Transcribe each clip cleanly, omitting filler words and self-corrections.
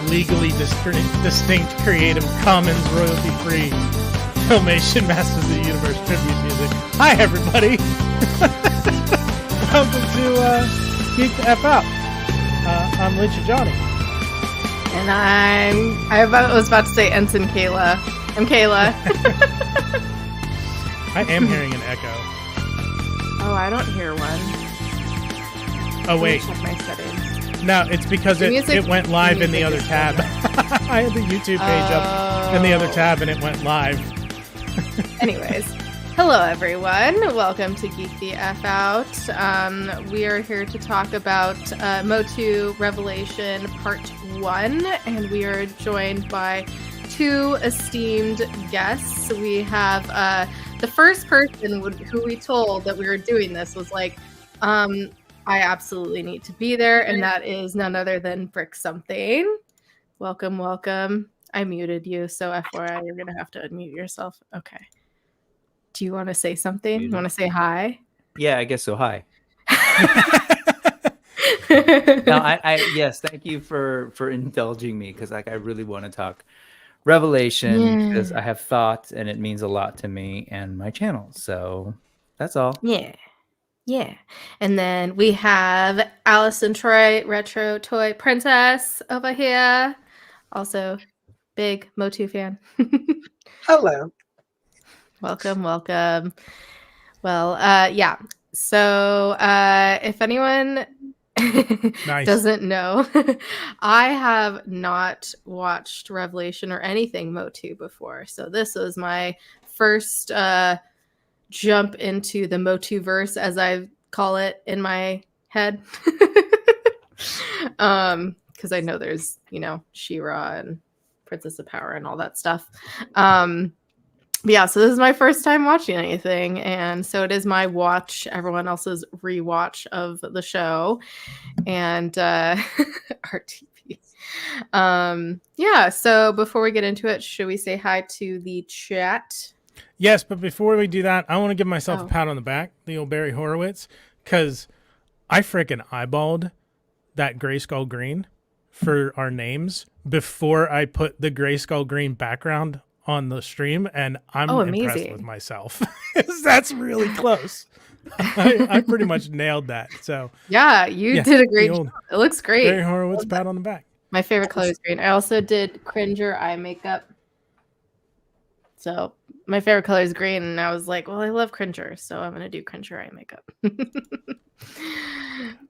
legally distinct Creative Commons royalty-free Filmation Masters of the Universe tribute music. Hi, everybody. Welcome to Geek the F Out. I'm Lynch Johnny. And I was about to say Ensign Kayla. I'm Kayla. I am hearing an echo. Oh, I don't hear one. Oh, wait. Check my settings. No, it's because it went live in the other tab. I had the YouTube page up in the other tab and it went live. Anyways, hello everyone. Welcome to Geek the F Out. We are here to talk about Motu Revelation Part 1, and we are joined by two esteemed guests. We have the first person who we told that we were doing this was like, I absolutely need to be there, and that is none other than Brick Something. Welcome, welcome. I muted you, so FYI, you're going to have to unmute yourself. Okay. Do you want to say something? You want to say hi? Yeah, I guess so. Hi. No, yes, thank you for indulging me, because I really want to talk Revelation, because I have thoughts and it means a lot to me and my channel. So that's all. Yeah. And then we have Allison Troy, Retro Toy Princess over here. Also, big Motu fan. Hello. Welcome. Well, yeah. So if anyone doesn't know, I have not watched Revelation or anything Motu before. So this was my first jump into the Motuverse, as I call it in my head. Because I know there's, She-Ra and Princess of Power and all that stuff. But yeah, so this is my first time watching anything, and so it is my watch, everyone else's rewatch of the show, and RTP. Yeah, so before we get into it, should we say hi to the chat? Yes, but before we do that, I want to give myself a pat on the back, the old Barry Horowitz, because I freaking eyeballed that Grayskull Green for our names before I put the Grayskull Green background on the stream, and I'm impressed with myself. That's really close. I pretty much nailed that. So yeah, you did a great job. It looks great. Barry Horowitz, pat on the back. My favorite color is green. I also did Cringer eye makeup. So my favorite color is green, and I was like, well, I love Cringer, so I'm going to do Cringer eye makeup.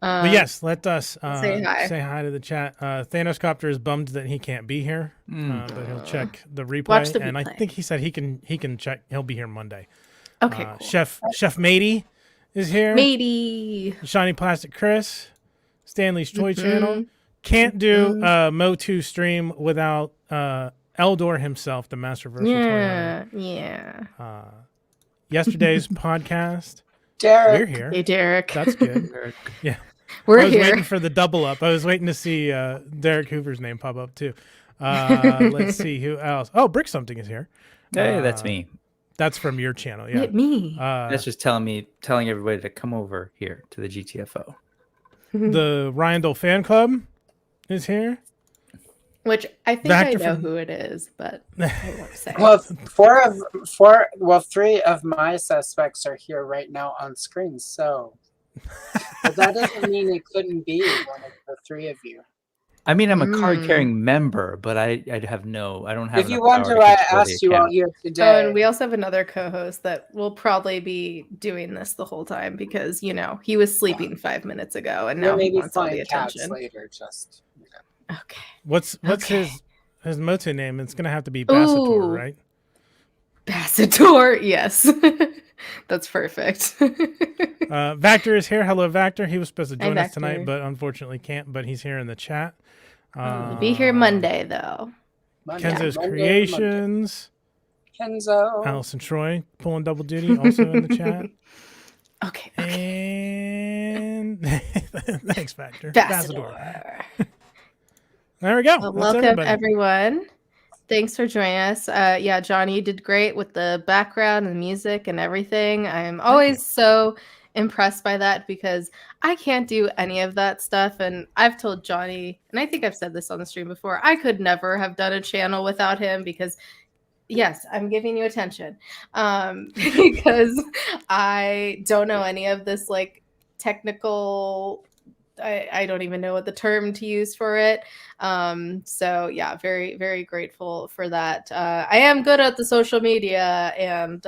But yes, let us say hi to the chat. Thanos Copter is bummed that he can't be here, but he'll check the replay. Watch the and replay. I think he said he can check. He'll be here Monday. Okay, cool. Chef Matey is here. Matey. Shiny Plastic Chris. Stanley's Toy Channel. Can't do Motu stream without Eldor himself, the Master Versal Toy Hunter. Yeah. Yesterday's podcast. Derek. We're here. Hey, Derek. That's good. Yeah. We're I was here. waiting for the double up. I was waiting to see Derek Hoover's name pop up too. Let's see who else. Oh, Brick Something is here. Hey, that's me. That's from your channel. Yeah. Me. That's just telling everybody to come over here to the GTFO. The Ryandel Fan Club is here. Which I think I know who it is, but I won't say. Well, three of my suspects are here right now on screen, so but that doesn't mean it couldn't be one of the three of you. I mean, I'm a card-carrying member, but I don't have. If you want to, I asked you out here today. Oh, and we also have another co-host that will probably be doing this the whole time because he was sleeping 5 minutes ago, and now he wants all the attention. Later, Okay. What's his Motu name? It's gonna have to be Bassator, right? Bassator, yes. That's perfect. Vactor is here. Hello, Vactor. He was supposed to join us Vactor. tonight, but unfortunately can't. But he's here in the chat. Be here Monday, though. Kenzo's Creations. Kenzo. Allison Troy pulling double duty, also in the chat. Okay. And thanks, Vactor. Bassator. There we go. Well, welcome, everyone. Thanks for joining us. Johnny, you did great with the background and music and everything. I'm always so impressed by that because I can't do any of that stuff. And I've told Johnny, and I think I've said this on the stream before, I could never have done a channel without him because yes, I'm giving you attention because I don't know any of this like technical. I don't even know what the term to use for it. So yeah, very, very grateful for that. I am good at the social media and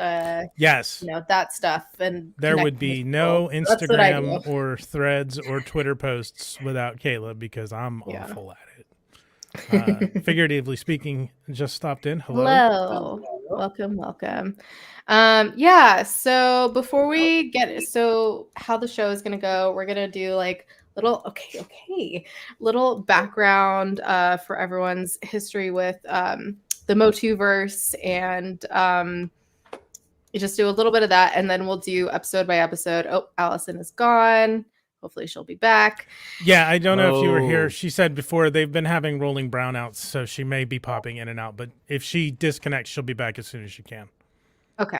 Yes, that stuff. And there would be no Instagram or Threads or Twitter posts without Kayla because I'm awful at it. Figuratively speaking, just stopped in. Hello. Welcome. Yeah, so before we get how the show is gonna go, we're gonna do like little background for everyone's history with the Motuverse, and you just do a little bit of that, and then we'll do episode by episode. Oh, Allison is gone. Hopefully she'll be back. Yeah, I don't know if you were here. She said before they've been having rolling brownouts, so she may be popping in and out. But if she disconnects, she'll be back as soon as she can. Okay.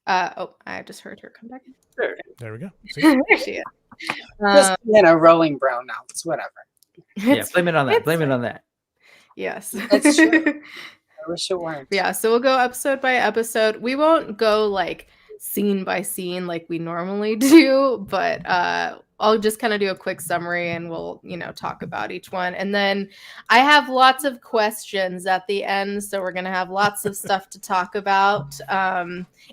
I just heard her come back in. There we go. There she is. Just, rolling brownouts, whatever. Yeah, blame it on that. Blame it on that. Yes. That's true. I wish it weren't. Yeah, so we'll go episode by episode. We won't go like scene by scene like we normally do, but I'll just kind of do a quick summary and we'll, talk about each one. And then I have lots of questions at the end, so we're going to have lots of stuff to talk about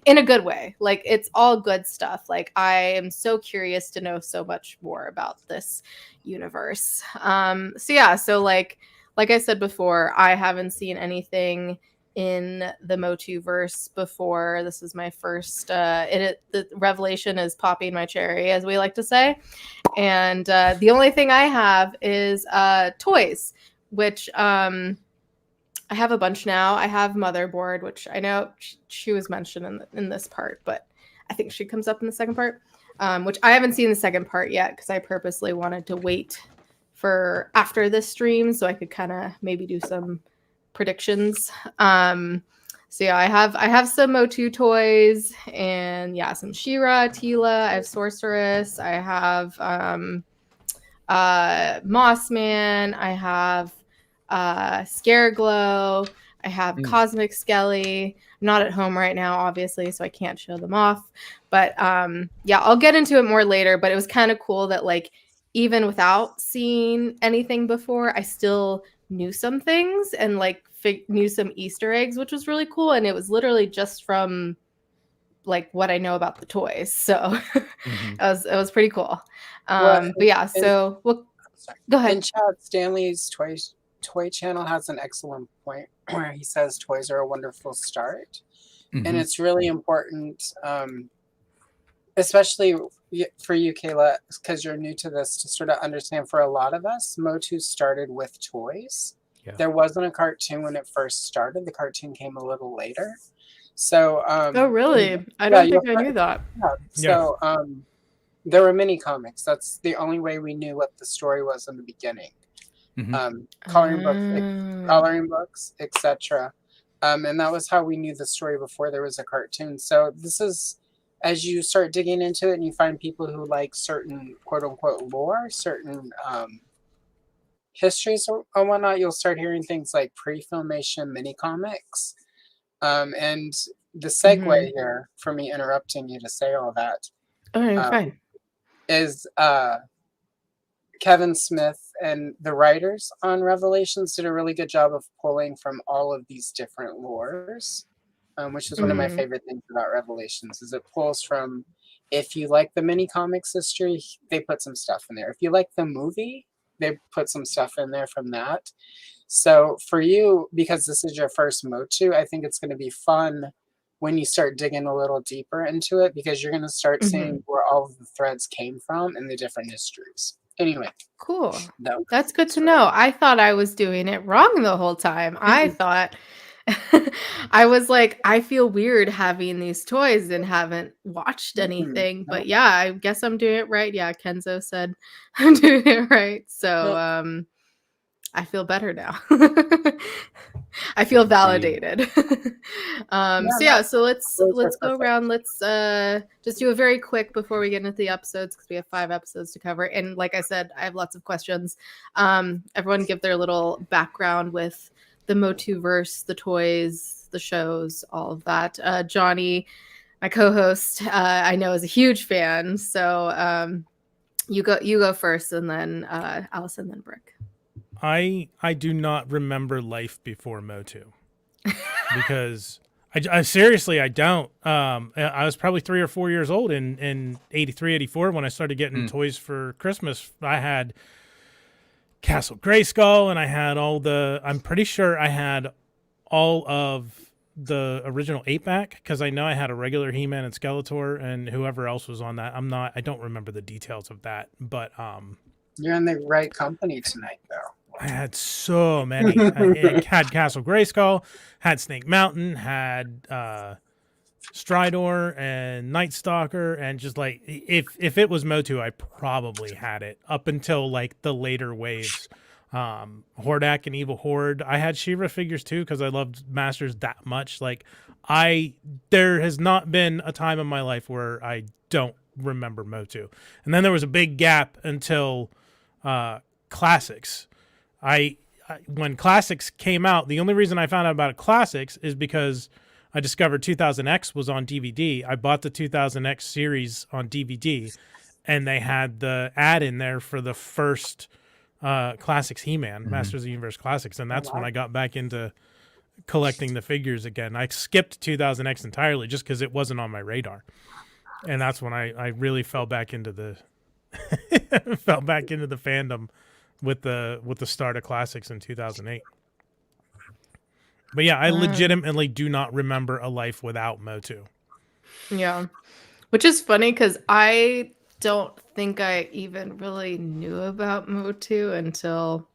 in a good way. Like, it's all good stuff. Like, I am so curious to know so much more about this universe. So like I said before, I haven't seen anything in the Motuverse before. This is my first the revelation is popping my cherry, as we like to say. And the only thing I have is toys, which I have a bunch now. I have Motherboard, which I know she was mentioned in this part, but I think she comes up in the second part, which I haven't seen the second part yet because I purposely wanted to wait for after this stream so I could kind of maybe do some predictions. So yeah, I have some Motu toys and some She-Ra, Tila, I have Sorceress, I have Mossman, I have Scareglow, I have Cosmic Skelly. I'm not at home right now, obviously, so I can't show them off. But I'll get into it more later, but it was kind of cool that like even without seeing anything before, I still knew some things and like knew some Easter eggs, which was really cool. And it was literally just from like what I know about the toys. So it was pretty cool. Go ahead. In chat, Stanley's toy channel has an excellent point where he says toys are a wonderful start. And it's really important, especially for you, Kayla, because you're new to this, to sort of understand for a lot of us, Motu started with toys. Yeah. There wasn't a cartoon when it first started. The cartoon came a little later. So oh really? I don't think I knew that. So there were mini comics. That's the only way we knew what the story was in the beginning. Coloring books, etc. And that was how we knew the story before there was a cartoon. So this is, as you start digging into it and you find people who like certain quote unquote lore, certain histories and whatnot, you'll start hearing things like pre-filmation mini comics. And the segue here for me interrupting you to say all that fine. Is Kevin Smith and the writers on Revelations did a really good job of pulling from all of these different lores. Which is one of my favorite things about Revelations, is it pulls from, if you like the mini comics history, they put some stuff in there. If you like the movie, they put some stuff in there from that. So for you, because this is your first Motu, I think it's going to be fun when you start digging a little deeper into it, because you're going to start seeing where all of the threads came from and the different histories. Anyway. Cool. That's good to know. I thought I was doing it wrong the whole time. I thought... I was like, I feel weird having these toys and haven't watched anything, but yeah, I guess I'm doing it right. Yeah, Kenzo said I'm doing it right. So I feel better now. I feel validated. So let's go around. Let's just do a very quick before we get into the episodes, because we have 5 episodes to cover. And like I said, I have lots of questions. Everyone give their little background with the Motuverse, the toys, the shows, all of that. Johnny, my co-host, I know is a huge fan. So you go first, and then Allison, then Brick. I do not remember life before Motu because I seriously, I don't. I was probably 3 or 4 years old in 83, 84 when I started getting toys for Christmas. I had Castle Grayskull, and I had I'm pretty sure I had all of the original 8-pack, because I know I had a regular He-Man and Skeletor and whoever else was on that. I don't remember the details of that, but you're in the right company tonight, though. I had so many. I had Castle Grayskull, had Snake Mountain, had Stridor and Night Stalker, and just like if it was Motu, I probably had it up until like the later waves. Hordak and Evil Horde. I had She-Ra figures too because I loved Masters that much. Like there has not been a time in my life where I don't remember Motu. And then there was a big gap until Classics. When Classics came out, the only reason I found out about Classics is because I discovered 2000X was on DVD. I bought the 2000X series on DVD, and they had the ad in there for the first Classics He-Man, Masters of the Universe Classics, and that's when I got back into collecting the figures again. I skipped 2000X entirely just because it wasn't on my radar, and that's when I really fell back into the fandom with the start of Classics in 2008. But yeah, I legitimately do not remember a life without Motu. Yeah, which is funny because I don't think I even really knew about Motu until,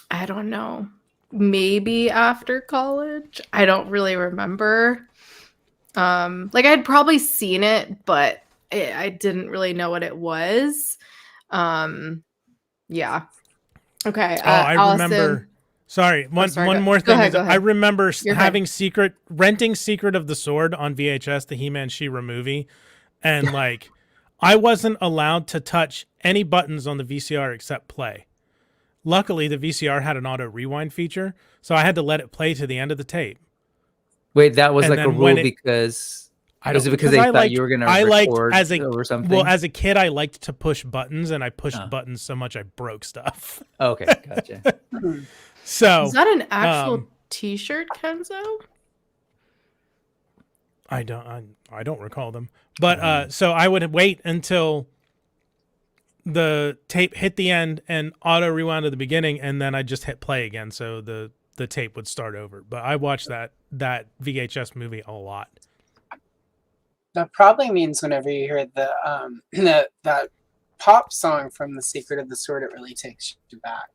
I don't know, maybe after college. I don't really remember. Like I had probably seen it, but I didn't really know what it was. Yeah. Okay. I Allison, remember. Sorry, one more thing. Go ahead. I remember You're having renting Secret of the Sword on VHS, the He-Man She-Ra movie, and like I wasn't allowed to touch any buttons on the VCR except play. Luckily, the VCR had an auto rewind feature, so I had to let it play to the end of the tape. Wait, that was And like a rule because was it because they thought you were going to record or something? Well, as a kid, I liked to push buttons, and I pushed buttons so much I broke stuff. Okay, gotcha. So is that an actual T-shirt, Kenzo? I don't recall them, but so I would wait until the tape hit the end and auto rewound to the beginning, and then I just hit play again, so the tape would start over. But I watched that VHS movie a lot. That probably means whenever you hear that pop song from The Secret of the Sword, it really takes you back.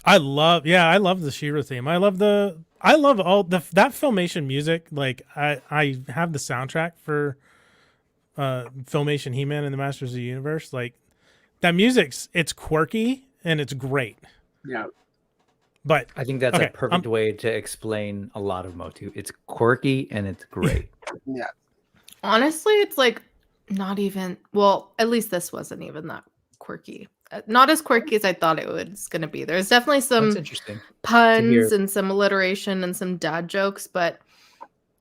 I love the She-Ra theme. I love all that Filmation music. Like I have the soundtrack for Filmation He-Man and the Masters of the Universe. Like that it's quirky and it's great. Yeah. But I think that's a perfect way to explain a lot of Motu. It's quirky and it's great. Yeah. Honestly, it's like not even, well, at least this wasn't even that quirky. Not as quirky as I thought it was going to be. There's definitely some puns and some alliteration and some dad jokes, but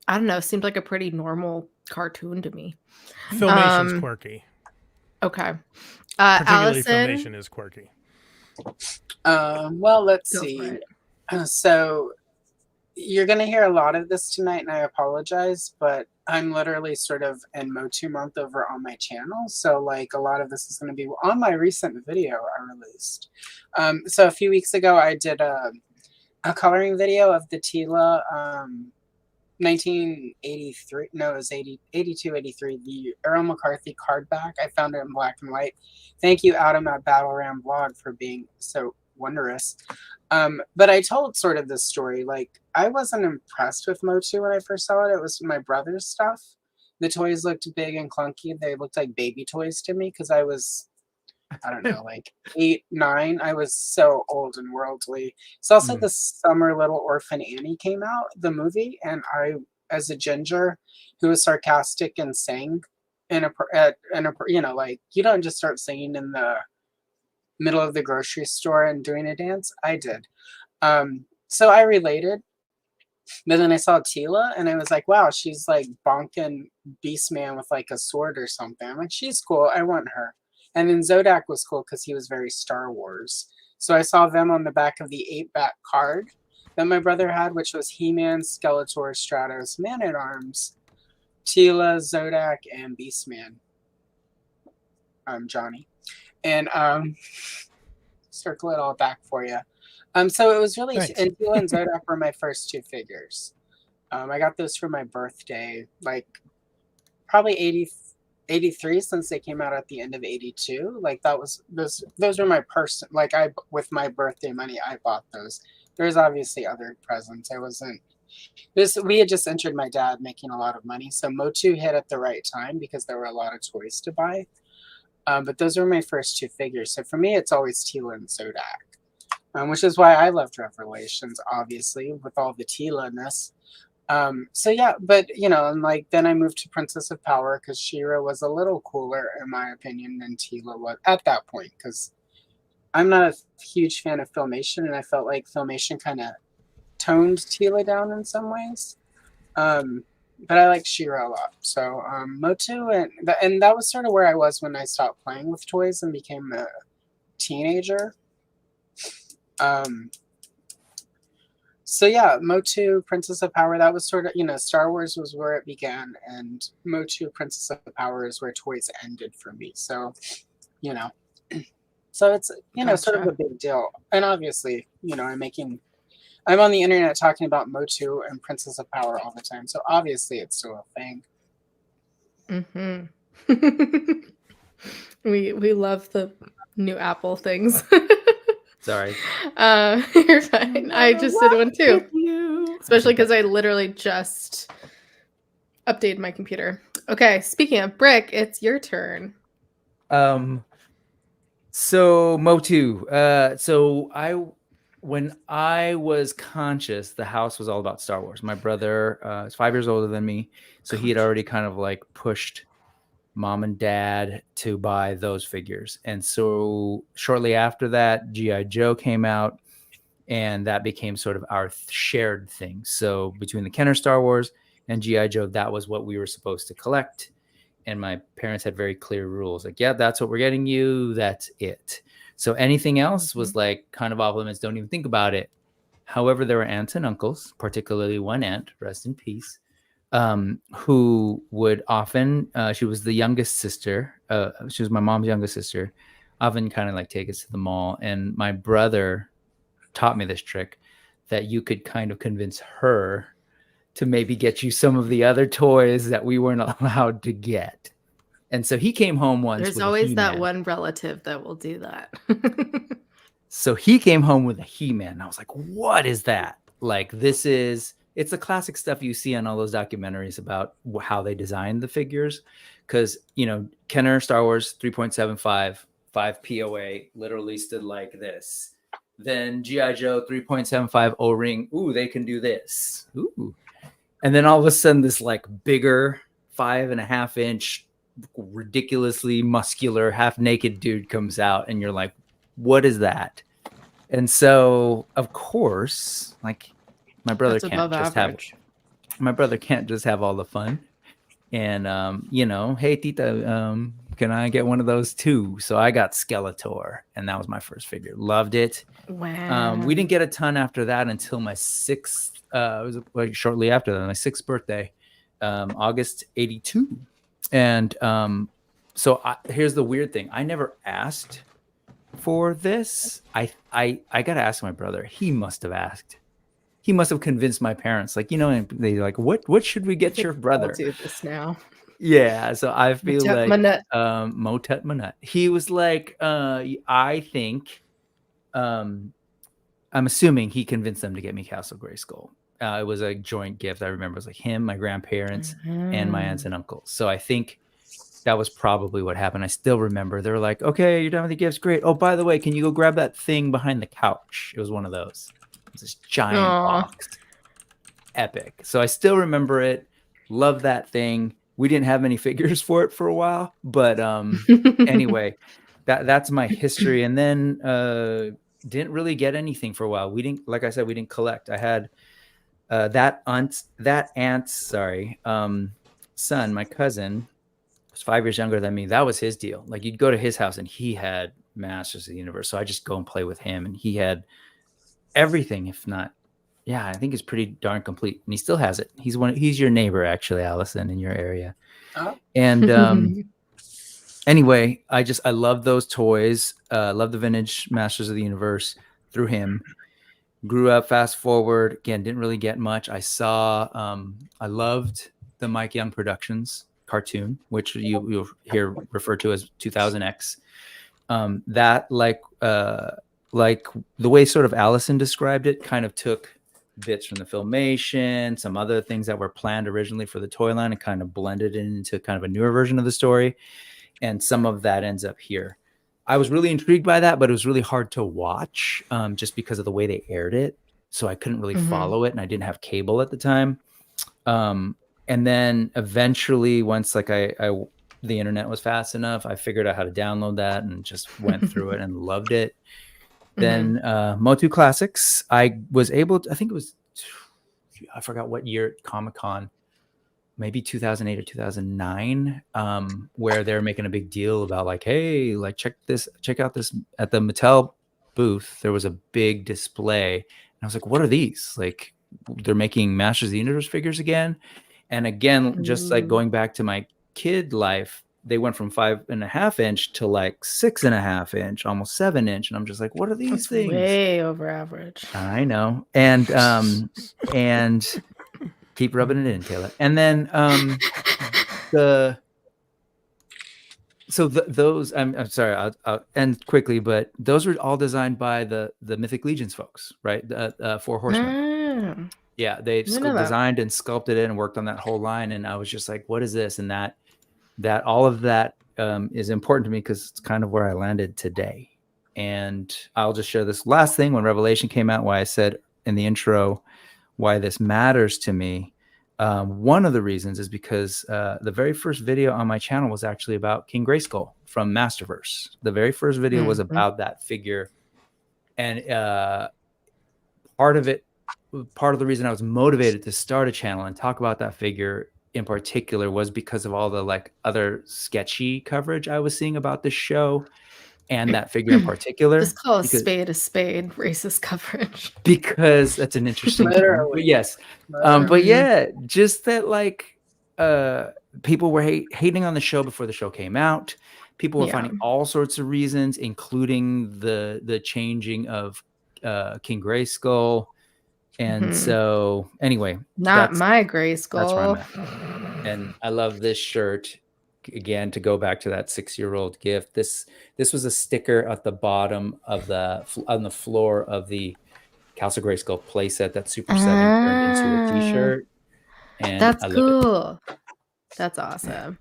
I don't know. It seemed like a pretty normal cartoon to me. Filmation's quirky. Okay. Particularly Allison? Filmation is quirky. Well, let's see. So you're going to hear a lot of this tonight, and I apologize, but I'm literally sort of in Motu month over on my channel. So like a lot of this is going to be on my recent video I released. So a few weeks ago, I did a coloring video of the Tila 1983, no, it was 82, 83, the Earl McCarthy card back. I found it in black and white. Thank you, Adam at Battle Ram blog, for being so wondrous. But I told sort of this story. Like, I wasn't impressed with Motu when I first saw it. It was my brother's stuff. The toys looked big and clunky. They looked like baby toys to me because I was I don't know, like 8, 9. I was so old and worldly. It's also the summer Little Orphan Annie came out, the movie, and I, as a ginger who was sarcastic and sang like you don't just start singing in the middle of the grocery store and doing a dance. I did. So I related. But then I saw Tila and I was like, wow, she's like bonking Beastman with like a sword or something. I'm like, she's cool. I want her. And then Zodak was cool because he was very Star Wars. So I saw them on the back of the 8-back card that my brother had, which was He-Man, Skeletor, Stratos, Man-at-Arms, Tila, Zodak, and Beastman. Johnny. And circle it all back for you. So it was really, Thanks. and Tila and Zodak were my first 2 figures. I got those for my birthday, like probably 83, since they came out at the end of 82. Like that was, those were my like with my birthday money, I bought those. There's obviously other presents. We had just entered my dad making a lot of money. So Motu hit at the right time because there were a lot of toys to buy. But those were my first 2 figures. So for me, it's always Tila and Zodak. Which is why I loved Revelations, obviously, with all the Tila-ness. So yeah, but and like then I moved to Princess of Power because She-Ra was a little cooler, in my opinion, than Tila was at that point. Because I'm not a huge fan of Filmation, and I felt like Filmation kind of toned Tila down in some ways. But I like She-Ra a lot. So Motu, and that was sort of where I was when I stopped playing with toys and became a teenager. So yeah, Motu, Princess of Power, that was sort of, Star Wars was where it began, and Motu, Princess of Power is where toys ended for me. So, so it's, Gotcha. sort of a big deal. And obviously, I'm on the internet talking about Motu and Princess of Power all the time. So obviously it's still a thing. Mm-hmm. we love the new Apple things. Sorry. You're fine. I just did one too. Especially because I literally just updated my computer. Okay, speaking of Brick, it's your turn. So Motu. When I was conscious, the house was all about Star Wars. My brother is 5 years older than me, so he had already kind of like pushed mom and dad to buy those figures. And so shortly after that, G.I. Joe came out, and that became sort of our shared thing. So between the Kenner Star Wars and G.I. Joe, that was what we were supposed to collect. And my parents had very clear rules. Like, yeah, that's what we're getting you. That's it. So anything else was like kind of off limits. Don't even think about it. However, there were aunts and uncles, particularly one aunt, rest in peace, who would often, she was the youngest sister. She was my mom's youngest sister, often kind of like take us to the mall. And my brother taught me this trick that you could kind of convince her to maybe get you some of the other toys that we weren't allowed to get. And so he came home once. There's with always that one relative that will do that. So he came home with a He-Man. I was like, what is that? Like, it's the classic stuff you see on all those documentaries about how they designed the figures. Because, Kenner Star Wars 3.75, 5 POA literally stood like this. Then G.I. Joe 3.75 O-ring. Ooh, they can do this. Ooh. And then all of a sudden, this like bigger 5.5-inch, ridiculously muscular, half naked dude comes out, and you're like, what is that? And so, of course, like my brother can't just have all the fun. And hey Tita, can I get one of those too? So I got Skeletor, and that was my first figure. Loved it. Wow. We didn't get a ton after that until my 6th. It was like shortly after that, my 6th birthday, August 82. And here's the weird thing. I never asked for this. I got to ask my brother. He must have asked. He must have convinced my parents. Like, and they like, what should we get your brother? I'll do this now. Yeah. So I feel Motet like Manut. Motet Manut. He was like, I think, I'm assuming he convinced them to get me Castle Grayskull. It was a joint gift. I remember it was like him, my grandparents, and my aunts and uncles. So I think that was probably what happened. I still remember. They were like, okay, you're done with the gifts. Great. Oh, by the way, can you go grab that thing behind the couch? It was one of those. It was this giant box. Epic. So I still remember it. Love that thing. We didn't have many figures for it for a while. But anyway, that's my history. And then didn't really get anything for a while. We didn't, like I said, we didn't collect. I had that aunt's son, my cousin, was 5 years younger than me. That was his deal. Like, you'd go to his house and he had Masters of the Universe. So I just go and play with him, and he had everything, if not, yeah, I think it's pretty darn complete. And he still has it. He's your neighbor, actually, Allison, in your area. Oh. And anyway, I love those toys. Love the vintage Masters of the Universe through him. Grew up, fast forward, again, didn't really get much. I loved the Mike Young Productions cartoon, which you'll hear referred to as 2000X. That like the way sort of Allison described it, kind of took bits from the Filmation, some other things that were planned originally for the toy line, and kind of blended it into kind of a newer version of the story. And some of that ends up here. I was really intrigued by that, but it was really hard to watch just because of the way they aired it. So I couldn't really follow it, and I didn't have cable at the time. And then eventually, once like the internet was fast enough, I figured out how to download that and just went through it and loved it. Then Motu Classics, I was able to, I think it was, I forgot what year at Comic-Con, maybe 2008 or 2009, where they're making a big deal about like, hey, like check out this at the Mattel booth. There was a big display, and I was like, what are these? Like, they're making Masters of the Universe figures again. And again, just like going back to my kid life, they went from 5.5 inch to like 6.5 inch, almost 7 inch. And I'm just like, what are these things? Way over average. I know. And keep rubbing it in, Kayla. And then those, I'm sorry, I'll end quickly, but those were all designed by the Mythic Legions folks, right? The 4 Horsemen. Yeah, they designed and sculpted it and worked on that whole line. And I was just like, what is this? And that all of that is important to me because it's kind of where I landed today. And I'll just share this last thing. When Revelation came out, why I said in the intro why this matters to me. One of the reasons is because the very first video on my channel was actually about King Grayskull from Masterverse. The very first video was about that figure. And part of the reason I was motivated to start a channel and talk about that figure in particular was because of all the like other sketchy coverage I was seeing about this show and that figure in particular. Just call a spade, racist coverage. Because that's an interesting term. But yes. But yeah, just that like people were hating on the show before the show came out. People were finding all sorts of reasons, including the changing of King Grayskull. And so anyway, not my Grayskull. That's where I'm at. And I love this shirt. Again, to go back to that 6-year-old gift, this was a sticker at the bottom of on the floor of the Castle Grayskull playset that Super 7 turned into a t-shirt. And that's cool. That's awesome.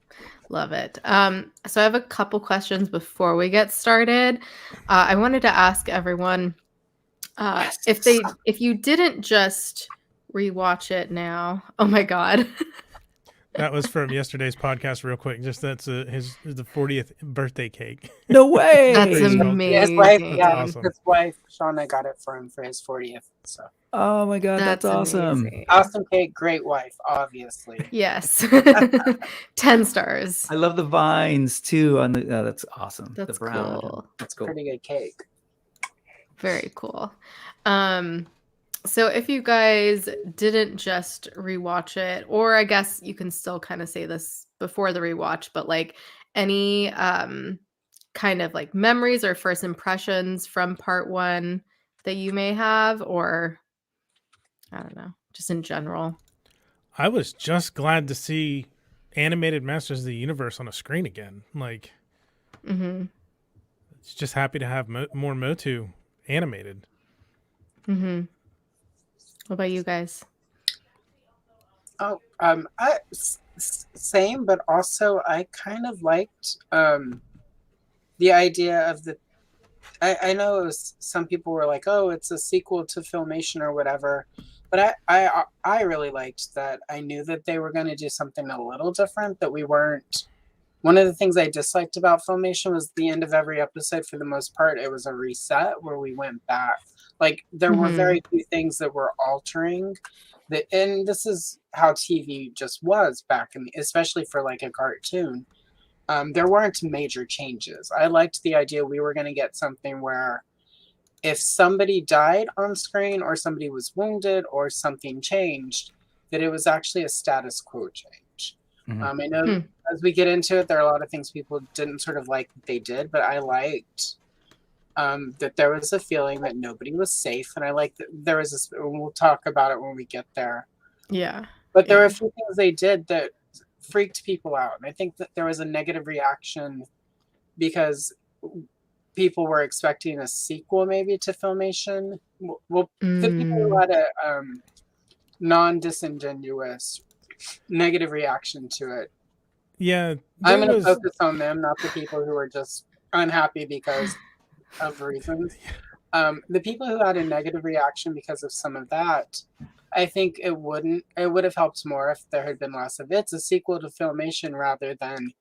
Love it. So I have a couple questions before we get started. I wanted to ask everyone if you didn't just rewatch it now. Oh my God. That was from yesterday's podcast, real quick. Just that's the 40th birthday cake. No way! That's amazing. His wife Shauna got it for him for his 40th. So. Oh my God, that's awesome! Amazing. Awesome cake, great wife, obviously. Yes, 10 stars. I love the vines too. On the that's awesome. That's the brown. cool. That's cool. Pretty good cake. Very cool. So if you guys didn't just rewatch it, or I guess you can still kind of say this before the rewatch, but like any kind of like memories or first impressions from part 1 that you may have, or I don't know, just in general. I was just glad to see animated Masters of the Universe on a screen again. Like, it's just happy to have more Motu animated. What about you guys? Same, but also I kind of liked the idea of the. I know it was, some people were like, "Oh, it's a sequel to Filmation or whatever," but I really liked that. I knew that they were going to do something a little different. That we weren't. One of the things I disliked about Filmation was the end of every episode. For the most part, it was a reset where we went back. Like there were very few things that were altering. And this is how TV just was back in, especially for like a cartoon. There weren't major changes. I liked the idea we were going to get something where if somebody died on screen or somebody was wounded or something changed, that it was actually a status quo change. I know as we get into it, there are a lot of things people didn't sort of like that they did, but I liked that there was a feeling that nobody was safe. And I liked that there was this, we'll talk about it when we get there. Yeah. But there were a few things they did that freaked people out. And I think that there was a negative reaction because people were expecting a sequel maybe to Filmation. Well, the people who had a non-disingenuous negative reaction to it. Yeah. I'm going to focus on them, not the people who are just unhappy because of reasons. The people who had a negative reaction because of some of that, I think it would have helped more if there had been less of it's a sequel to Filmation rather than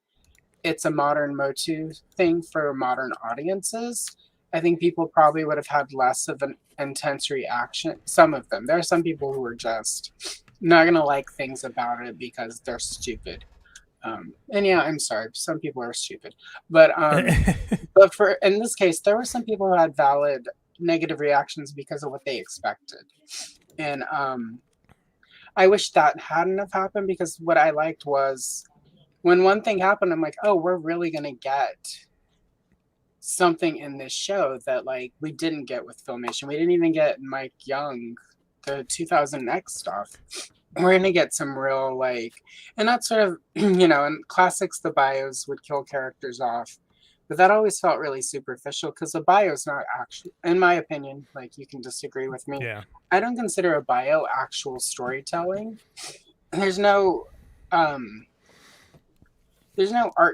it's a modern Motu thing for modern audiences. I think people probably would have had less of an intense reaction. Some of them. There are some people who are just not going to like things about it because they're stupid. And yeah, I'm sorry. Some people are stupid. But but for in this case, there were some people who had valid negative reactions because of what they expected. And I wish that hadn't have happened because what I liked was when one thing happened, I'm like, oh, we're really going to get something in this show that like we didn't get with Filmation. We didn't even get Mike Young, the 2000X stuff. We're going to get some real like, and that's sort of, you know, in classics, the bios would kill characters off. But that always felt really superficial because a bio is not actually, in my opinion, like you can disagree with me. Yeah. I don't consider a bio actual storytelling. There's no art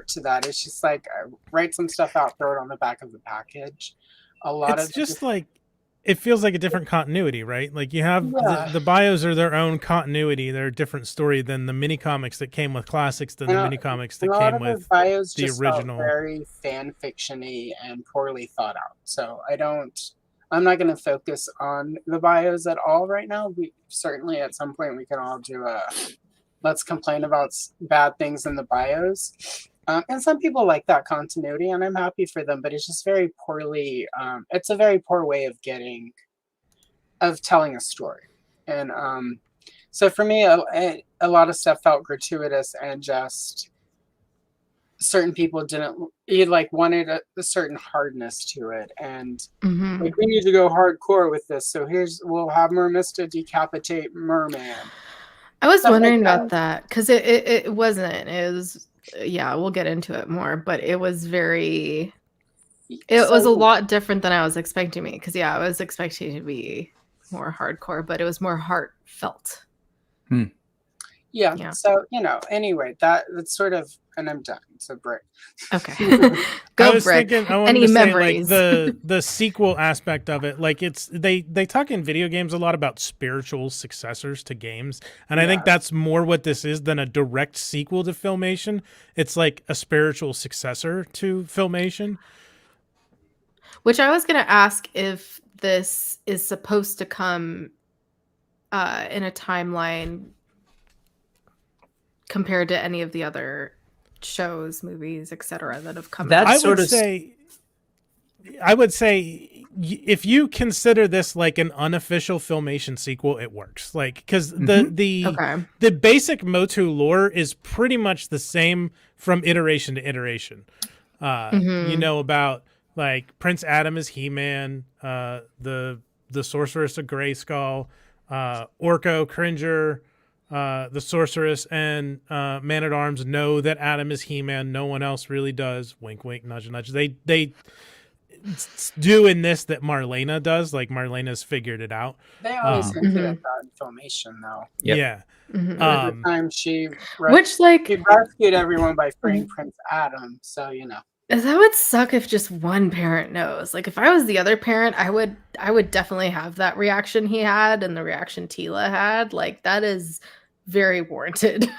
to that. It's just like write some stuff out, throw it on the back of the package. It's just like it feels like a different continuity, right? Like you have the bios are their own continuity. They're a different story than the mini comics that came with classics, than the mini comics that came with bios the just original. Felt very fan fiction-y and poorly thought out. So I'm not going to focus on the bios at all right now. We certainly at some point we can all do a let's complain about bad things in the bios. And some people like that continuity, and I'm happy for them, but it's just very poorly, it's a very poor way of telling a story. And so for me, a lot of stuff felt gratuitous and just certain people wanted a certain hardness to it. And like, we need to go hardcore with this. So we'll have Mermista decapitate Merman. I was wondering about that because it wasn't. It was, yeah, we'll get into it more, but it was very. It was a lot different than I was expecting me because I was expecting it to be more hardcore, but it was more heartfelt. Yeah. So anyway, that's sort of, and I'm done. So Britt. Okay. Go, Britt. Any memories? Like the sequel aspect of it, like they talk in video games a lot about spiritual successors to games, and I think that's more what this is than a direct sequel to Filmation. It's like a spiritual successor to Filmation. Which I was going to ask if this is supposed to come in a timeline compared to any of the other shows, movies, etc. that have come out. I would say if you consider this like an unofficial Filmation sequel, it works. Like because the basic Motu lore is pretty much the same from iteration to iteration. You know about like Prince Adam is He-Man, the Sorceress of Grayskull, Orko, Cringer, the Sorceress, and Man-at-Arms know that Adam is He-Man. No one else really does. Wink, wink, nudge, nudge. doing this that Marlena does. Like Marlena's figured it out. They always Um, hinted at that in Filmation, though. Yep. Yeah. Mhm. Every time she Which, like, she rescued everyone by freeing Prince Adam, so you know. that would suck if just one parent knows. Like, if I was the other parent, I would definitely have that reaction he had and the reaction Tila had. Like, that is very warranted.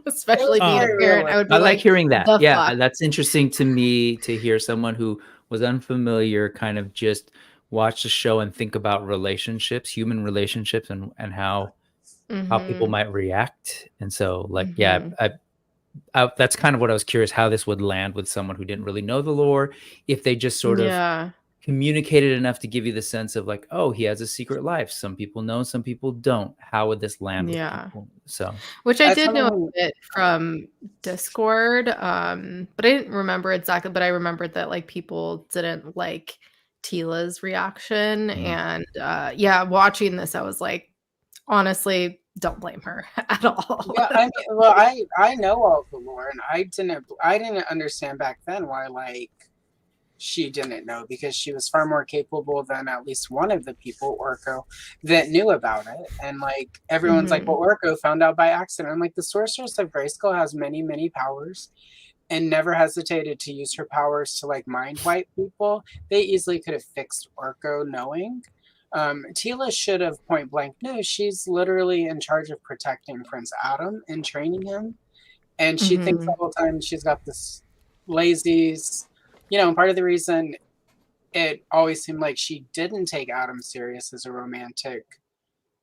Especially being a very parent, I would be I like hearing "The that. Yeah, fuck?" that's interesting to me to hear someone who was unfamiliar kind of just watch the show and think about relationships, human relationships, and how people Mhm. might react. And so, like, Mhm. that's kind of what I was curious how this would land with someone who didn't really know the lore, if they just sort of Yeah. communicated enough to give you the sense of like, oh, he has a secret life. Some people know, some people don't. How would this land with Yeah. people? So Which I As did know a someone bit from Discord, but I didn't remember exactly, but I remembered that, like, people didn't like Tila's reaction, and, yeah, watching this, I was like, honestly, don't blame her at all. yeah, I mean, well, I know all the lore, and I didn't understand back then why like she didn't know, because she was far more capable than at least one of the people, Orko, that knew about it. And like everyone's like, Mhm. well, Orko found out by accident. I'm like, the Sorceress of Grayskull has many, many powers and never hesitated to use her powers to like mind wipe people. They easily could have fixed Orko knowing. Tila should have point blank knew. She's literally in charge of protecting Prince Adam and training him. And she thinks the Mhm. whole time she's got this lazy's, you know, part of the reason it always seemed like she didn't take Adam serious as a romantic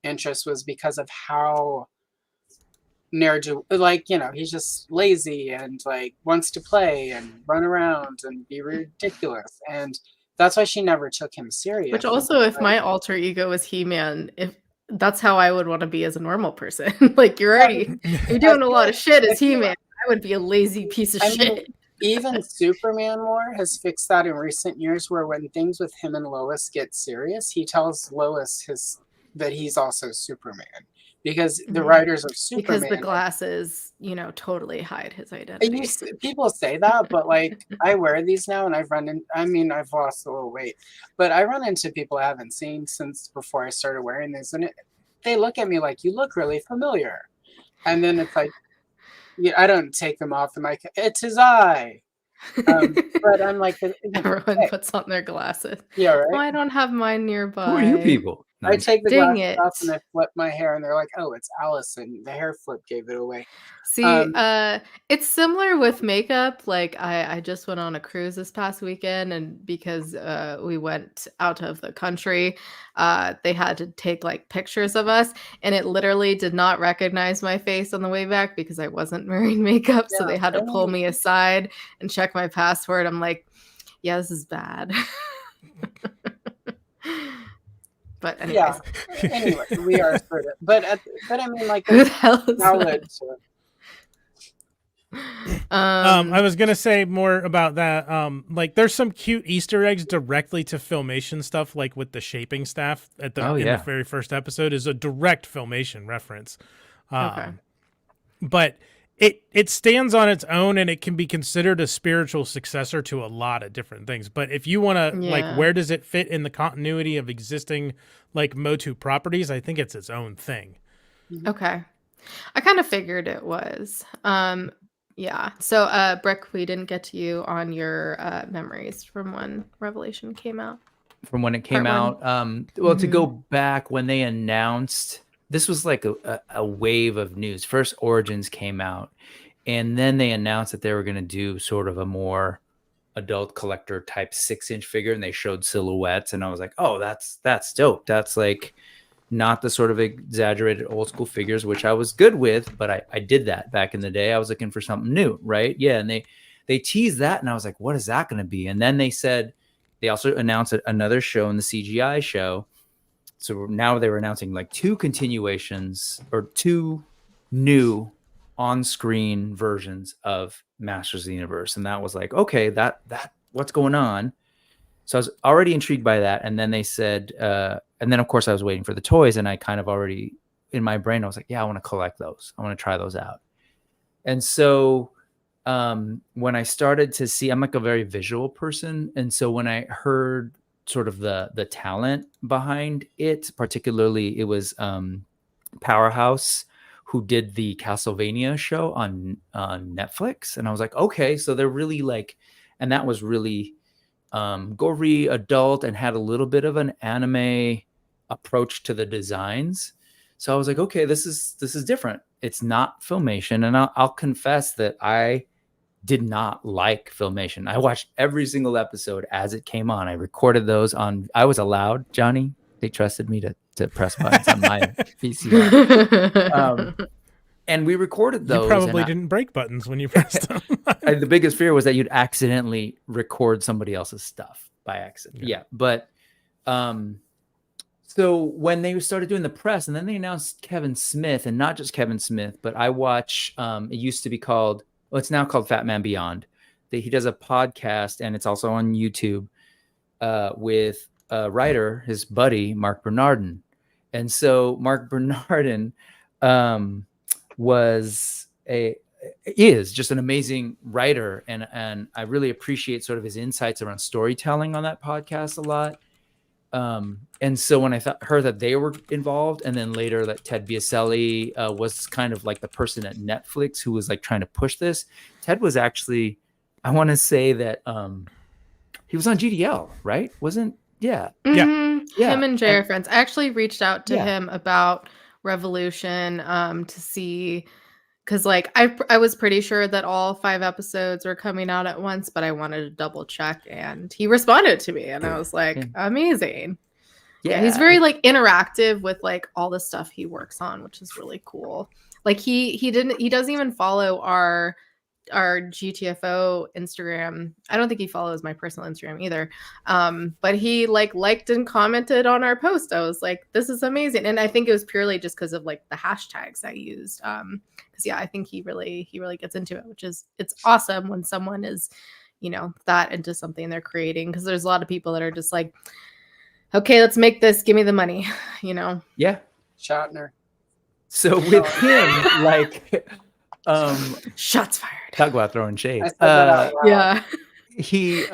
interest was because of how like, you know, he's just lazy and like wants to play and run around and be ridiculous. And that's why she never took him Which serious. also, if Like, my alter ego was He-Man, if that's how I would wanna be as a normal person. Like, you're I doing a feel lot like of shit I as feel He-Man. I would be a lazy piece of I mean, shit. even Superman lore has fixed that in recent years, where when things with him and Lois get serious, he tells Lois that he's also Superman, because the Mhm. writers of Because the Superman. glasses, totally hide his I identity. used to, people say that, but like I wear these now, and I've run in. I mean, I've lost a little weight, but I run into people I haven't seen since before I started wearing these, and they look at me like, "You look really familiar," and then it's like, yeah, I don't take them off, and like, it's his eye. But I'm like, Everyone hey, puts on their glasses. yeah, "Oh, right. I don't have mine who are you nearby. people? No, I I'm take the Dang glasses off it." and I flip my hair, and they're like, "Oh, it's Allison." The hair flip gave it away. See, Um, it's similar with makeup. Like, I just went on a cruise this past weekend, and because we went out of the country, they had to take like pictures of us, and it literally did not recognize my face on the way back because I wasn't wearing makeup. So yeah, they had I to pull mean, me aside and check my passport. I'm like, yeah, this is bad. But yeah. anyways, Anyway, we are sort of, but I mean, like, who it's the hell is that? valid to. I was gonna say more about that. Like, there's some cute Easter eggs directly to Filmation stuff, like with the shaping staff at the Oh, in the yeah. very first episode is a direct Filmation reference. Okay. But it stands on its own, and it can be considered a spiritual successor to a lot of different things. But if you want to, like, Yeah. where does it fit in the continuity of existing like Motu properties? I think it's its own thing. Okay. I kind of figured it was. Yeah. So, Brick, we didn't get to you on your memories from when Revelation came out. From when it Part came one. out. Well, to go Mhm. back when they announced, this was like a wave of news. First Origins came out, and then they announced that they were going to do sort of a more adult collector type 6-inch figure, and they showed silhouettes, and I was like, oh, that's dope. That's like not the sort of exaggerated old school figures, which I was good with, but I did that back in the day. I was looking for something new, right? Yeah, and they teased that, and I was like, what is that going to be? And then they said they also announced another show in the CGI show. So now they were announcing like 2 continuations or 2 new on-screen versions of Masters of the Universe, and that was like, okay, that what's going on? So I was already intrigued by that, and then they said, and then of course I was waiting for the toys, and I kind of already in my brain I was like, yeah, I want to collect those. I want to try those out, and so when I started to see, I'm like a very visual person. And so when I heard sort of the talent behind it, particularly it was Powerhouse, who did the Castlevania show on Netflix. And I was like, okay, so they're really like, and that was really gory, adult, and had a little bit of an anime approach to the designs. So I was like, okay, this is different. It's not Filmation. And I'll confess that I did not like Filmation. I watched every single episode as it came on. I recorded those on, I was allowed, Johnny, they trusted me to press buttons on my VCR. And we recorded those. You probably didn't break buttons when you pressed them. The biggest fear was that you'd accidentally record somebody else's stuff by accident. Yeah. But so when they started doing the press, and then they announced Kevin Smith, and not just Kevin Smith, but I watch, it used to be called, well, it's now called Fat Man Beyond. He does a podcast, and it's also on YouTube with a writer, his buddy, Mark Bernardin. And so Mark Bernardin is just an amazing writer. And I really appreciate sort of his insights around storytelling on that podcast a lot. And so when I heard that they were involved, and then later that Ted Biaselli was kind of like the person at Netflix who was like trying to push this. Ted was actually, I want to say that he was on GDL, right? Wasn't? Yeah. Mm-hmm. Yeah. Him and Jay are friends. I actually reached out to him about Revolution to see, because like I was pretty sure that all 5 episodes were coming out at once, but I wanted to double check, and he responded to me, and I was like, amazing. Yeah, he's very like interactive with like all the stuff he works on, which is really cool. Like he doesn't even follow our GTFO Instagram. I don't think he follows my personal Instagram either. But he like liked and commented on our post. I was like, this is amazing. And I think it was purely just because of like the hashtags I used. Because I think he really gets into it, which is, it's awesome when someone is, that into something they're creating. Because there's a lot of people that are just like, okay, let's make this, give me the money, Yeah. Shatner. So with him, like shots fired. Talk about throwing shade. Yeah. He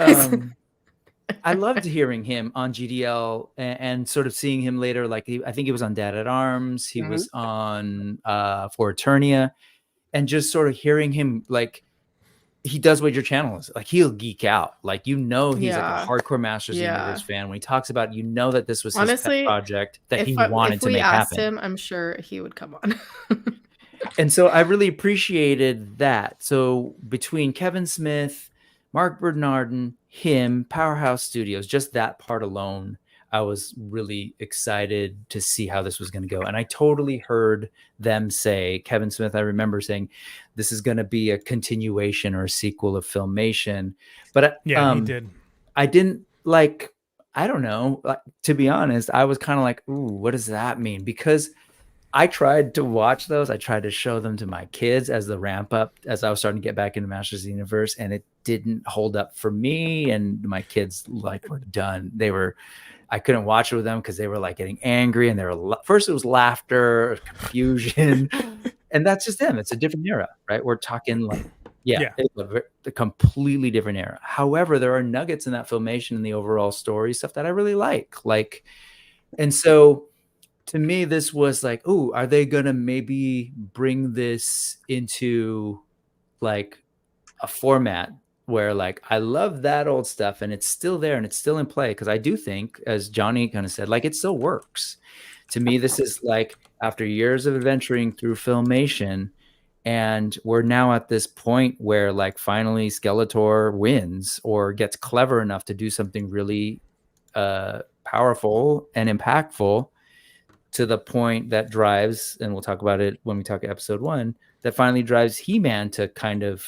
I loved hearing him on GDL and sort of seeing him later. Like I think he was on Dad at Arms. He was on For Eternia, and just sort of hearing him, like, he does what your channel is. Like, he'll geek out. Like, he's like a hardcore Masters Universe fan. When he talks about it, that this was his pet project that he wanted to make happen. If we asked him, I'm sure he would come on. And so I really appreciated that. So between Kevin Smith, Mark Bernardin, him, Powerhouse Studios, just that part alone, I was really excited to see how this was going to go. And I totally heard them say, Kevin Smith, I remember saying, this is going to be a continuation or a sequel of Filmation. But he did. I didn't like, I don't know, like, to be honest, I was kind of like, ooh, what does that mean? Because I tried to watch those. I tried to show them to my kids as the ramp up, as I was starting to get back into Masters of the Universe, and it didn't hold up for me. And my kids like were done. I couldn't watch it with them because they were like getting angry, and first it was laughter, confusion, and that's just them. It's a different era, right? We're talking like, it's a completely different era. However, there are nuggets in that Filmation and the overall story stuff that I really like, and so to me, this was like, ooh, are they gonna maybe bring this into like a format where, like, I love that old stuff and it's still there and it's still in play? Because I do think, as Johnny kind of said, like, it still works. To me, this is like after years of adventuring through Filmation, and we're now at this point where, like, finally Skeletor wins or gets clever enough to do something really powerful and impactful, to the point that drives, and we'll talk about it when we talk episode 1, that finally drives He-Man to kind of,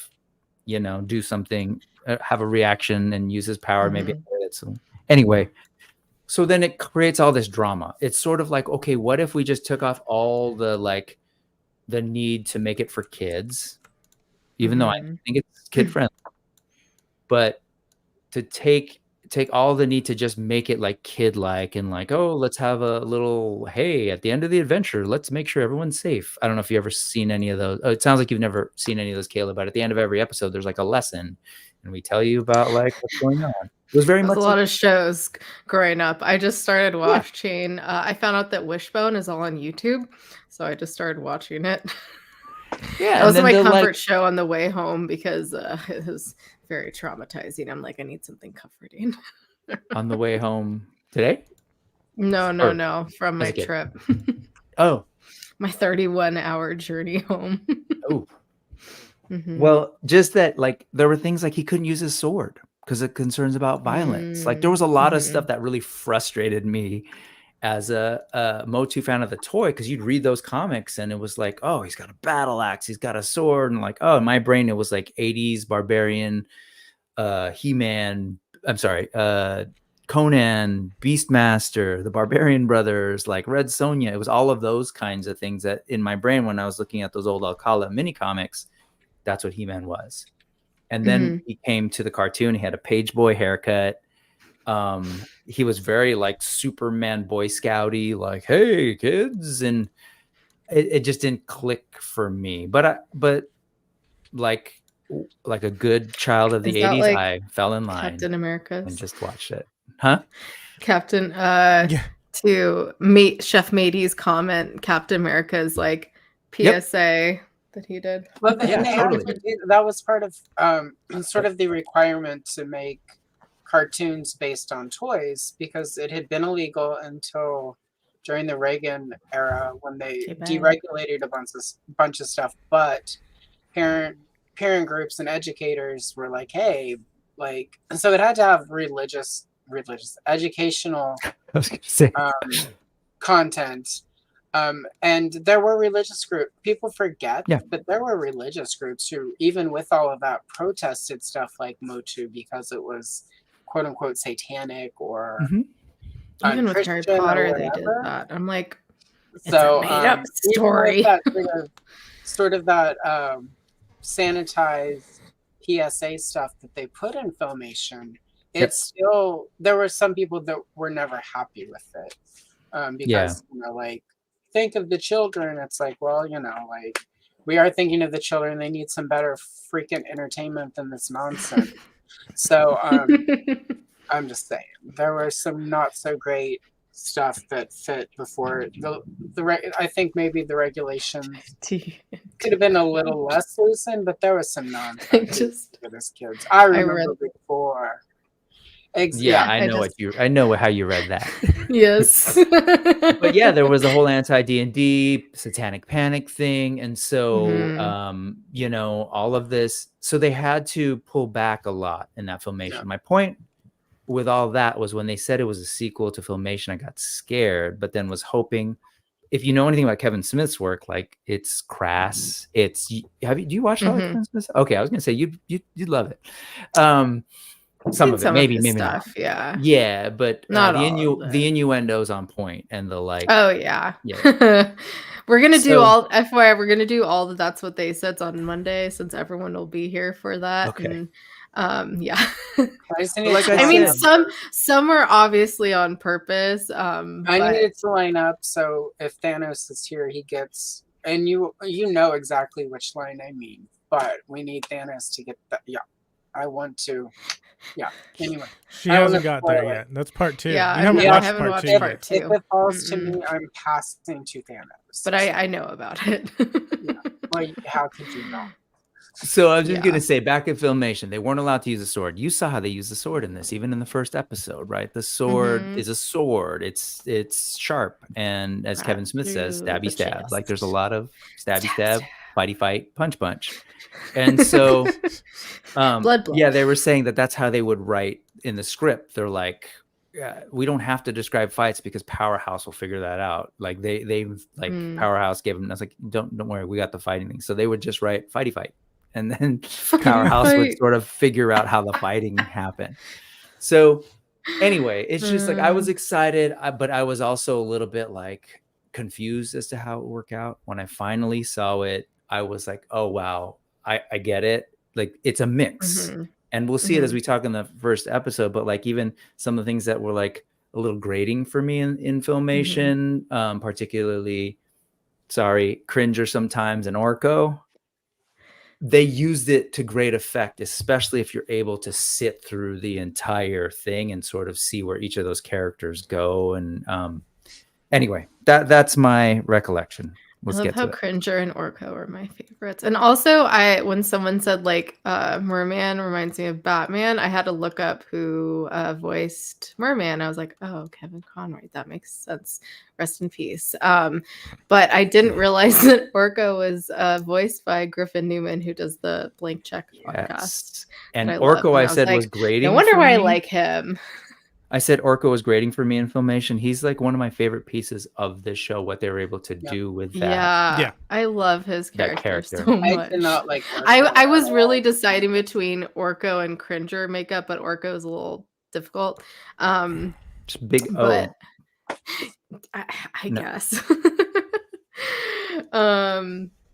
do something, have a reaction and use his power. Maybe. So anyway, so then it creates all this drama. It's sort of like, okay, what if we just took off all the, like, the need to make it for kids, even though I think it's kid friendly, but to take all the need to just make it like kid-like and like, oh, let's have a little, hey, at the end of the adventure, let's make sure everyone's safe. I don't know if you've ever seen any of those. Oh, it sounds like you've never seen any of those, Kayla, but at the end of every episode, there's like a lesson and we tell you about like what's going on. It was very There's much a lot of shows growing up. I just started watching. I found out that Wishbone is all on YouTube, so I just started watching it. Yeah, that was my comfort like, show on the way home because it was very traumatizing. I'm like, I need something comforting. on the way home today? No, from my trip. Oh, my 31-hour journey home. Oh, well, just that, like, there were things like he couldn't use his sword because of concerns about violence. Like, there was a lot of stuff that really frustrated me as a Motu fan of the toy, because you'd read those comics and it was like, oh, he's got a battle axe, he's got a sword, and like, oh, in my brain it was like 80s barbarian, He-Man, I'm sorry, Conan, Beastmaster, the Barbarian Brothers, like Red Sonja. It was all of those kinds of things that in my brain when I was looking at those old Alcala mini comics, that's what He-Man was. And then he came to the cartoon. He had a page boy haircut. He was very like Superman Boy Scouty, like, hey kids, and it just didn't click for me. But like a good child of the 80s, like I fell in line. Captain America's and just watched it. Huh? Captain to meet Chef Matey's comment, Captain America's like PSA that he did. Well, totally. That was part of sort of the requirement to make cartoons based on toys, because it had been illegal until during the Reagan era when they deregulated a bunch of stuff. But parent groups and educators were like, hey, like, so it had to have religious educational content. And there were religious groups. People forget, but there were religious groups who, even with all of that, protested stuff like Motu because it was quote unquote satanic or even with Harry Potter, they did that. I'm like, it's a made up story. Sort of that sanitized PSA stuff that they put in Filmation. It's still, there were some people that were never happy with it because you know, like, think of the children. It's like, well, you know, like, we are thinking of the children. They need some better freaking entertainment than this nonsense. So I'm just saying, there was some not so great stuff that fit before I think maybe the regulations could have been a little less loosened, but there was some nonsense for this kids. I remember before. I know how you read that. Yes. But yeah, there was a whole anti-D&D satanic panic thing, and so you know, all of this, so they had to pull back a lot in that Filmation. My point with all that was when they said it was a sequel to Filmation, I got scared, but then was hoping, if you know anything about Kevin Smith's work, like, it's crass. It's do you watch all of Kevin Smith? Okay, I was gonna say you'd love it. Some of it, maybe stuff, not. Yeah, but not the innuendo's on point, and the like. Oh yeah. We're gonna do all FYI. We're gonna do all the That's What They Said's on Monday, since everyone will be here for that. Okay. And, like I mean, some are obviously on purpose. I needed to line up, so if Thanos is here, he gets, and you know exactly which line I mean. But we need Thanos to get that. Yeah, I want to. Yeah. Anyway, she hasn't got there yet. That's part 2. Yeah, I haven't watched part 2. If it falls to me, I'm passing to Thanos. But I know about it. Well, how could you not? So I was just gonna say, back at Filmation, they weren't allowed to use a sword. You saw how they use the sword in this, even in the first episode, right? The sword is a sword. It's sharp, and as Kevin Smith says, stabby stab. Like, there's a lot of stabby stab, fighty fight, punch punch. And so blood. Yeah, they were saying that that's how they would write in the script. They're like, we don't have to describe fights because Powerhouse will figure that out. Like, they Powerhouse gave them, I was like, don't worry, we got the fighting thing. So they would just write fighty fight, and then Powerhouse would sort of figure out how the fighting happened. So anyway, it's just like, I was excited, but I was also a little bit like confused as to how it would work out. When I finally saw it, I was like, oh wow, I get it. Like, it's a mix. And we'll see it as we talk in the first episode, but like even some of the things that were like a little grating for me in Filmation, particularly, Cringer sometimes and Orko, they used it to great effect, especially if you're able to sit through the entire thing and sort of see where each of those characters go. And anyway, that's my recollection. Let's I love get how to it. Cringer and Orko are my favorites. And also, when someone said like Merman reminds me of Batman, I had to look up who voiced Merman. I was like, oh, Kevin Conroy. That makes sense. Rest in peace. But I didn't realize that Orko was voiced by Griffin Newman, who does the Blank Check podcast. And I Orko, love. I And said, like, was grading. No wonder for why I me. like him. I said Orko was grading for me in Filmation. He's like one of my favorite pieces of this show, what they were able to do with that. Yeah, I love his character so much. I did not like Orko I was at really all. deciding between Orko and Cringer makeup, but Orko is a little difficult. Just big O. But I guess.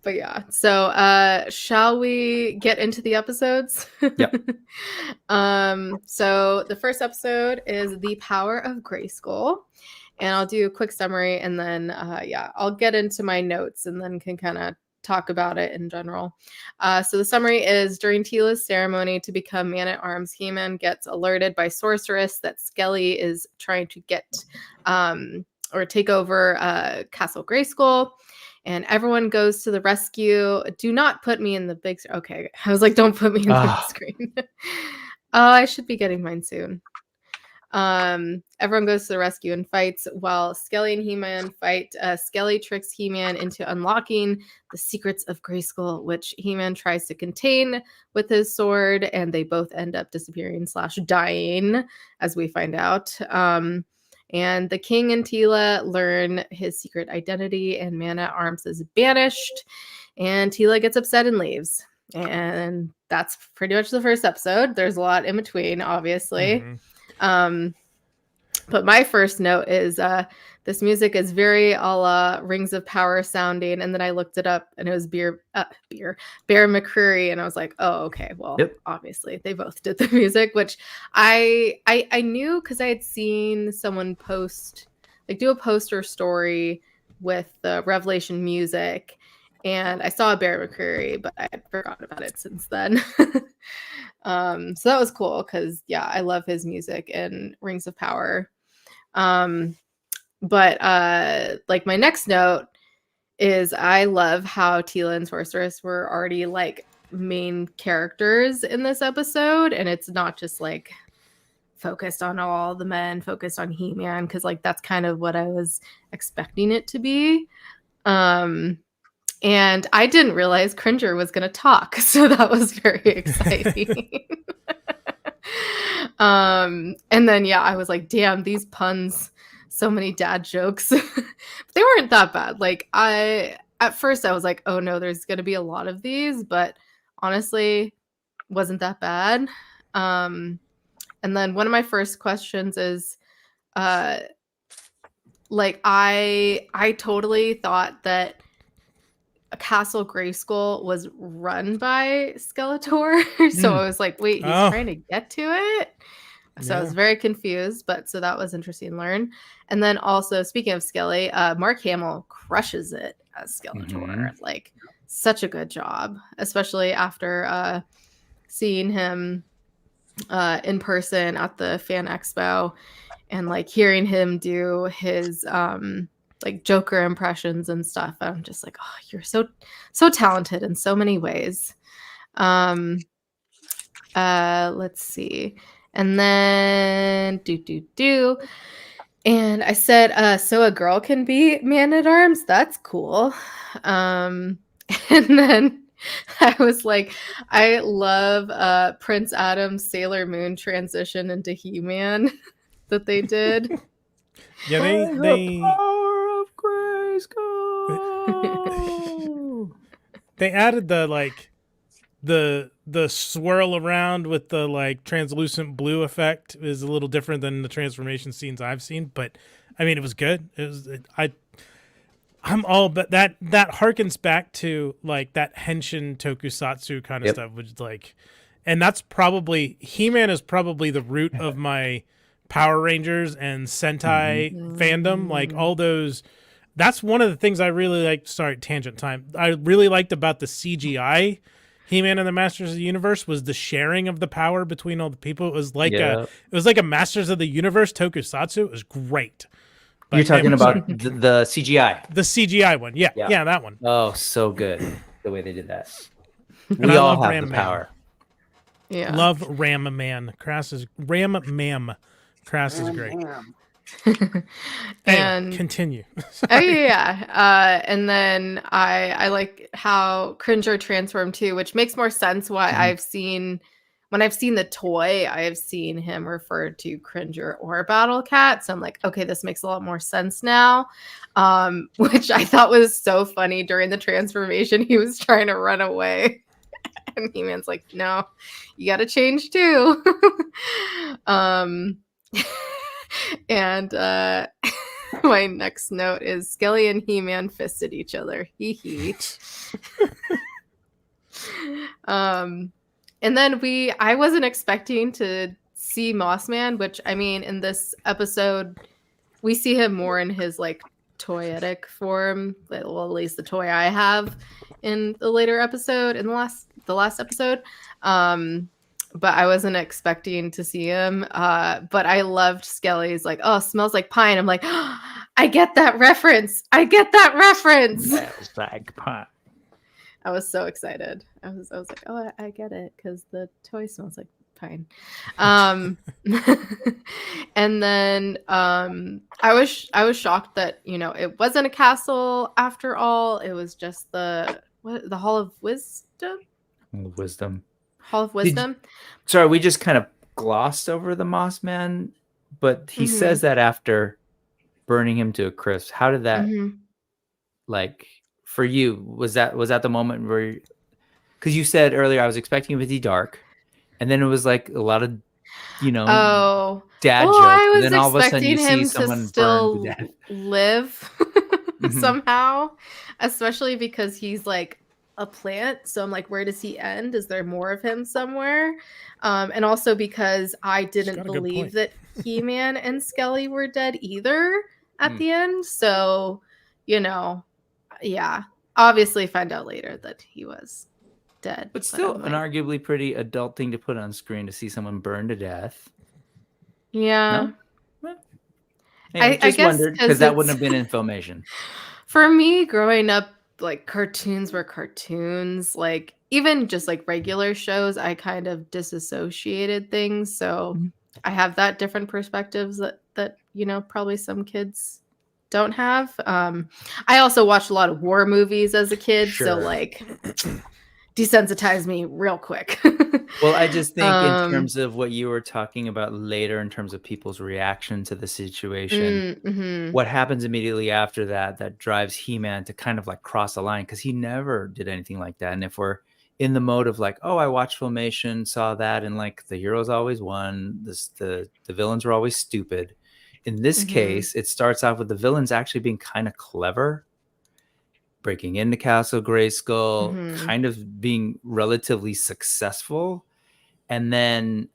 But yeah, so shall we get into the episodes? Yep. So the first episode is The Power of Grayskull, and I'll do a quick summary, and then I'll get into my notes and then can kind of talk about it in general. So the summary is, during Tila's ceremony to become Man-at-Arms, He-Man gets alerted by Sorceress that Skelly is trying to get or take over Castle Grayskull. And everyone goes to the rescue. Do not put me in the big... Okay, I was like, don't put me in the big screen. I should be getting mine soon. Everyone goes to the rescue and fights while Skelly and He-Man fight. Skelly tricks He-Man into unlocking the secrets of Grayskull, which He-Man tries to contain with his sword, and they both end up disappearing / dying, as we find out. And the king and Tila learn his secret identity, and Man-at-Arms is banished, and Tila gets upset and leaves. And that's pretty much the first episode. There's a lot in between, obviously. But my first note is this music is very a la Rings of Power sounding, and then I looked it up, and it was Bear McCreary, and I was like, oh, okay, well, obviously they both did the music, which I knew because I had seen someone do a poster story with the Revelation music, and I saw Bear McCreary, but I had forgotten about it since then. So that was cool because I love his music in Rings of Power. But like my next note is I love how Tila and Sorceress were already like main characters in this episode, and it's not just like focused on all the men, focused on He-Man, because like that's kind of what I was expecting it to be. And I didn't realize Cringer was going to talk, so that was very exciting. And then I was like, damn, these puns, so many dad jokes. But they weren't that bad. Like at first I was like, oh no, there's going to be a lot of these, but honestly wasn't that bad. And then one of my first questions is like I totally thought that Castle Grayskull was run by Skeletor. So I was like, wait, he's trying to get to it? So I was very confused, but so that was interesting to learn. And then also, speaking of Skelly, Mark Hamill crushes it as Skeletor. Like, such a good job, especially after seeing him in person at the Fan Expo and like hearing him do his like Joker impressions and stuff. I'm just like, oh, you're so talented in so many ways. Let's see. And then and I said, so a girl can be Man-at-Arms? That's cool. And then I was like, I love Prince Adam's Sailor Moon transition into He-Man that they did. Yeah, they Power of Grayskull. they added the like the swirl around with the like translucent blue effect is a little different than the transformation scenes I've seen, but I mean it was good. I'm all but that harkens back to like that henshin tokusatsu kind of stuff, which like And that's probably He-Man is probably the root of my Power Rangers and Sentai fandom. Like all those, that's one of the things I really liked. Sorry, tangent time. I really liked about the CGI He-Man and the Masters of the Universe was the sharing of the power between all the people. It was like Yeah. a Masters of the Universe tokusatsu. It was great. But You're talking anyway, about the CGI. the CGI one. Yeah, Yeah. yeah, that one. Oh, so good the way they did that. And We I all love have Ram the Man. power. Yeah. Love Ram Man. Crass is Ram Mam. Crass is great. Anyway, And continue. oh yeah. And then I like how Cringer transformed too, which makes more sense why when I've seen the toy, I have seen him referred to Cringer or Battle Cat. So I'm like, okay, this makes a lot more sense now. Which I thought was so funny during the transformation. He was trying to run away. And He-Man's like, no, you got to change too. And my next note is Skelly and He-Man fisted each other. Hee hee. And then I wasn't expecting to see Mossman, which I mean, in this episode, we see him more in his like toyetic form. Well, at least the toy I have in the later episode, in the last episode. But I wasn't expecting to see him. But I loved Skelly's like, oh, smells like pine. I'm like, oh, I get that reference. Smells like pine. I was so excited. I was like, oh, I get it because the toy smells like pine. And then I was shocked that it wasn't a castle after all. It was just the Hall of Wisdom. Hall of Wisdom. Sorry, we just kind of glossed over the Moss Man, but he says that after burning him to a crisp. How did that like for you? Was that the moment where, because you said earlier I was expecting it to be dark, and then it was like a lot of dad jokes. I was then all of a sudden you expecting him see someone to still burned to death. live somehow, especially because he's like a plant. So I'm like, where does he end? Is there more of him somewhere? And also because I didn't believe that He-Man and Skelly were dead either at the end. So, obviously find out later that he was dead. But still an arguably pretty adult thing to put on screen to see someone burn to death. Yeah. No? Hey, I just wondered because that wouldn't have been in Filmation. For me, growing up, like cartoons were cartoons. Like even just like regular shows, I kind of disassociated things. So I have that different perspectives that probably some kids don't have. I also watched a lot of war movies as a kid, so like desensitized me real quick. Well, I just think in terms of what you were talking about later, in terms of people's reaction to the situation, what happens immediately after that drives He-Man to kind of like cross the line, because he never did anything like that. And if we're in the mode of like, oh, I watched Filmation, saw that, and like the heroes always won, the villains were always stupid. In this case, it starts off with the villains actually being kind of clever, breaking into Castle Grayskull, kind of being relatively successful, and then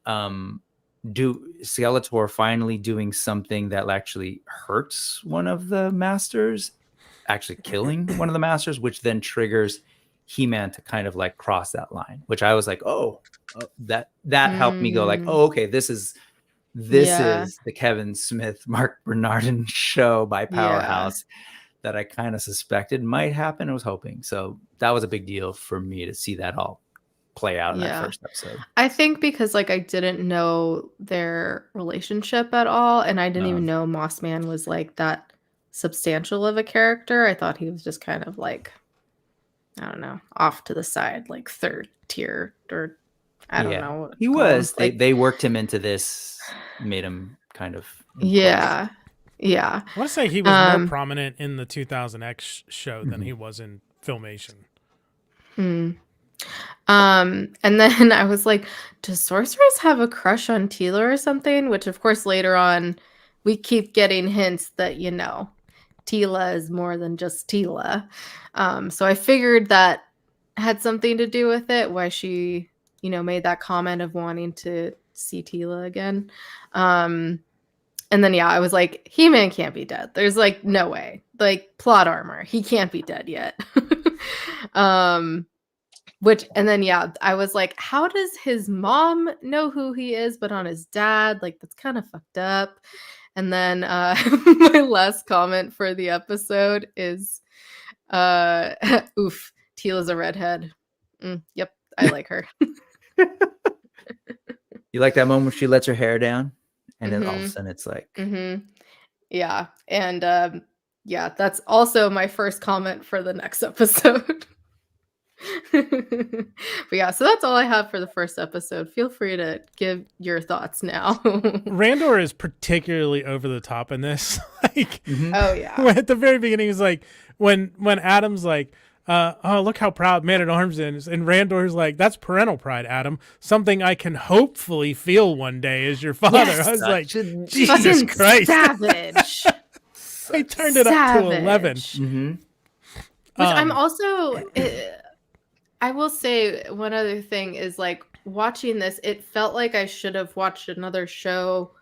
Skeletor finally doing something that actually hurts one of the masters, actually killing one of the masters, which then triggers He-Man to kind of like cross that line, which I was like, that helped me go like, oh, okay, this is the Kevin Smith, Mark Bernardin show by Powerhouse that I kind of suspected might happen. I was hoping. So that was a big deal for me to see that all play out in that first episode. I think because like I didn't know their relationship at all, and I didn't even know Mossman was like that substantial of a character. I thought he was just kind of like, I don't know, off to the side, like third tier, or I don't know. He was. They worked him into this, made him kind of. Yeah. I want to say he was more prominent in the 2000X show than he was in Filmation. And then I was like, does Sorceress have a crush on Teela or something? Which, of course, later on, we keep getting hints that, Teela is more than just Teela. So I figured that had something to do with it, why she, made that comment of wanting to see Tila again. And then, I was like, He-Man can't be dead. There's like no way. Like plot armor, he can't be dead yet. And then, I was like, how does his mom know who he is, but on his dad? Like, that's kind of fucked up. And then my last comment for the episode is, oof, Tila's a redhead. Yep, I like her. You like that moment where she lets her hair down? And then all of a sudden it's like... Yeah, and that's also my first comment for the next episode. But so that's all I have for the first episode. Feel free to give your thoughts now. Randor is particularly over the top in this. Like, oh yeah, at the very beginning, is like when Adam's like, oh, look how proud Man-at-Arms is, and Randor's like, that's parental pride, Adam, something I can hopefully feel one day as your father. Yes, I was like, Jesus Christ, savage. They turned it up to 11. Which I'm also I will say one other thing is, like, watching this, it felt like I should have watched another show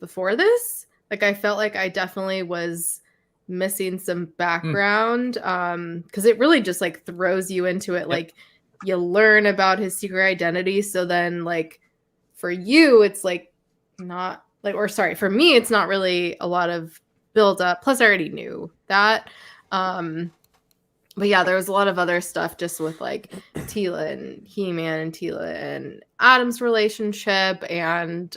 before this. Like, I felt like I definitely was missing some background, because it really just like throws you into it. Yep. Like, you learn about his secret identity, so then like for you it's like not like, or sorry, for me it's not really a lot of build up, plus I already knew that. But there was a lot of other stuff just with like Tila and He-Man and Tila and Adam's relationship, and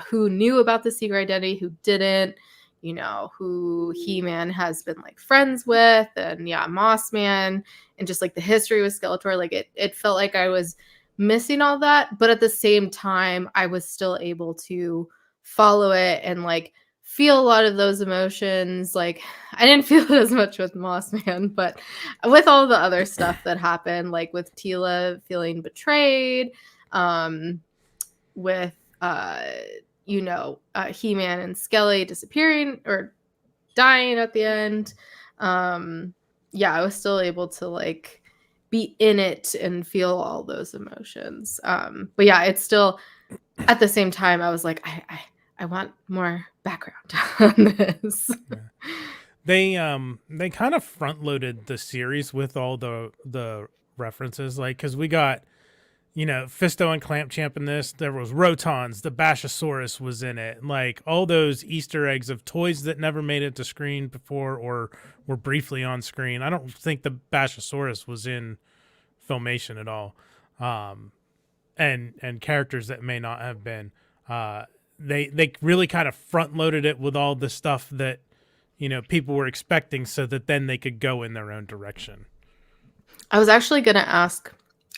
who knew about the secret identity, who didn't, who He-Man has been like friends with, and Mossman, and just like the history with Skeletor. Like it felt like I was missing all that, but at the same time I was still able to follow it and like feel a lot of those emotions. Like, I didn't feel it as much with Mossman, but with all the other stuff that happened, like with Tila feeling betrayed, with He-Man and Skelly disappearing or dying at the end. I was still able to like be in it and feel all those emotions. But it's still, at the same time, I was like, I want more background on this. They kind of front loaded the series with all the references, like, because we got Fisto and Clamp Champ in this. There was Rotons, the Bashosaurus was in it, like all those Easter eggs of toys that never made it to screen before or were briefly on screen. I don't think the Bashosaurus was in Filmation at all, and characters that may not have been. They really kind of front loaded it with all the stuff that people were expecting, so that then they could go in their own direction. I was actually going to ask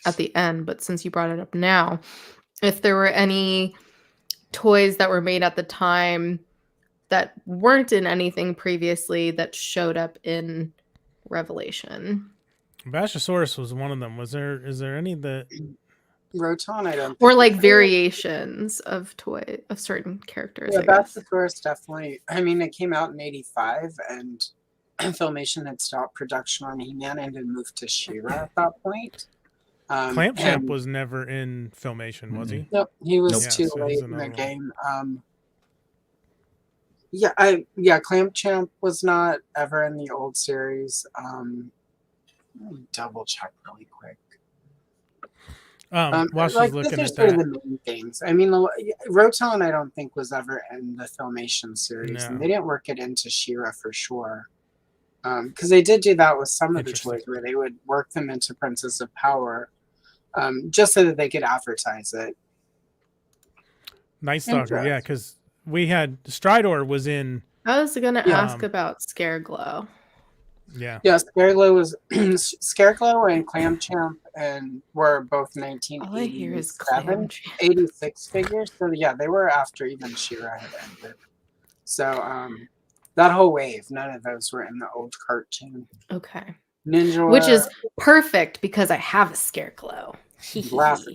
at the end, but since you brought it up now, if there were any toys that were made at the time that weren't in anything previously that showed up in Revelation. Bashosaurus was one of them. Is there any that... Roton, I don't. Or like variations of certain characters. Yeah, Bashosaurus definitely. I mean, it came out in '85, and Filmation had stopped production on He-Man and had moved to She-Ra at that point. Clamp Champ was never in Filmation, was he? Nope, he was too late in the game. Clamp Champ was not ever in the old series. Let me double check really quick. While she's looking at that, the main things. I mean, Roton, I don't think was ever in the Filmation series, and they didn't work it into She-Ra for sure. Because they did do that with some of the toys, where they would work them into Princess of Power, just so that they could advertise it. Night Stalker, yeah, because we had Stridor was in. I was gonna ask about Scareglow. Yeah, Scareglow was Scareglow and Clam Champ, and were both 86 figures. So they were after even She-Ra had ended. So that whole wave, none of those were in the old cartoon. Okay. Ninja, which is perfect because I have a Scareglow.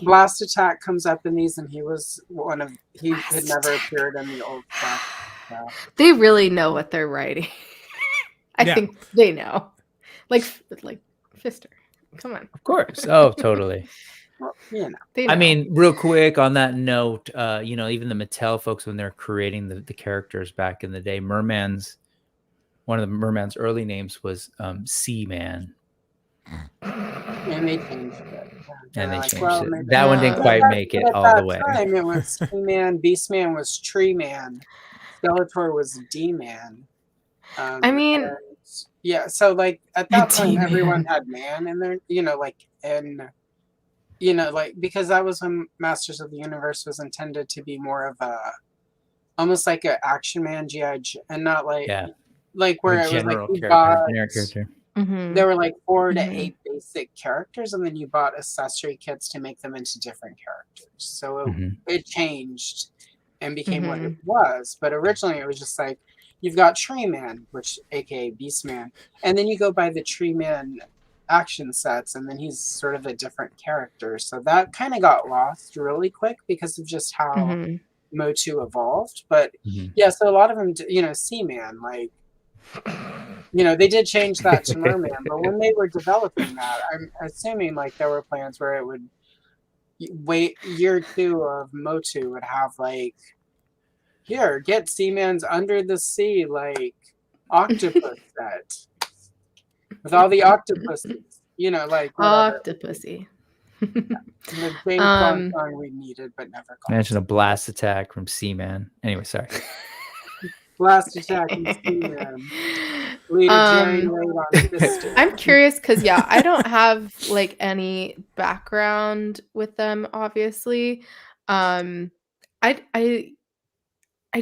Blast Attack comes up in these, and he was he had never appeared in the old stuff. So. They really know what they're writing. I think they know. Like Fister. Come on. Of course. Oh, totally. Well, you know. They I know. mean, real quick on that note, you know, even the Mattel folks, when they're creating the characters back in the day, Merman's, one of the Merman's early names was Seaman. And they changed it. Yeah, And they like, changed well, it. maybe. That one didn't Yeah. quite But make it at all the that way. time, it was He-Man, Beastman was Tree Man, Skeletor was D-Man. I mean, and, yeah, so like at that point, D-Man. everyone had man in there, you know, like, and you know, like, because that was when Masters of the Universe was intended to be more of a, almost like an Action Man, G.I. and not like, Yeah. like where A it was like general you character, bought, generic character. there were like 4 to Mhm. 8 basic characters, and then you bought accessory kits to make them into different characters. So it changed and became what it was. But originally, it was just like you've got Tree Man, which aka Beast Man, and then you go by the Tree Man action sets, and then he's sort of a different character. So that kind of got lost really quick because of just how Motu evolved. But yeah, so a lot of them, you know, Seaman, like, you know, they did change that to Merman, but when they were developing that, I'm assuming like there were plans where it would wait year 2 of Motu would have like, here, get Seaman's Under the Sea like octopus set with all the octopuses, you know, like whatever. Octopussy. The James Bond song we needed but never got. Imagine a blast attack from Seaman. Anyway, sorry. Blast attack and Seaman. Lead a giant raid on Fistic. I'm curious because I don't have like any background with them, obviously. I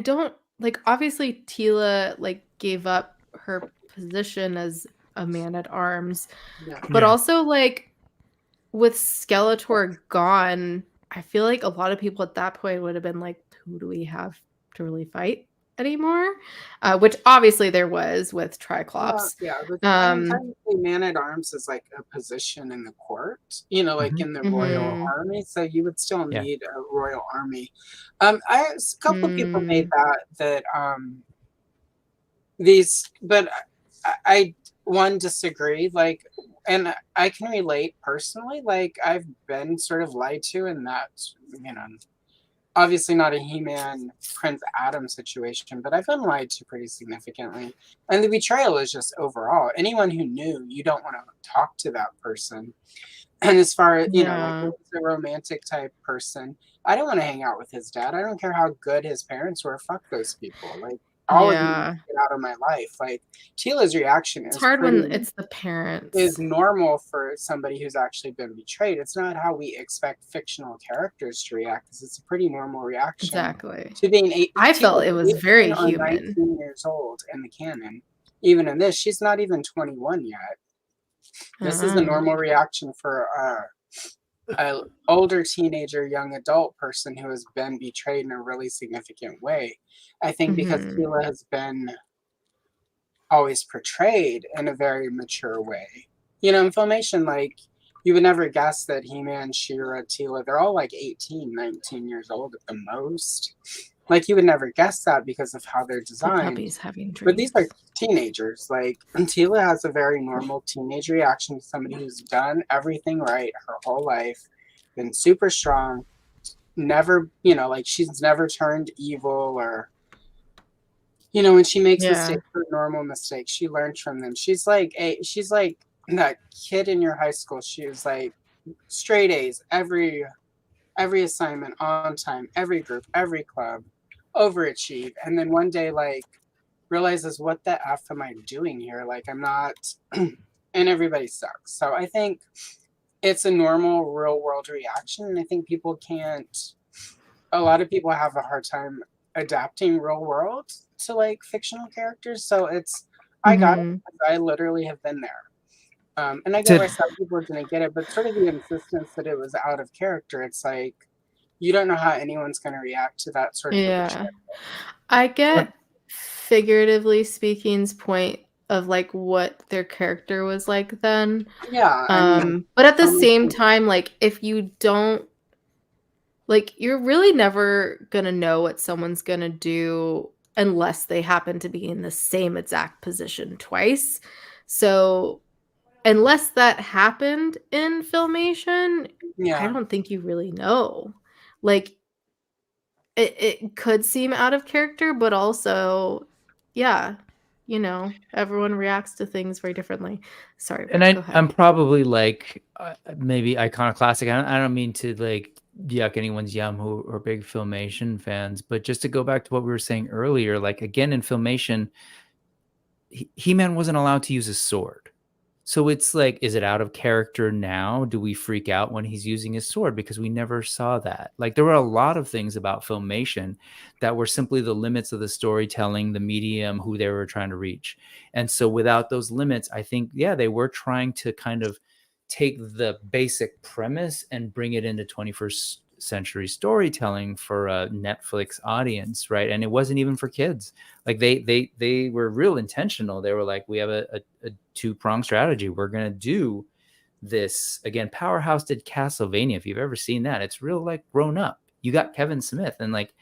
don't like, obviously Tila like gave up her position as a man at arms, but also like with Skeletor gone, I feel like a lot of people at that point would have been like, who do we have to really fight anymore? Which obviously there was with Triclops. I mean, technically, man at arms is like a position in the court, you know, like in the royal army. So you would still need a royal army. A couple of people made that these, but I one disagree. Like, and I can relate personally. Like, I've been sort of lied to in that, you know, obviously not a He-Man Prince Adam situation, but I've been lied to pretty significantly. And the betrayal is just overall. Anyone who knew, you don't want to talk to that person. And as far as, you know, like if it's a romantic type person, I don't want to hang out with his dad. I don't care how good his parents were. Fuck those people. Like, all of you get out of my life. Like, Tila's reaction is hard when it's the parents. Is normal for somebody who's actually been betrayed. It's not how we expect fictional characters to react, because it's a pretty normal reaction. Exactly. To being I felt it was very human. 19 years old in the canon. Even in this, she's not even 21 yet. This is a normal reaction for an older teenager, young adult person who has been betrayed in a really significant way. I think because Kayla has been always portrayed in a very mature way. You know, in Filmation, like, you would never guess that He-Man, She-Ra, Tila, they're all like 18, 19 years old at the most. Like, you would never guess that because of how they're designed. Puppies having dreams. But these are teenagers. Like, Tila has a very normal teenage reaction to somebody who's done everything right her whole life, been super strong, never, you know, like, she's never turned evil, or, you know, when she makes mistakes, or normal mistakes, she learns from them. She's like that kid in your high school. She was like straight A's every assignment, on time, every group, every club, overachieve, and then one day like realizes, what the F am I doing here? Like, I'm not and everybody sucks. So I think it's a normal real world reaction, and I think a lot of people have a hard time adapting real world to like fictional characters. So it's I got it, because I literally have been there. And I get why some people didn't get it, but sort of the insistence that it was out of character, it's like, you don't know how anyone's going to react to that sort of betrayal. I get, figuratively speaking's point of like what their character was like then. But at the same time, like, if you don't, like, you're really never gonna know what someone's gonna do unless they happen to be in the same exact position twice. So unless that happened in Filmation, I Yeah. don't think you really know. Like, it could seem out of character, but also, yeah, you know, everyone reacts to things very differently. Sorry, And Brett, go I'm ahead. probably like maybe iconoclastic. I don't mean to like yuck anyone's yum who are big Filmation fans, but just to go back to what we were saying earlier, like again in Filmation, He-Man wasn't allowed to use his sword. So it's like, is it out of character now? Do we freak out when he's using his sword? Because we never saw that. Like there were a lot of things about Filmation that were simply the limits of the storytelling, the medium, who they were trying to reach. And so without those limits, I think, yeah, they were trying to kind of take the basic premise and bring it into 21st century storytelling for a Netflix audience, right? And it wasn't even for kids. Like they were real intentional. They were like, we have a two-pronged strategy. We're gonna do this again. Powerhouse did Castlevania. If you've ever seen that, it's real like grown up. You got Kevin Smith, and like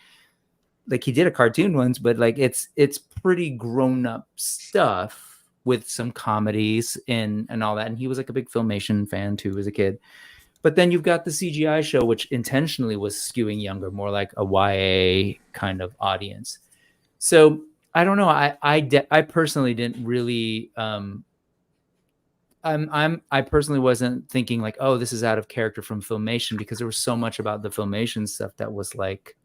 he did a cartoon once, but like it's pretty grown up stuff with some comedies and all that. And he was like a big Filmation fan too as a kid. But then you've got the CGI show, which intentionally was skewing younger, more like a YA kind of audience. So I don't know. I personally didn't really. I personally wasn't thinking like, oh, this is out of character from Filmation, because there was so much about the Filmation stuff that was like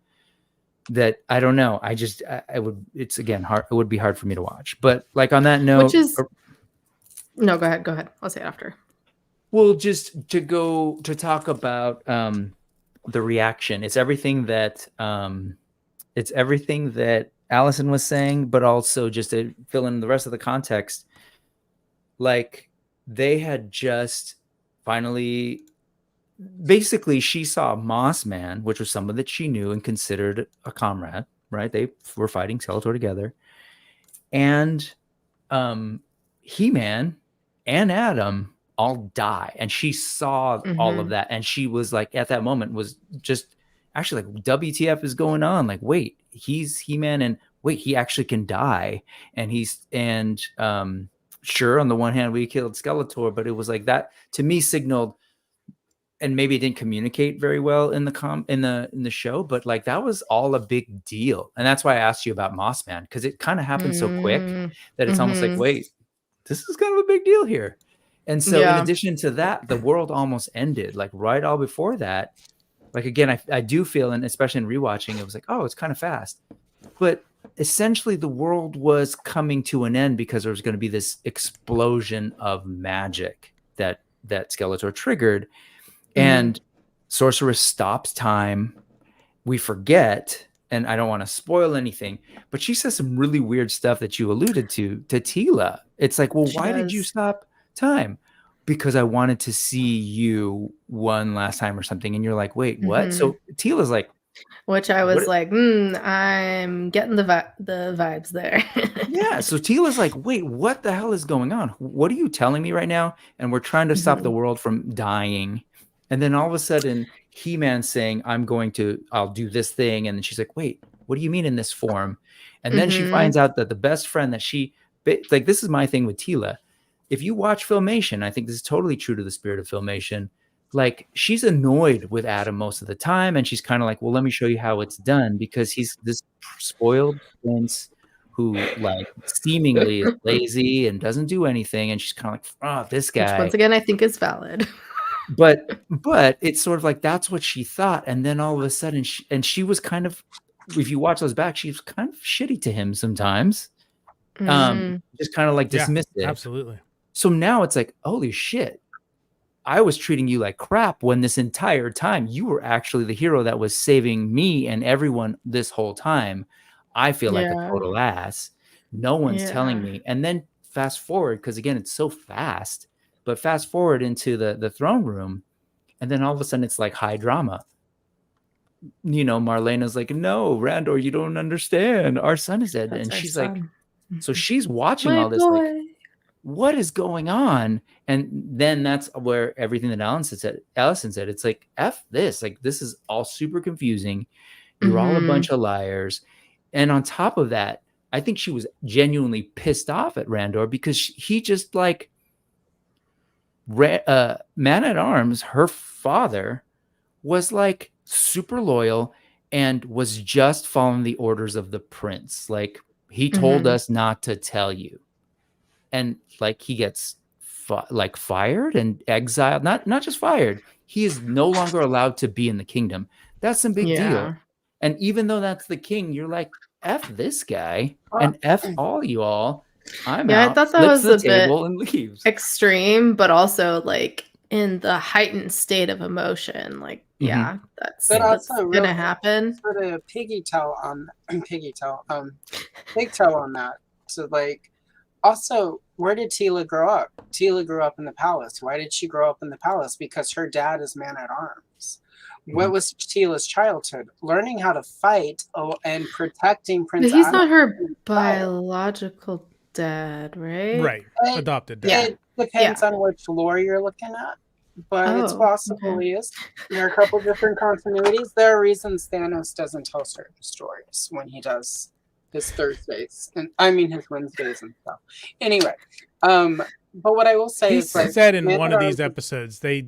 that. I don't know. I would. It's again hard. It would be hard for me to watch. But like on that note, Which is no, go ahead. Go ahead. I'll say it after. well, just to talk about the reaction. It's everything that Allison was saying, but also just to fill in the rest of the context, like they had just finally, basically, she saw Moss Man, which was someone that she knew and considered a comrade, right? They were fighting Skeletor together, and He-Man and Adam all die, and she saw all of that, and she was like, at that moment, was just actually like, WTF is going on? Like, wait, he's He-Man, and wait, he actually can die, and sure, on the one hand, we killed Skeletor, but it was like that to me signaled, and maybe it didn't communicate very well in the show, but like that was all a big deal, and that's why I asked you about Moss Man, because it kind of happened so quick that it's almost like, wait, this is kind of a big deal here. And so in addition to that, the world almost ended like right all before that. Like again, I do feel, and especially in rewatching, it was like, oh, it's kind of fast, but essentially the world was coming to an end because there was going to be this explosion of magic that Skeletor triggered, and Sorceress stops time. We forget, and I don't want to spoil anything, but she says some really weird stuff that you alluded to Tila. It's like, well, why did you stop time? Because I wanted to see you one last time or something. And you're like, wait, what? So Tila's like, which I was like, I'm getting the vibes there. Yeah. So Tila's like, wait, what the hell is going on? What are you telling me right now? And we're trying to stop the world from dying. And then all of a sudden, He-Man's saying, I'll do this thing. And then she's like, wait, what do you mean in this form? And then she finds out that the best friend that like, this is my thing with Tila. If you watch Filmation, I think this is totally true to the spirit of Filmation. Like, she's annoyed with Adam most of the time. And she's kind of like, well, let me show you how it's done, because he's this spoiled prince who like seemingly is lazy and doesn't do anything. And she's kind of like, oh, this guy. Which once again, I think is valid. But it's sort of like, that's what she thought. And then all of a sudden, she was kind of, if you watch those back, she was kind of shitty to him sometimes. Just kind of like dismissive. Absolutely. So now it's like, holy shit, I was treating you like crap when this entire time you were actually the hero that was saving me and everyone this whole time. I feel like a total ass. No one's telling me. And then fast forward, because again, it's so fast, but fast forward into the throne room, and then all of a sudden it's like high drama. You know, Marlena's like, no, Randor, you don't understand. Our son is dead. And she's like, so she's watching all this, like, what is going on? And then that's where everything that Allison said, it's like, F this, like, this is all super confusing. You're all a bunch of liars. And on top of that, I think she was genuinely pissed off at Randor, because he just like, Man-at-Arms, her father was like super loyal and was just following the orders of the prince. Like, he told us not to tell you. And like, he gets fired and exiled. Not just fired. He is no longer allowed to be in the kingdom. That's some big deal. And even though that's the king, you're like, F this guy and F all you all. I'm out. I thought that flips was the a table bit and leaves. extreme, but also like in the heightened state of emotion. Like, that's gonna happen. Sort of pigtail on that. So like, also, where did Tila grow up? Tila grew up in the palace. Why did she grow up in the palace? Because her dad is Man-at-Arms. What was Tila's childhood? Learning how to fight and protecting Prince. But he's not her biological dad, right? Right. Adopted dad. It depends on which lore you're looking at, but it's possible he is. There are a couple different continuities. There are reasons Thanos doesn't tell certain stories when he does his Thursdays, and I mean his Wednesdays and stuff. Anyway, but what I will say is, like, said in one of these episodes, they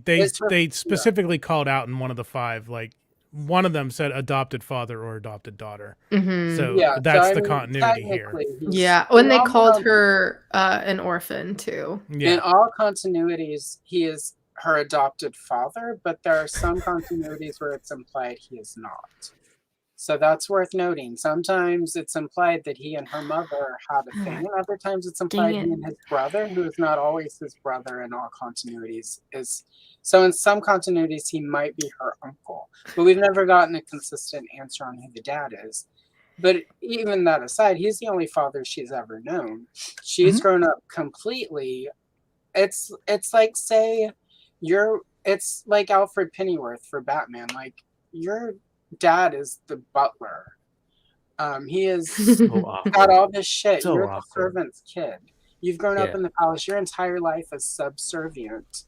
specifically called out in one of the 5, like, one of them said adopted father or adopted daughter. So that's the continuity here. Yeah, when they called her an orphan too. In all continuities, he is her adopted father, but there are some continuities where it's implied he is not. So that's worth noting. Sometimes it's implied that he and her mother had a thing, and other times it's implied he and his brother, who is not always his brother in all continuities, is. So in some continuities, he might be her uncle, but we've never gotten a consistent answer on who the dad is. But even that aside, he's the only father she's ever known. She's grown up completely. It's like, say, it's like Alfred Pennyworth for Batman. Like, your dad is the butler. He is got all this shit. You're the servant's kid. You've grown up in the palace. Your entire life is subservient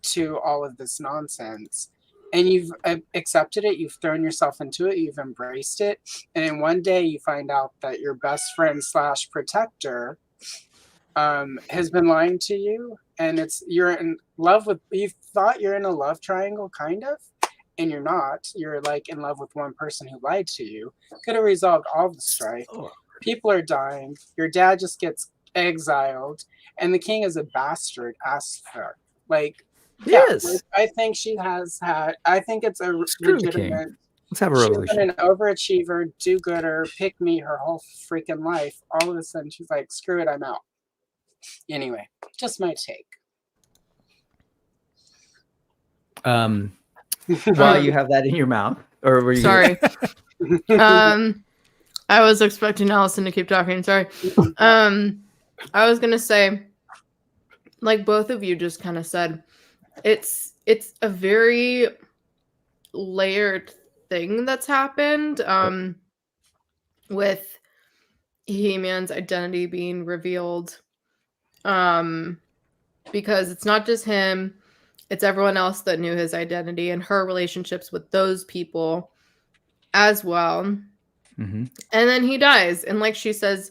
to all of this nonsense, and you've accepted it. You've thrown yourself into it. You've embraced it, and then one day you find out that your best friend / protector has been lying to you, and you're in love with. You thought you're in a love triangle, kind of. And you're not. You're like in love with one person who lied to you. Could have resolved all the strife. People are dying. Your dad just gets exiled, and the king is a bastard as fuck. Like, like, I think she has had. I think it's a legitimate. Let's have a revolution. She's been an overachiever, do-gooder, pick me her whole freaking life. All of a sudden, she's like, "Screw it, I'm out." Anyway, just my take. While you have that in your mouth, or were you? Sorry. I was expecting Allison to keep talking. Sorry. I was gonna say, like both of you just kind of said, it's a very layered thing that's happened. With He-Man's identity being revealed, because it's not just him. It's everyone else that knew his identity and her relationships with those people as well. And then he dies. And like she says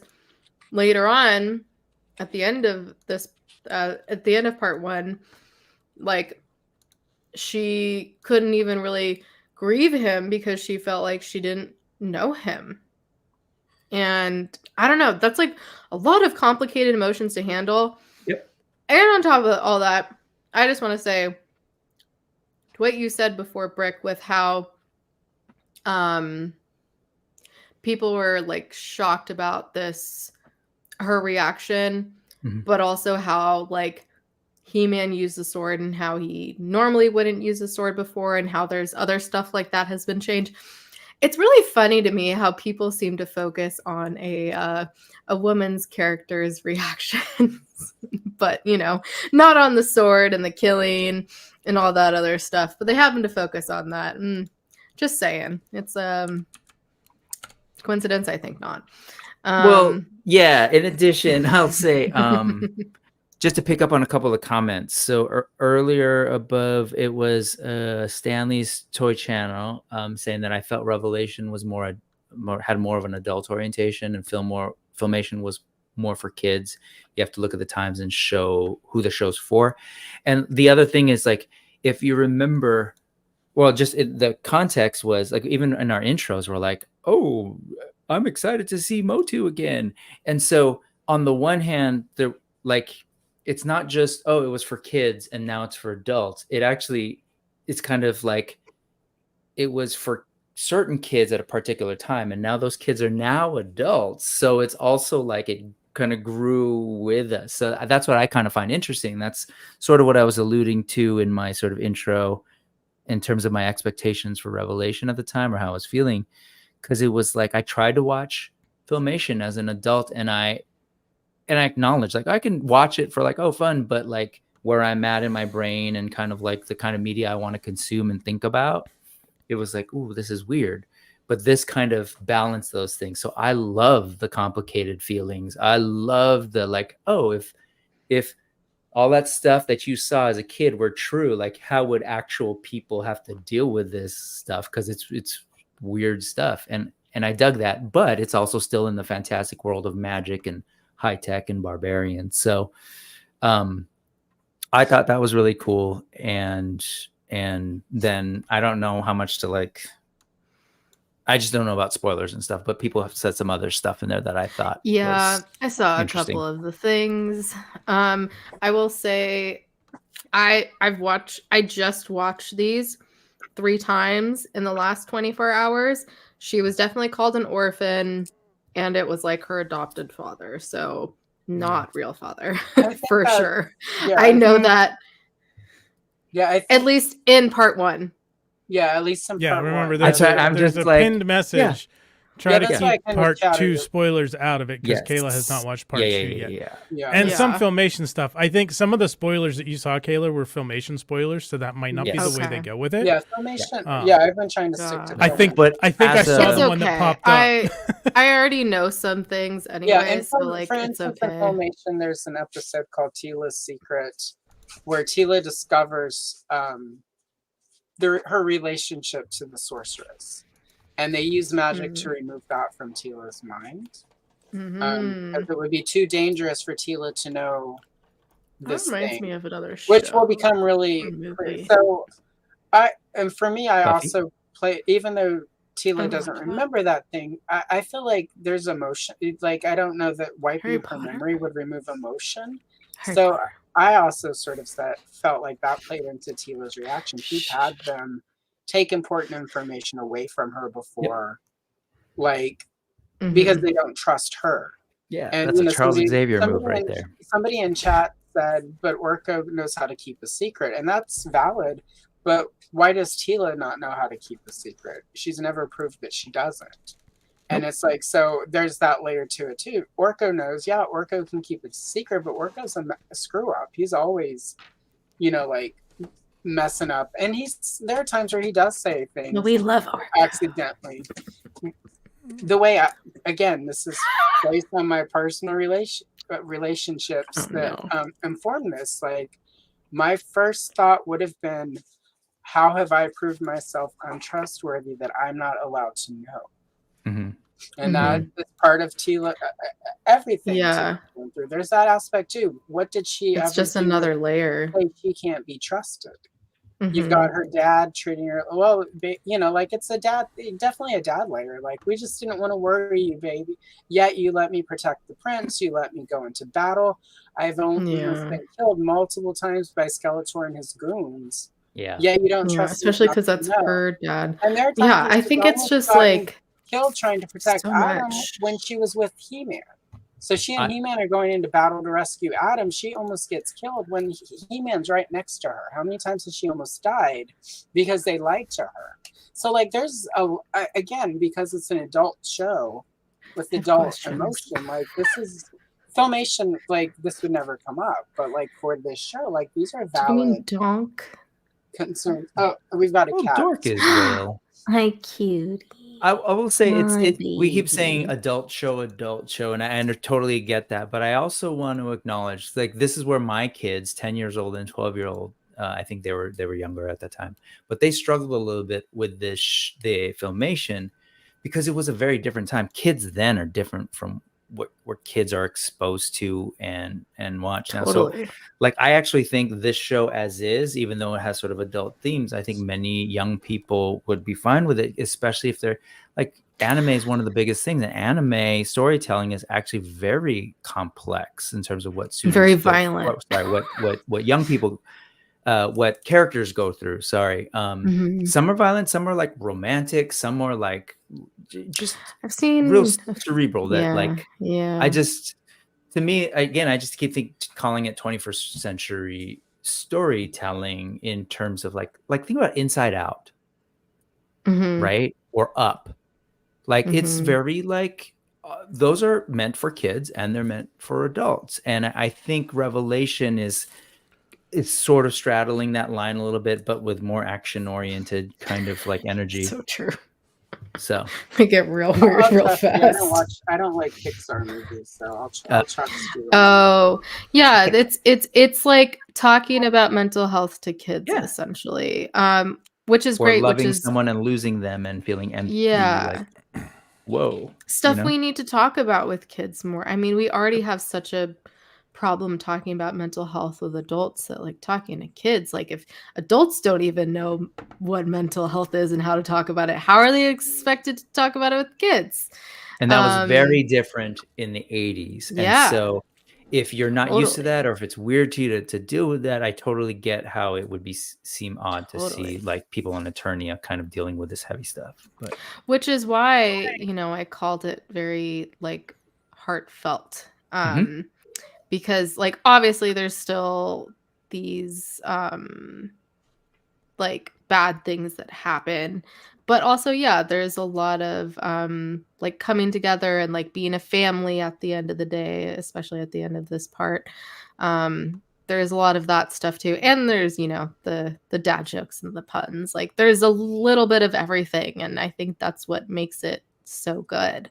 later on, at the end of this, at the end of part 1, like, she couldn't even really grieve him because she felt like she didn't know him. And I don't know, that's like a lot of complicated emotions to handle. And on top of all that, I just want to say what you said before, Brick, with how people were like shocked about her reaction, but also how like He-Man used the sword and how he normally wouldn't use the sword before, and how there's other stuff like that has been changed. It's really funny to me how people seem to focus on a woman's character's reactions, but not on the sword and the killing and all that other stuff. But they happen to focus on that. Just saying, it's coincidence? I think not. Well, yeah. In addition, I'll say, just to pick up on a couple of comments. So earlier above, it was Stanley's Toy Channel saying that I felt Revelation was had more of an adult orientation, and Filmation was more for kids. You have to look at the times and show who the show's for. And the other thing is, like, if you remember, well, the context was like, even in our intros, we're like, oh, I'm excited to see Motu again. And so on the one hand, it's not just, oh, it was for kids and now it's for adults. It's kind of like it was for certain kids at a particular time, and now those kids are now adults. So it's also like it kind of grew with us. So that's what I kind of find interesting. That's sort of what I was alluding to in my sort of intro in terms of my expectations for Revelation at the time, or how I was feeling. Because it was like I tried to watch Filmation as an adult, and I acknowledge, like, I can watch it for like, oh, fun, but like where I'm at in my brain and kind of like the kind of media I want to consume and think about, it was like, ooh, this is weird. But this kind of balanced those things. So I love the complicated feelings. I love the like, oh, if all that stuff that you saw as a kid were true, like how would actual people have to deal with this stuff? Because it's weird stuff. And I dug that, but it's also still in the fantastic world of magic and high tech and barbarian. So I thought that was really cool. And then I don't know how much to like, I just don't know about spoilers and stuff, but people have said some other stuff in there that I thought Yeah, was I saw a interesting. couple of the things. I will say I just watched these 3 times in the last 24 hours. She was definitely called an orphan, and it was like her adopted father. So not real father for sure. Yeah, I know that. Yeah, at least in part 1. Yeah, at least some. Yeah, part remember one. there's a pinned message. Try to that's why I keep kind of part chatted 2 it. spoilers out of it, because Kayla has not watched part 2 yet. Yeah. And some Yeah. Filmation stuff. I think some of the spoilers that you saw, Kayla, were Filmation spoilers, so that might not be the way they go with it. Yeah, Filmation. Yeah, I've been trying to stick to. I think I saw the one that popped up. I already know some things anyway, Yeah, and so like for it's instance, okay. in Filmation, there's an episode called Tila's Secret, where Tila discovers her relationship to the sorceress, and they use magic to remove that from Tila's mind, because it would be too dangerous for Tila to know this That reminds thing, me of another show, which will become really so. For me, I Buffy? also play, even though Tila doesn't remember that thing. I feel like there's emotion. Like, I don't know that wiping her memory would remove emotion. So I also sort of felt like that played into Tila's reaction. She's had them take important information away from her before, like, because they don't trust her. Yeah, and that's a Charles Xavier move right there. Somebody in chat said, but Orko knows how to keep a secret, and that's valid. But why does Tila not know how to keep a secret? She's never proved that she doesn't. And it's like, so there's that layer to it too. Orko knows, Orko can keep it secret, but Orko's a screw up. He's always, like, messing up. And there are times where he does say things. We love Orko. Accidentally. The way, again, this is based on my personal relationships that inform this. Like, my first thought would have been, how have I proved myself untrustworthy that I'm not allowed to know? Mm-hmm. And that is part of Tila, everything. Yeah. There's that aspect too. What did she It's just another layer. Like, she can't be trusted. You've got her dad treating her, well, like, it's definitely a dad layer. Like, we just didn't want to worry you, baby. Yet you let me protect the prince. You let me go into battle. I've only been killed multiple times by Skeletor and his goons. Yeah. Yeah, you don't trust me, especially because that's her dad. And there are times I think it's just like killed trying to protect Adam when she was with He-Man. So she and He-Man are going into battle to rescue Adam. She almost gets killed when He-Man's right next to her. How many times has she almost died because they lied to her? So, like, there's again, because it's an adult show with adult emotion. Like, this is Filmation. Like, this would never come up, but like for this show, like, these are valid concerns. Oh, we've got a cat. Dork is real. Hi, cutie. I will say we keep saying adult show, and I totally get that. But I also want to acknowledge, like, this is where my kids, 10 years old and 12-year-old, I think they were younger at that time, but they struggled a little bit with the Filmation because it was a very different time. Kids then are different from what kids are exposed to and watch now. Totally. So like I actually think this show as is, even though it has sort of adult themes, I think many young people would be fine with it, especially if they're like, anime is one of the biggest things, and anime storytelling is actually very complex in terms of what students very violent. What young people what characters go through. Some are violent, some are like romantic, some are like just I've seen real cerebral that yeah. To me, again, I just keep calling it 21st century storytelling in terms of like think about Inside Out, right? Or Up. Like it's very like those are meant for kids and they're meant for adults. And I think Revelation is sort of straddling that line a little bit, but with more action oriented kind of like energy. So true. So we get real weird real fast. I don't like Pixar movies, so I'll try to do that. Oh yeah, it's like talking about mental health to kids essentially. Which is great. Loving which is someone and losing them and feeling empty. Yeah. Like, whoa. Stuff we need to talk about with kids more. I mean, we already have such a problem talking about mental health with adults that like talking to kids, like if adults don't even know what mental health is and how to talk about it, how are they expected to talk about it with kids? And that was very different in the 80s. Yeah. And so if you're not used to that, or if it's weird to you to deal with that, I totally get how it would seem odd to see like people on Eternia kind of dealing with this heavy stuff. But which is why, I called it very like heartfelt. Because like obviously there's still these like bad things that happen, but also there's a lot of like coming together and like being a family at the end of the day, especially at the end of this part. There's a lot of that stuff too, and there's the dad jokes and the puns. Like there's a little bit of everything, and I think that's what makes it so good.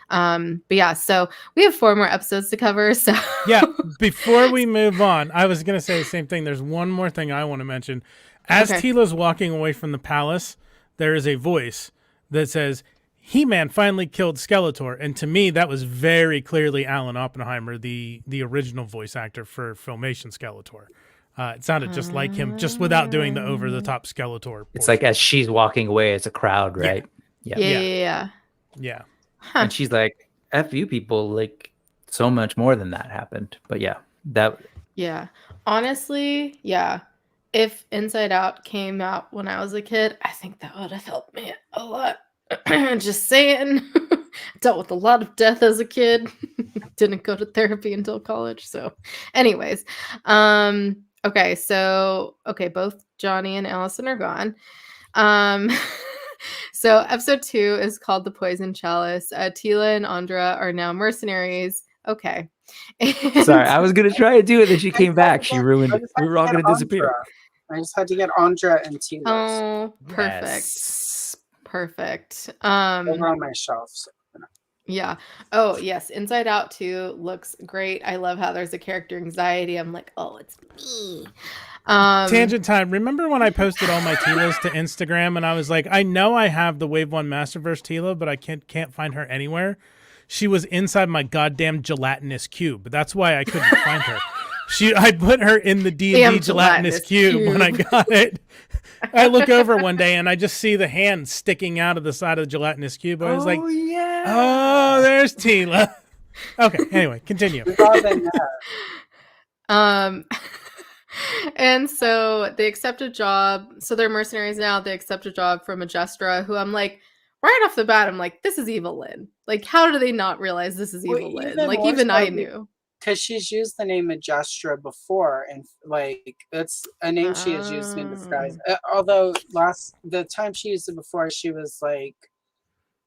But so we have 4 more episodes to cover. So before we move on, I was gonna say the same thing. There's one more thing I want to mention. As Tila's walking away from the palace, there is a voice that says, "He-Man finally killed Skeletor," and to me, that was very clearly Alan Oppenheimer, the original voice actor for Filmation Skeletor. It sounded just like him, just without doing the over-the-top Skeletor portion. It's like as she's walking away, it's a crowd, right? Yeah. Huh. And she's like, F you people, like so much more than that happened. But honestly, if Inside Out came out when I was a kid, I think that would have helped me a lot. Just saying. Dealt with a lot of death as a kid. Didn't go to therapy until college. So anyways, both Johnny and Allison are gone. So episode 2 is called The Poison Chalice. Tila and Andra are now mercenaries. Okay. Sorry, I was going to try to do it, then she came back. She ruined it. We were all going to disappear. I just had to get Andra and Tila. Oh, perfect. Yes. Perfect. They're on my shelf. So. Yeah. Oh, yes. Inside Out 2 looks great. I love how there's a character anxiety. I'm like, oh, it's me. Tangent time. Remember when I posted all my Tilas to Instagram and I was like, I know I have the Wave 1 Masterverse Tila, but I can't find her anywhere. She was inside my goddamn gelatinous cube. That's why I couldn't find her. I put her in the D&D gelatinous cube when I got it. I look over one day and I just see the hand sticking out of the side of the gelatinous cube. I was oh, there's Tila. Okay, anyway, continue. And so they accept a job. So they're mercenaries now. They accept a job from Majestra, who I'm like, right off the bat, I'm like, this is Evil Lynn. Like, how do they not realize this is Evil Lynn? Like, even I knew. Because she's used the name Majestra before, and like it's a name she has used in disguise. Although the time she used it before, she was like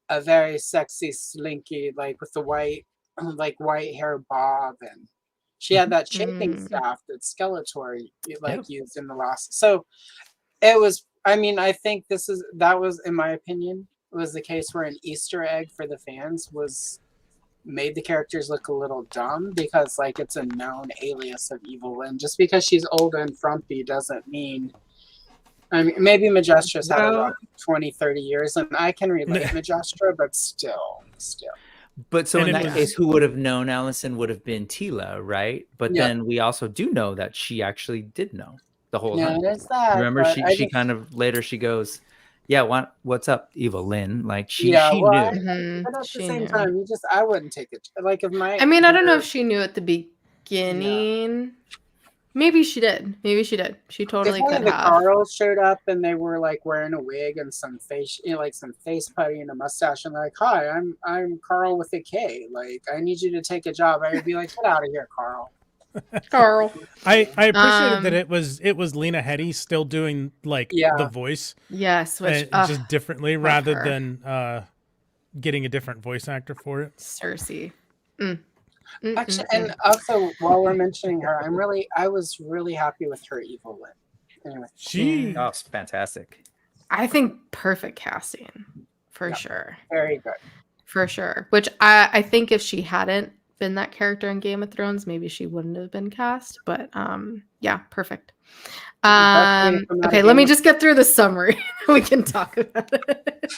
a very sexy slinky, like with the white hair bob, and she had that shaping staff that Skeletor used in the last. So it was. I mean, I think that was, in my opinion, was the case where an Easter egg for the fans made the characters look a little dumb because like it's a known alias of Evil Lynn. Just because she's old and frumpy doesn't mean. I mean, maybe Majestra's had about 20, 30 years, and I can relate Majestra, but still. But so And in it that was- case, who would have known Allison would have been Tila, right? But Yeah. then we also do know that she actually did know the whole Yeah, time. there's that. Remember, but I she just- kind of later she goes, "Yeah, what's up, Evil Lynn?" Like she well, knew. but at the She same knew. time, I wouldn't take it. Like if my, I mean, I don't know if she knew at the beginning. Maybe she did. She totally if one could of the have. Carls showed up and they were like wearing a wig and some face, like some face putty and a mustache, and like, "Hi, I'm Carl with a K. Like, I need you to take a job." I would be like, "Get out of here, Carl." Carl. I appreciated that Um, it was Lena Headey still doing like Yeah. the voice Yes, which just differently rather her. than getting a different voice actor for it. Cersei. Actually, and also while we're mentioning her, I was really happy with her Evil Lynn. Anyway, She Oh, it's fantastic. I think perfect casting for Yeah. sure. very good. For sure. Which I think if she hadn't been that character in Game of Thrones, maybe she wouldn't have been cast. But yeah, perfect. Best way to come out Okay, of let me Game of- just get through the summary. We can talk about it.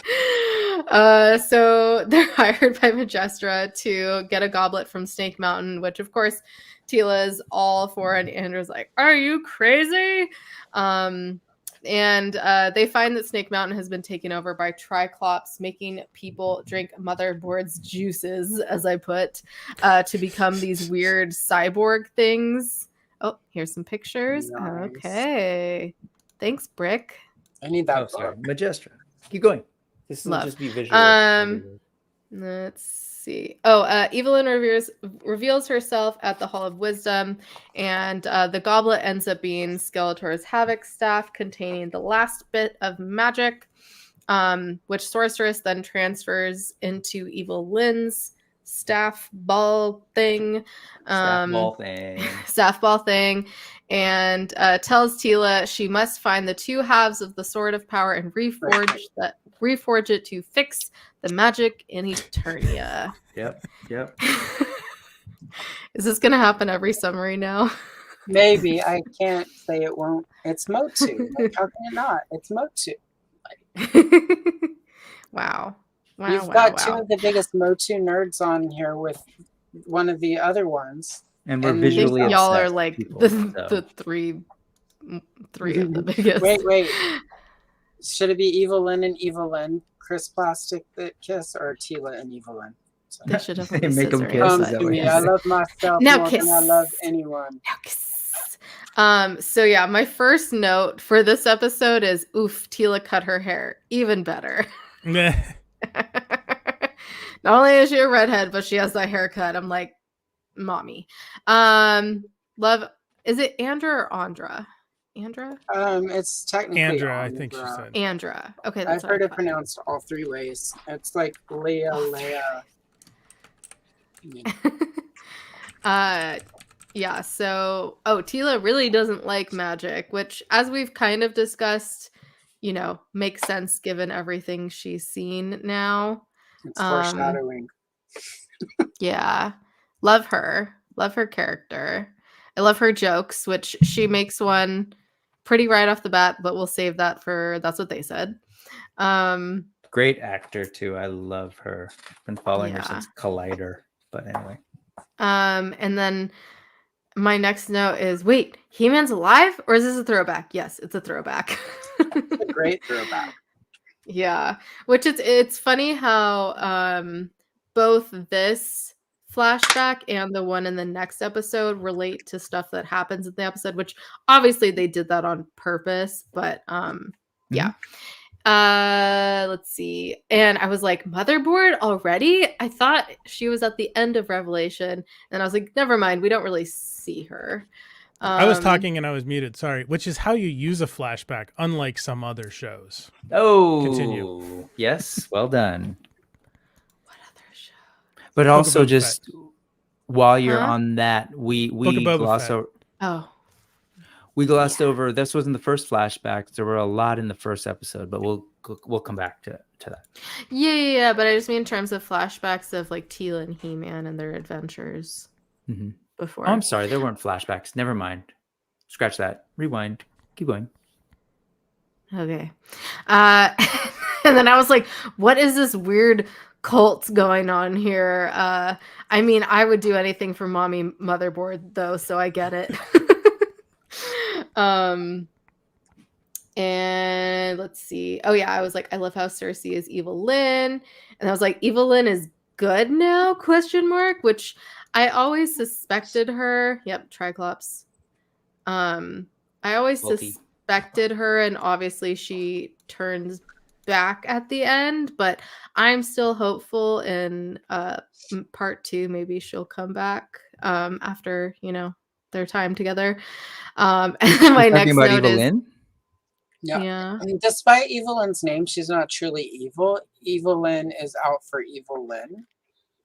So they're hired by Majestra to get a goblet from Snake Mountain, which of course Tila is all for, and Andrew's like, "Are you crazy?" And they find that Snake Mountain has been taken over by Triclops, making people drink Motherboard's juices, as I put, to become these weird cyborg things. Oh, here's some pictures. Nice. Okay. Thanks, Brick. I need that Oh, book. sorry, Majestra. Keep going. This will Love. just be visual. Let's see. Oh, Evelyn reveals herself at the Hall of Wisdom, and the goblet ends up being Skeletor's Havoc staff containing the last bit of magic, which Sorceress then transfers into Evil Lynn's staff ball thing. Staff ball thing, and tells Tila she must find the two halves of the Sword of Power and reforge it to fix the magic in Eternia. Yep. Is this gonna happen every summary now? Maybe. I can't say it won't. It's Motu. Like, how can it not? It's Motu. Wow. You've got two of the biggest Motu nerds on here with one of the other ones. And we're And I think visually y'all are obsessed like people, the so. three of the biggest. Wait. Should it be Evil Lynn and Evil Lynn, Chris Plastic that kiss, or Tila and Evil Lynn? So. They should have They make 'em scissors, kiss, Come is that to what me. you're I saying? love myself Now more kiss. than I love anyone. Now kiss. So yeah, my first note for this episode is oof, Tila cut her hair. Even better. Meh. Not only is she a redhead, but she has that haircut. I'm like, mommy. Love. Is it Andra or Andra? Andra? It's technically Andra, I think she Andra. said. Andra. Okay, that's I've what heard I it thought. pronounced all three ways. It's like Leia. Yeah, so Tila really doesn't like magic, which as we've kind of discussed, makes sense given everything she's seen now. It's foreshadowing. Yeah. Love her character. I love her jokes, which she makes one pretty right off the bat, but we'll save that for That's What They Said. Great actor too. I love her. Been following her Yeah. since Collider. But anyway. And then my next note is, wait, He-Man's alive? Or is this a throwback? Yes, it's a throwback. It's a great throwback. Yeah, which it's funny how both this flashback and the one in the next episode relate to stuff that happens in the episode, which obviously they did that on purpose, but yeah. Let's see. And I was like, Motherboard already? I thought she was at the end of Revelation, and I was like, never mind, we don't really see her. I was talking and I was muted. Sorry. Which is how you use a flashback, unlike some other shows. Oh, Continue. Yes, well done. What other show? But Book of also Boba just while you're Huh? on that, we Book of Boba glossed Fett. over. Oh, We glossed over. This wasn't the first flashback. There were a lot in the first episode, but we'll come back to that. yeah. But I just mean in terms of flashbacks of like Tila and He-Man and their adventures Mm-hmm. before. Oh, I'm sorry. There weren't flashbacks. Never mind. Scratch that. Rewind. Keep going. Okay. And then I was like, what is this weird cult going on here. I mean, I would do anything for mommy motherboard though, so I get it. And let's see. Oh yeah, I was like, I love how Cersei is Evil Lynn, and I was like, Evil Lynn is good now? Question mark. Which I always suspected her. Yep, Triclops. I always suspected her, and obviously she turns back at the end. But I'm still hopeful in part 2. Maybe she'll come back after their time together. And my next note Evil is. Lynn? Yeah. I mean, despite Evil Lynn's name, she's not truly evil. Evil Lynn is out for Evil Lynn.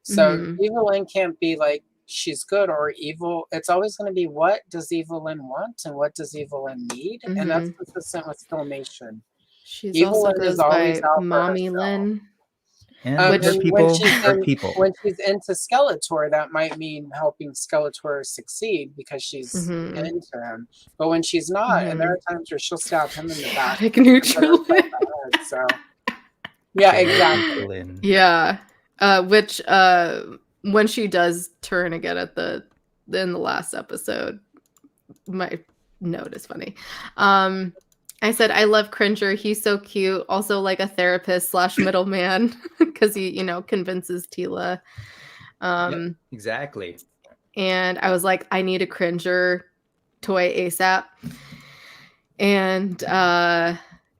So Evil Lynn can't be like she's good or evil. It's always going to be, what does Evil Lynn want and what does Evil Lynn need? And that's consistent with Filmation. She's Evil also Lynn goes is always by out Mommy Lynn. And when she's into Skeletor, that might mean helping Skeletor succeed because she's into him. But when she's not, and there are times where she'll stab him in the back. Neutral. So, yeah, exactly. Yeah, which when she does turn again in the last episode, my note is funny. I said, I love Cringer. He's so cute. Also like a therapist / middleman because he, convinces Tila. Exactly. And I was like, I need a Cringer toy ASAP. And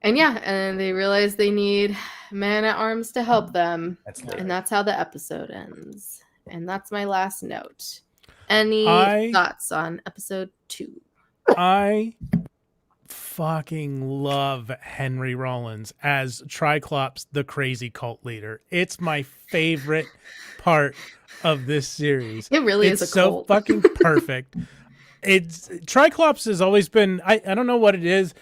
they realize they need Man-at-Arms to help them. And that's how the episode ends. And that's my last note. Any thoughts on episode 2? I fucking love Henry Rollins as Triclops, the crazy cult leader. It's my favorite part of this series. It really is a cult. So fucking perfect. Triclops has always been, I don't know what it is.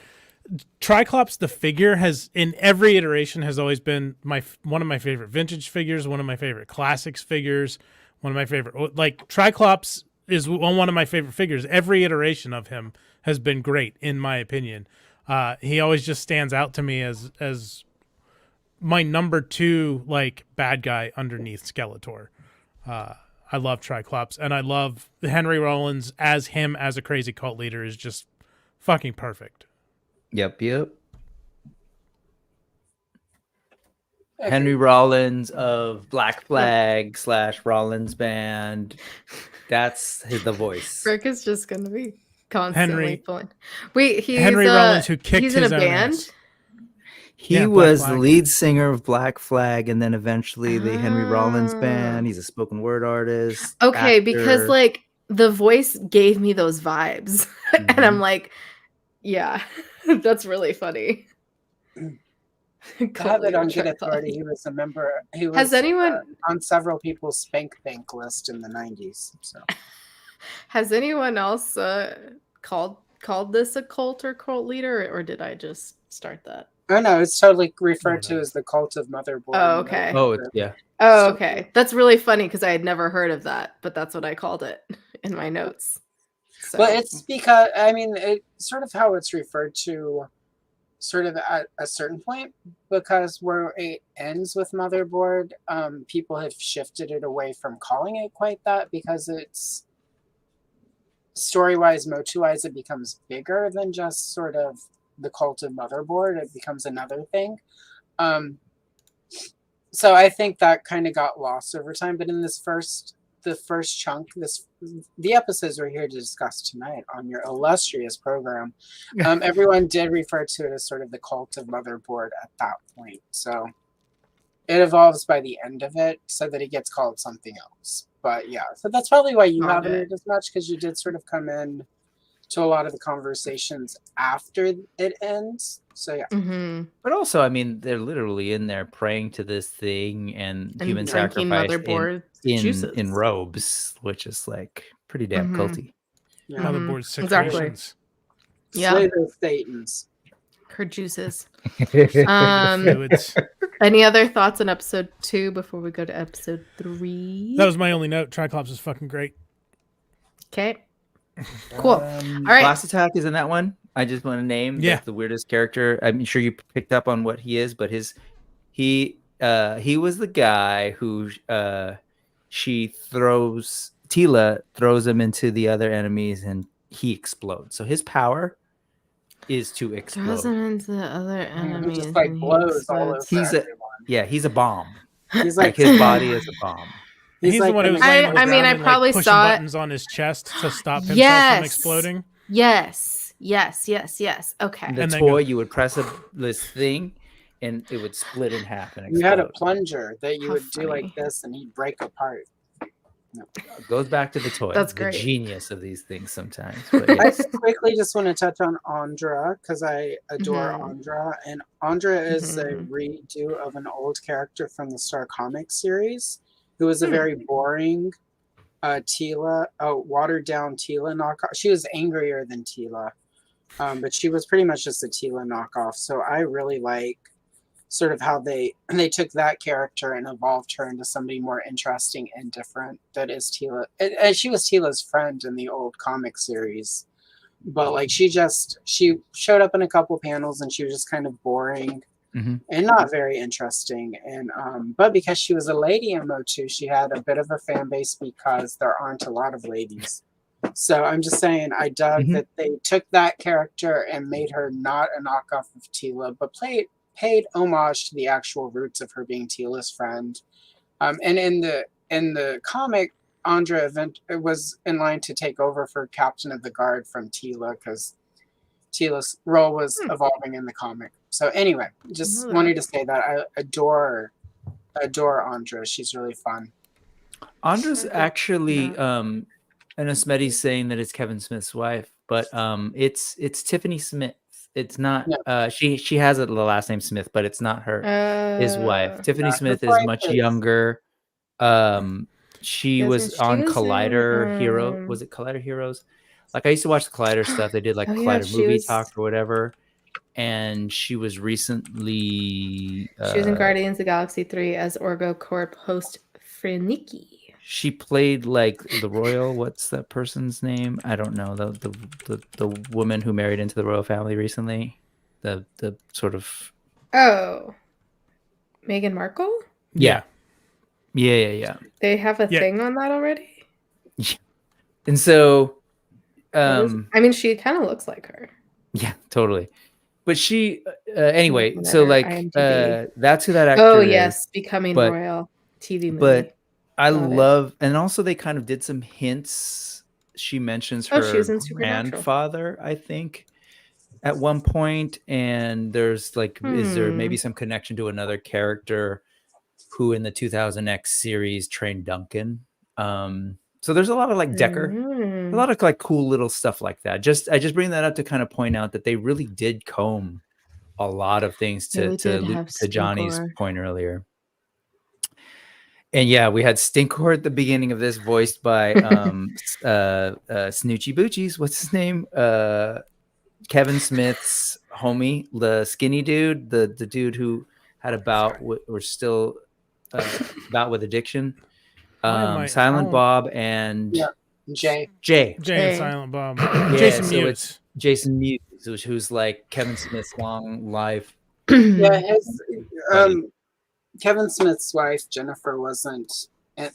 Triclops, the figure, has in every iteration has always been one of my favorite vintage figures, one of my favorite classics figures, one of my favorite, like Triclops is one of my favorite figures. Every iteration of him has been great, in my opinion. He always just stands out to me as my number 2 like bad guy underneath Skeletor. I love Triclops, and I love Henry Rollins as him as a crazy cult leader is just fucking perfect. Yep. Henry Rollins of Black Flag / Rollins Band. That's the voice. Rick is just going to be constantly pulling. Wait, Henry Rollins, who kicked he's his in a band? ass. He was the lead singer of Black Flag, and then eventually the Henry Rollins Band. He's a spoken word artist. Okay, because like the voice gave me those vibes. And I'm like, yeah, that's really funny. Have it on good authority. He was a member. He was on several people's spank bank list in the 90s. So, has anyone else called this a cult or cult leader, or did I just start that? Oh no, it's totally referred to as the cult of Motherboard. Oh, okay. Yeah. Oh, okay. That's really funny because I had never heard of that, but that's what I called it in my notes. So. Well, it's because it's sort of how it's referred to. Sort of at a certain point, because where it ends with Motherboard, people have shifted it away from calling it quite that because it's story-wise, motu-wise, it becomes bigger than just sort of the cult of Motherboard. It becomes another thing. So I think that kind of got lost over time. But in the first chunk, the episodes we're here to discuss tonight on your illustrious program, everyone did refer to it as sort of the cult of Motherboard at that point. So it evolves by the end of it so that it gets called something else. But yeah, so that's probably why you haven't heard as much, because you did sort of come in to a lot of the conversations after it ends. So yeah. But also, I mean, they're literally in there praying to this thing and human sacrifice in robes, which is like pretty damn culty. Yeah. Motherboard's secretions. Yeah. Slay those Satans. Her juices. Any other thoughts on episode 2 before we go to episode 3? That was my only note. Triclops is fucking great. Okay. Cool. All right. Blast Attack is in that one. I just want to name the weirdest character. I'm sure you picked up on what he is, but he he was the guy who Tila throws him into the other enemies and he explodes. So his power is to explode. Throws him into the other He enemies. just like and he blows all over explodes. He's he's a bomb. He's Like like his body is a bomb. He's like the one who was an- laying on the I mean, ground I and, probably pushing saw it. buttons on his chest to stop himself Yes. from exploding. Yes. Okay. The And then toy, you would press this thing, and it would split in half and explode. You had a plunger that you How would do like funny. this, and he'd break apart. It goes back to the toy. That's the great. genius of these things sometimes. But I yes. quickly just want to touch on Andra because I adore Mhm. Andra, and Andra is a Mhm. redo of an old character from the Star Comics series, who was a Hmm. very boring watered down Tila knockoff. She was angrier than Tila, but she was pretty much just a Tila knockoff. So I really like sort of how they took that character and evolved her into somebody more interesting and different. That is Tila, and she was Tila's friend in the old comic series, but like she showed up in a couple panels and she was just kind of boring. Mhm. And not very interesting. And but because she was a lady in Motu, she had a bit of a fan base because there aren't a lot of ladies. So I'm just saying, I dug that they took that character and made her not a knockoff of Tila, but paid homage to the actual roots of her being Tila's friend. And in the comic, Andra was in line to take over for Captain of the Guard from Tila because Tila's role was evolving in the comic. So anyway, just wanted to say that I adore Andra. She's really fun. Andra's actually and Smetty's saying that it's Kevin Smith's wife, but it's Tiffany Smith. It's not she has the last name Smith, but it's not his wife. Tiffany Smith is much younger. She was on Collider Hero. Was it Collider Heroes? Like I used to watch the Collider stuff. They did like Collider Movie Talk or whatever. And she was recently she was in Guardians of the Galaxy 3 as Orgo Corp host Freniki. She played like the royal. What's that person's name? I don't know. The woman who married into the royal family recently. The sort of Meghan Markle. Yeah. They have a thing on that already. And so, I mean, she kind of looks like her. Yeah, totally. But she, anyway. So like, that's who that actor. Oh yes, Becoming Royal TV movie. But I love, and also they kind of did some hints. She mentions her grandfather, I think, at one point, and there's like, is there maybe some connection to another character who in the 2000X series trained Duncan? So there's a lot of like Decker, a lot of like cool little stuff like that. I just bring that up to kind of point out that they really did comb a lot of things to Johnny's point earlier. And yeah, we had Stinkor at the beginning of this, voiced by Snoochie Boochies. What's his name? Kevin Smith's homie, the skinny dude, the dude who had a bout or still bout with addiction. Silent Bob and Jay and Silent Bob. Jason Mewes. It's Jason Mewes, who's like Kevin Smith's long life. Yeah, Kevin Smith's wife Jennifer wasn't.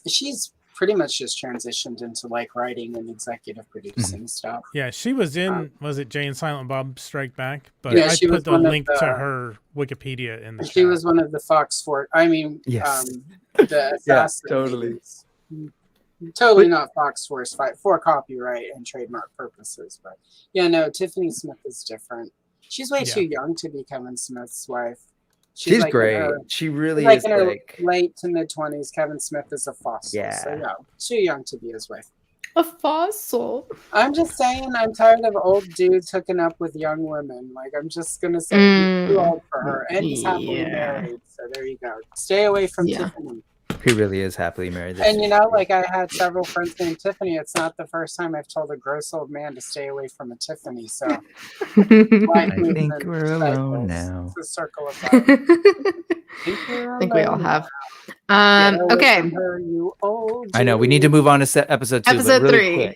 She's pretty much just transitioned into like writing and executive producing stuff. Yeah, she was in. Was it Jay and Silent Bob Strike Back? But yeah, I put the link to her Wikipedia in the chat. She was one of the Fox 4. I mean, the assassin. Totally not Fox Force 5 for copyright and trademark purposes. But yeah, no, Tiffany Smith is different. She's way too young to be Kevin Smith's wife. She's like great. She really is in her late to mid 20s. Kevin Smith is a fossil. Yeah. So yeah, too young to be his wife. A fossil. I'm just saying, I'm tired of old dudes hooking up with young women. Like, I'm just gonna say he's too old for her, and he's happily married. So there you go. Stay away from Tiffany. He really is happily married. And you know, like I had several friends named Tiffany. It's not the first time I've told a gross old man to stay away from a Tiffany. So I think we're alone now. It's a circle of life. I think we all have. Okay. I know we need to move on to episode 2. Episode 3.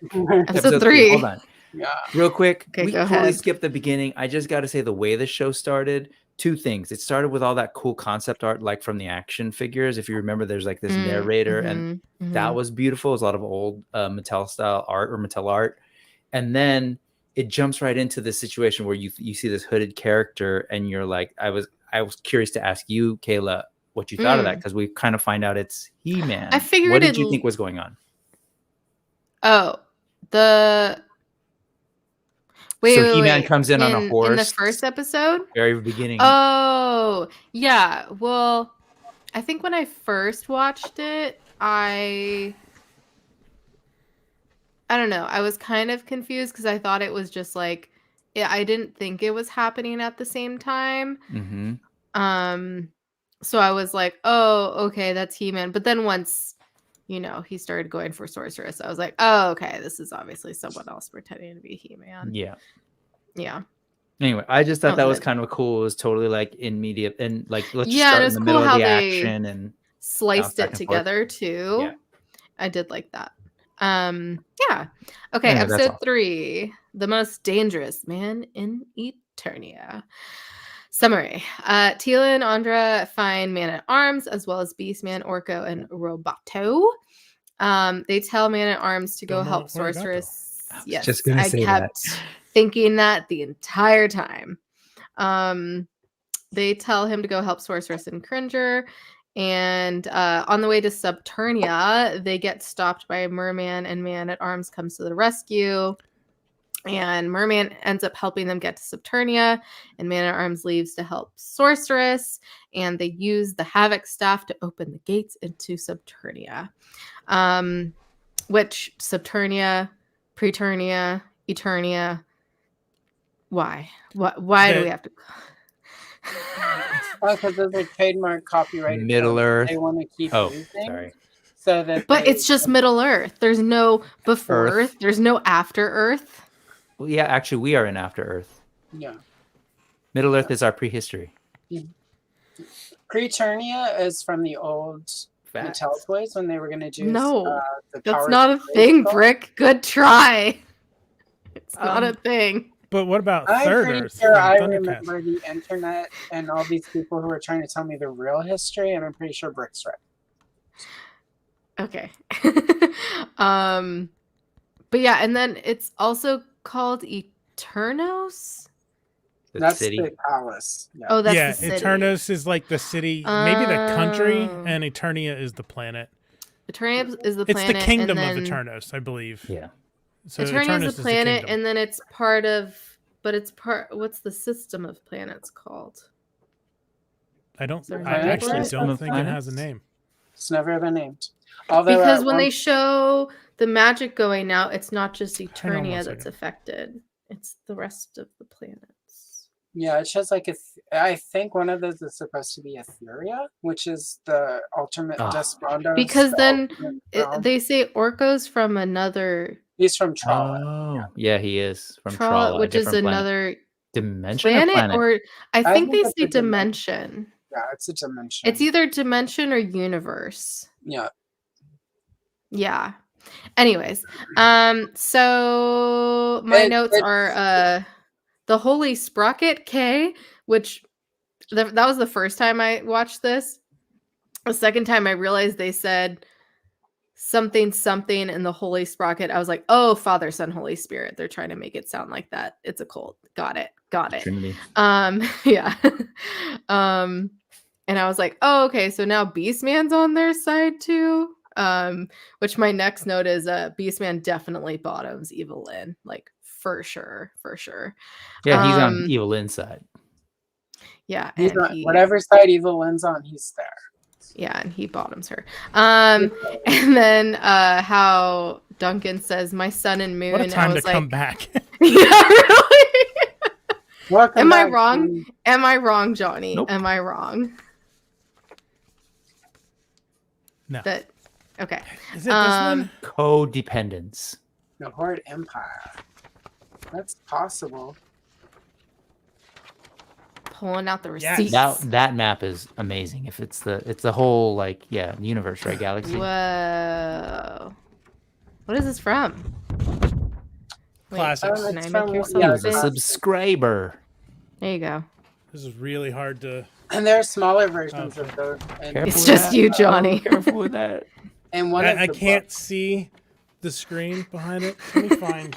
Episode 3. Hold on. Yeah. Real quick. Okay, we go totally ahead. skipped the beginning. I just got to say the way the show started. two things. It started with all that cool concept art, like from the action figures. If you remember, there's like this narrator, and that was beautiful. It was a lot of old Mattel style art or Mattel art. And then it jumps right into the situation where you see this hooded character, and you're like, I was curious to ask you, Kayla, what you thought of that, because we kind of find out it's He-Man. I figured what did you think was going on? Oh, He-Man comes in on a horse in the first episode, very beginning. Oh, yeah. Well, I think when I first watched it, I don't know. I was kind of confused because I thought it was just like, I didn't think it was happening at the same time. So I was like, oh, okay, that's He-Man. But then once, he started going for Sorceress, I was like, oh, okay, this is obviously someone else pretending to be He-Man. Yeah. Yeah. Anyway, I just thought that was kind of cool. It was totally like in media, and like let's just start in the middle of the action and sliced it together too. Yeah. I did like that. Yeah. Okay, episode 3, The Most Dangerous Man in Eternia. Summary. Tila and Andra find Man-at-Arms, as well as Beastman, Orko, and Roboto. They tell Man-at-Arms to go help Sorceress. Yes, just gonna say kept thinking that the entire time. They tell him to go help Sorceress and Cringer. And on the way to Subternia, they get stopped by Merman, and Man-at-Arms comes to the rescue. And Merman ends up helping them get to Subternia, and Man-at-Arms leaves to help Sorceress, and they use the Havoc staff to open the gates into Subternia. Which Subternia, Preternia, Eternia, why? Why do we have to... because there's a trademark copyright. Middle Earth. They want to keep using. Sorry. So that but it's just Middle Earth. There's no before Earth. There's no after Earth. Well, yeah, actually, we are in After Earth. Yeah. Middle Earth is our prehistory. Preternia is from the old Mattel toys when they were going to do. No, that's not a thing, Brick. Good try. It's not a thing. But what about I'm Third pretty Earth? sure I remember the internet and all these people who were trying to tell me the real history, and I'm pretty sure Brick's right. Okay. But yeah, and then it's also called Eternos. That's the palace. Yeah. Oh, that's the city. Eternos is like the city, maybe the country, and Eternia is the planet. Eternia is the planet. It's the kingdom of Eternos, I believe. Yeah. So Eternia is the planet, and then it's part of. But it's part. What's the system of planets called? I actually don't think it has a name. It's never been named. Because when they show the magic going out, it's not just Eternia that's affected. It's the rest of the planets. Yeah, it shows like I think one of those is supposed to be Etheria, which is the ultimate Despondo. Because then they say Orko's from another. He's from Trala. Oh, yeah, he is from Trala, which is another dimension planet, or I think they say dimension. Yeah, it's a dimension. It's either dimension or universe. Yeah. Yeah. Anyways, so my notes are the Holy Sprocket K, which that was the first time I watched this. The second time I realized they said something in the Holy Sprocket. I was like, oh, Father, Son, Holy Spirit. They're trying to make it sound like that. It's a cult. Got it. Trinity. Yeah. And I was like, oh, okay, so now Beastman's on their side too. Which my next note is Beastman definitely bottoms Evil Lyn, like for sure. Yeah, he's on Evil Lyn's side. Yeah, he's on whatever side Evil Lyn's on, he's there. Yeah, and he bottoms her. And then how Duncan says, "My sun and moon." What a time to come back. Yeah, really. Welcome I wrong? Am I wrong, Johnny? Nope. Am I wrong? No. Okay. Is it this one? Codependence. The Horde Empire. That's possible. Pulling out the receipts. That map is amazing. If it's the whole universe, right? Galaxy. Whoa. What is this from? Classics. Can I make yourself a subscriber. There you go. This is really hard to. And there are smaller versions of those. And, Careful It's with just that. you, Johnny. Careful with that. and one of I the can't books- see the screen behind it. Let me find.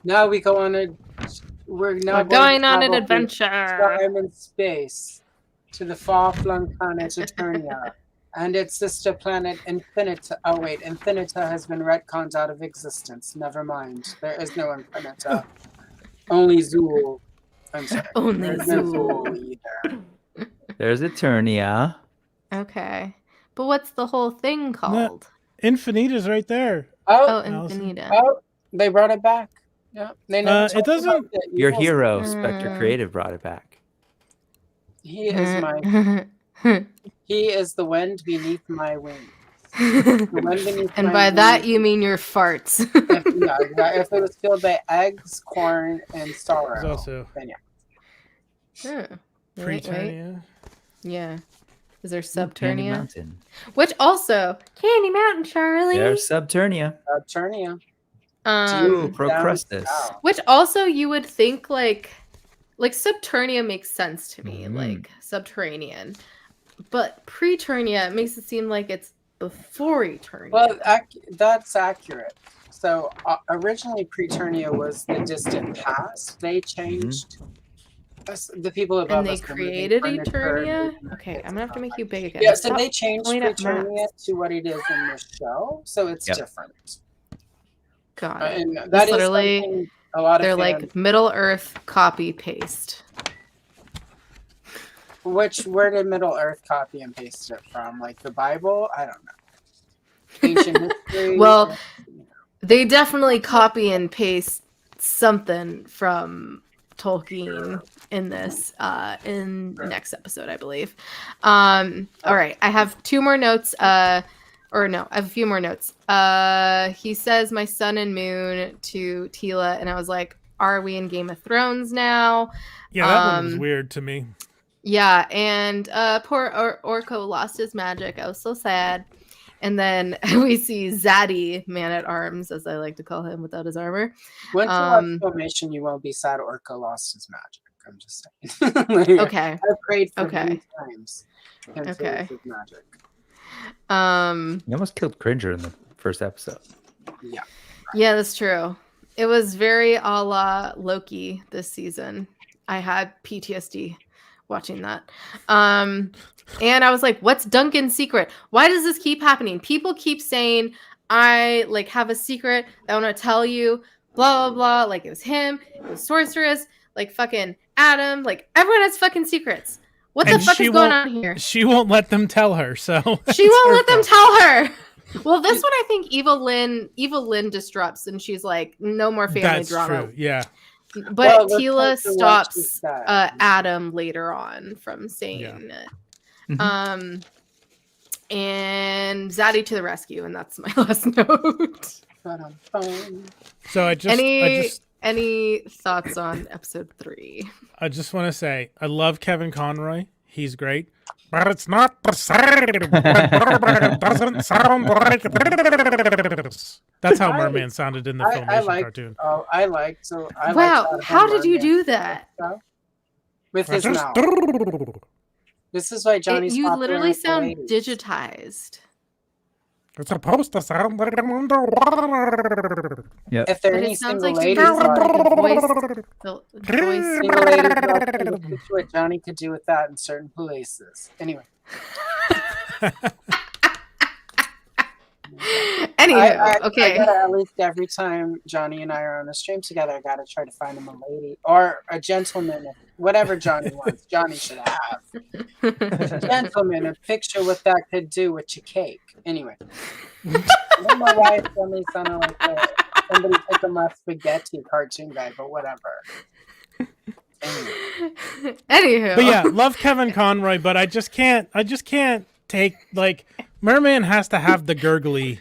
Now we go on a. We're now We're going on an travel through adventure. time and space to the far-flung planet Eternia and its sister planet Infinita. Oh wait, Infinita has been retconned out of existence. Never mind. There is no Infinita. Only Zool. I'm sorry. Only There's no Zool. Zool either. There's Eternia. Okay. But what's the whole thing called? Infinita's right there. Oh, Allison. Infinita. Oh, they brought it back. Yeah, they never It talked doesn't- about the Your evils. hero, Spectre Creative, brought it back. He is my. He is the wind beneath my wings. The wind beneath And my by that wings. you mean your farts. If it was filled by eggs, corn, and sorrow, There's also then yeah. Huh. Wait. Preternia. Yeah. Is there Candy Subternia? Mountain. Which also Candy Mountain, Charlie. There's Subternia. Turnia. Ooh, Um, Procrustes. which also you would think like Subternia makes sense to me, Mhm. like subterranean. But Preternia makes it seem like it's before Eternia. Well, that's accurate. So originally, Preternia was the distant past. They changed. The people above and they us were moving created furniture, Eternia? moving Okay, kids I'm gonna have to and make you big again. Yeah, so Stop they changed pulling up Preternia maps. to what it is in the show, so it's Yep. different. Got it. And that is literally- something a lot of They're fans, like Middle Earth copy paste. where did Middle Earth copy and paste it from? Like the Bible? I don't know. Ancient history. Well, they definitely copy and paste something from Tolkien in this in next episode, I believe. All right, I have two more notes. Or no, I have a few more notes. He says my sun and moon to Tila, and I was like, are we in Game of Thrones now? Yeah, that one was weird to me. Yeah, and poor Orko lost his magic. I was so sad. And then we see Zaddy, man at arms, as I like to call him, without his armor. Once you watch Filmation, you won't be sad Orca lost his magic. I'm just saying. Okay. I've prayed for Okay. many times. Him to Okay. lose his magic. You almost killed Cringer in the first episode. Yeah. Yeah, that's true. It was very a la Loki this season. I had PTSD watching that. And I was like, what's Duncan's secret? Why does this keep happening? People keep saying, I like have a secret I want to tell you, blah, blah, blah. Like it was him, it was Sorceress, like fucking Adam. Like everyone has fucking secrets. What the And fuck she is going won't- on here? She won't let them tell her, so She won't let them tell her. Well, this one I think Evil Lynn disrupts, and she's like, no more family That's drama. true. Yeah. But Well, let's Tila take the watch stops instead. Adam later on from saying Yeah. it. Mhm. And Zaddy to the rescue, and that's my last note. Ba-dum-bum. So Any thoughts on episode 3? I just want to say I love Kevin Conroy. He's great. But it's not the same. It doesn't sound like this. That's how Merman sounded in the I Filmation like. cartoon. Oh, I liked. So I Wow, liked how did you Merman do that? stuff with I his just- mouth? This is why Johnny's You popular literally with the sound ladies. digitized. It's supposed to sound like I'm underwater. If there are But any it sounds single like you ladies, just sound like a voice. The voice. single ladies out there, look into what Johnny could do with that in certain places. Anyway, Anywho, okay. I gotta, at least every time Johnny and I are on a stream together, I gotta try to find him a lady or a gentleman, whatever Johnny wants. Johnny should have a gentleman, a picture what that could do with your cake. Anyway, I don't know why it suddenly sounded like somebody took my spaghetti cartoon guy, but whatever. Anyway. Anywho. But yeah, love Kevin Conroy, but I just can't take, like, Merman has to have the gurgly.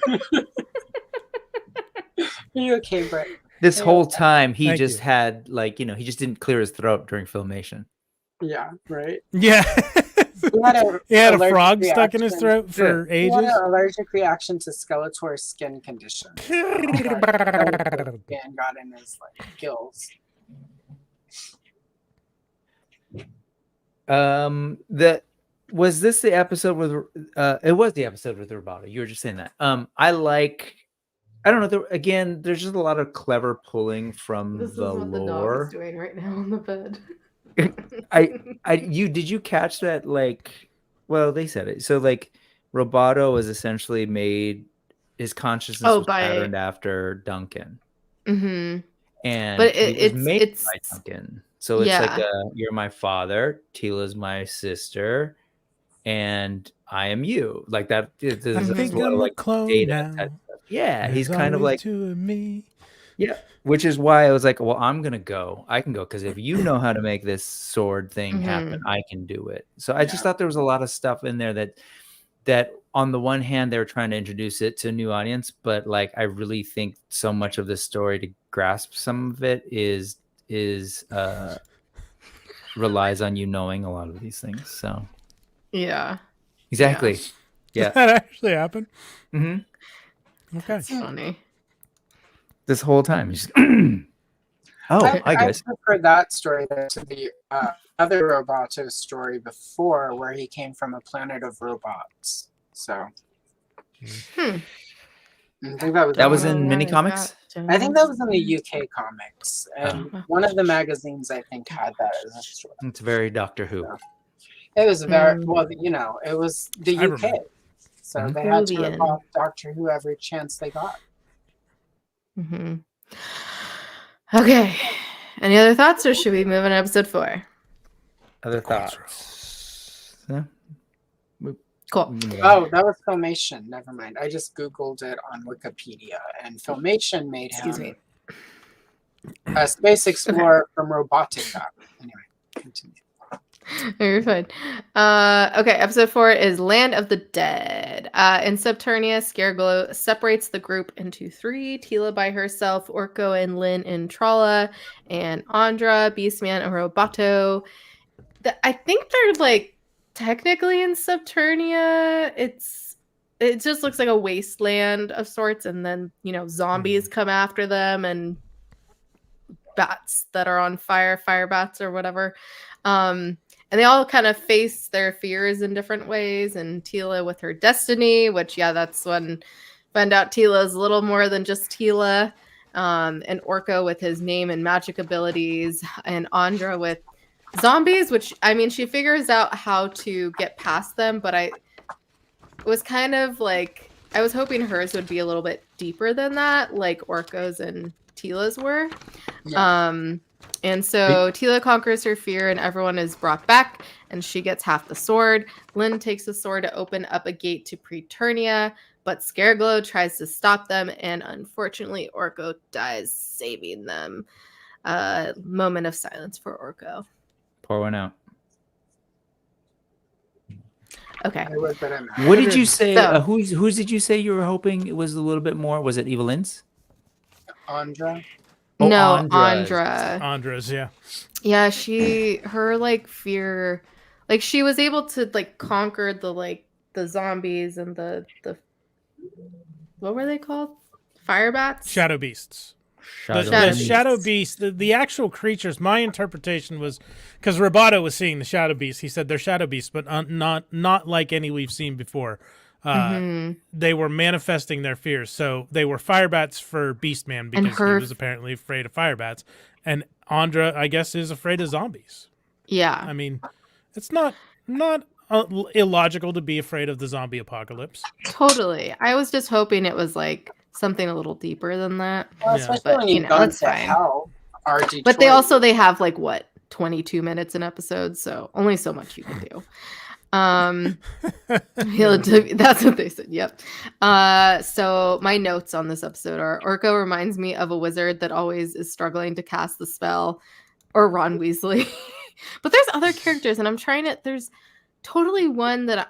Are you okay, Brett? This whole time, he Thank just you. had, like, he just didn't clear his throat during Filmation. Yeah, right. Yeah. He had a allergic frog stuck in his reaction. throat for He had ages. an allergic reaction to Skeletor's skin condition. Skeletor's skin got in his gills. Was this the episode with it was the episode with Roboto. You were just saying that. I don't know. Again, there's just a lot of clever pulling from This the is what lore. the dog is doing right now on the bed. Did you catch that? Well, they said it. So Roboto was essentially made, his consciousness was patterned after Duncan. Mm-hmm. And but it was made by Duncan. So it's you're my father, Tila's my sister, and I am you. Like that. I think I'm a clone now. Yeah, he's There's kind of like two of me. Yeah, which is why I was like, well, I'm gonna go. I can go because if you know how to make this sword thing happen, I can do it. So I just thought there was a lot of stuff in there that on the one hand they were trying to introduce it to a new audience, but I really think so much of this story to grasp some of it is relies on you knowing a lot of these things. So yeah, exactly. Yeah, that actually happened. Mm-hmm. Okay, that's funny. This whole time, he's I guess prefer that story to the other Roboto story before, where he came from a planet of robots. So, I think that was in mini comics. I think that was in the UK comics, and one of the magazines I think had that as a story. It's very Doctor Who. So, it was very well, it was the UK, so they had to rip off Doctor Who every chance they got. Mm-hmm. Okay. Any other thoughts, or should we move on to episode 4? Other thoughts? Yeah. Cool. Oh, that was Filmation. Never mind. I just Googled it on Wikipedia, and Filmation made him a space explorer from Robotica. Anyway, continue. You're fine. Okay, episode 4 is Land of the Dead. In Subternia, Scareglow separates the group into 3. Tila by herself, Orko and Lynn in Trala, and Andra, Beastman, and Roboto. I think they're technically in Subternia. It just looks like a wasteland of sorts, and then zombies come after them, and bats that are on fire bats or whatever. And they all kind of face their fears in different ways. And Tila with her destiny, which, that's when find out Tila is a little more than just Tila. And Orko with his name and magic abilities. And Andra with zombies, which, she figures out how to get past them. But it was kind of I was hoping hers would be a little bit deeper than that, like Orko's and Tila's were. Yeah. And so Tila conquers her fear and everyone is brought back and she gets half the sword. Lynn takes the sword to open up a gate to Preternia, but Scareglow tries to stop them and unfortunately Orko dies, saving them. Moment of silence for Orko. Pour one out. Okay. What did you say? Whose did you say you were hoping it was a little bit more? Was it Evelyn's? Andra? Oh, no, Andra's, yeah. Yeah, her fear, she was able to conquer the zombies and the what were they called? Fire bats? Shadow beasts. The shadow beast, the actual creatures, my interpretation was, because Roboto was seeing the shadow beasts, he said they're shadow beasts, but not like any we've seen before. They were manifesting their fears. So they were fire bats for Beastman because he was apparently afraid of fire bats. And Andra, I guess, is afraid of zombies. Yeah. It's not illogical to be afraid of the zombie apocalypse. Totally. I was just hoping it was something a little deeper than that. Well, especially when you've gone to hell. But they have 22 minutes an episode, so only so much you can do. That's what they said. Yep. So my notes on this episode are: Orko reminds me of a wizard that always is struggling to cast the spell, or Ron Weasley. But there's other characters, and I'm trying to. There's totally one that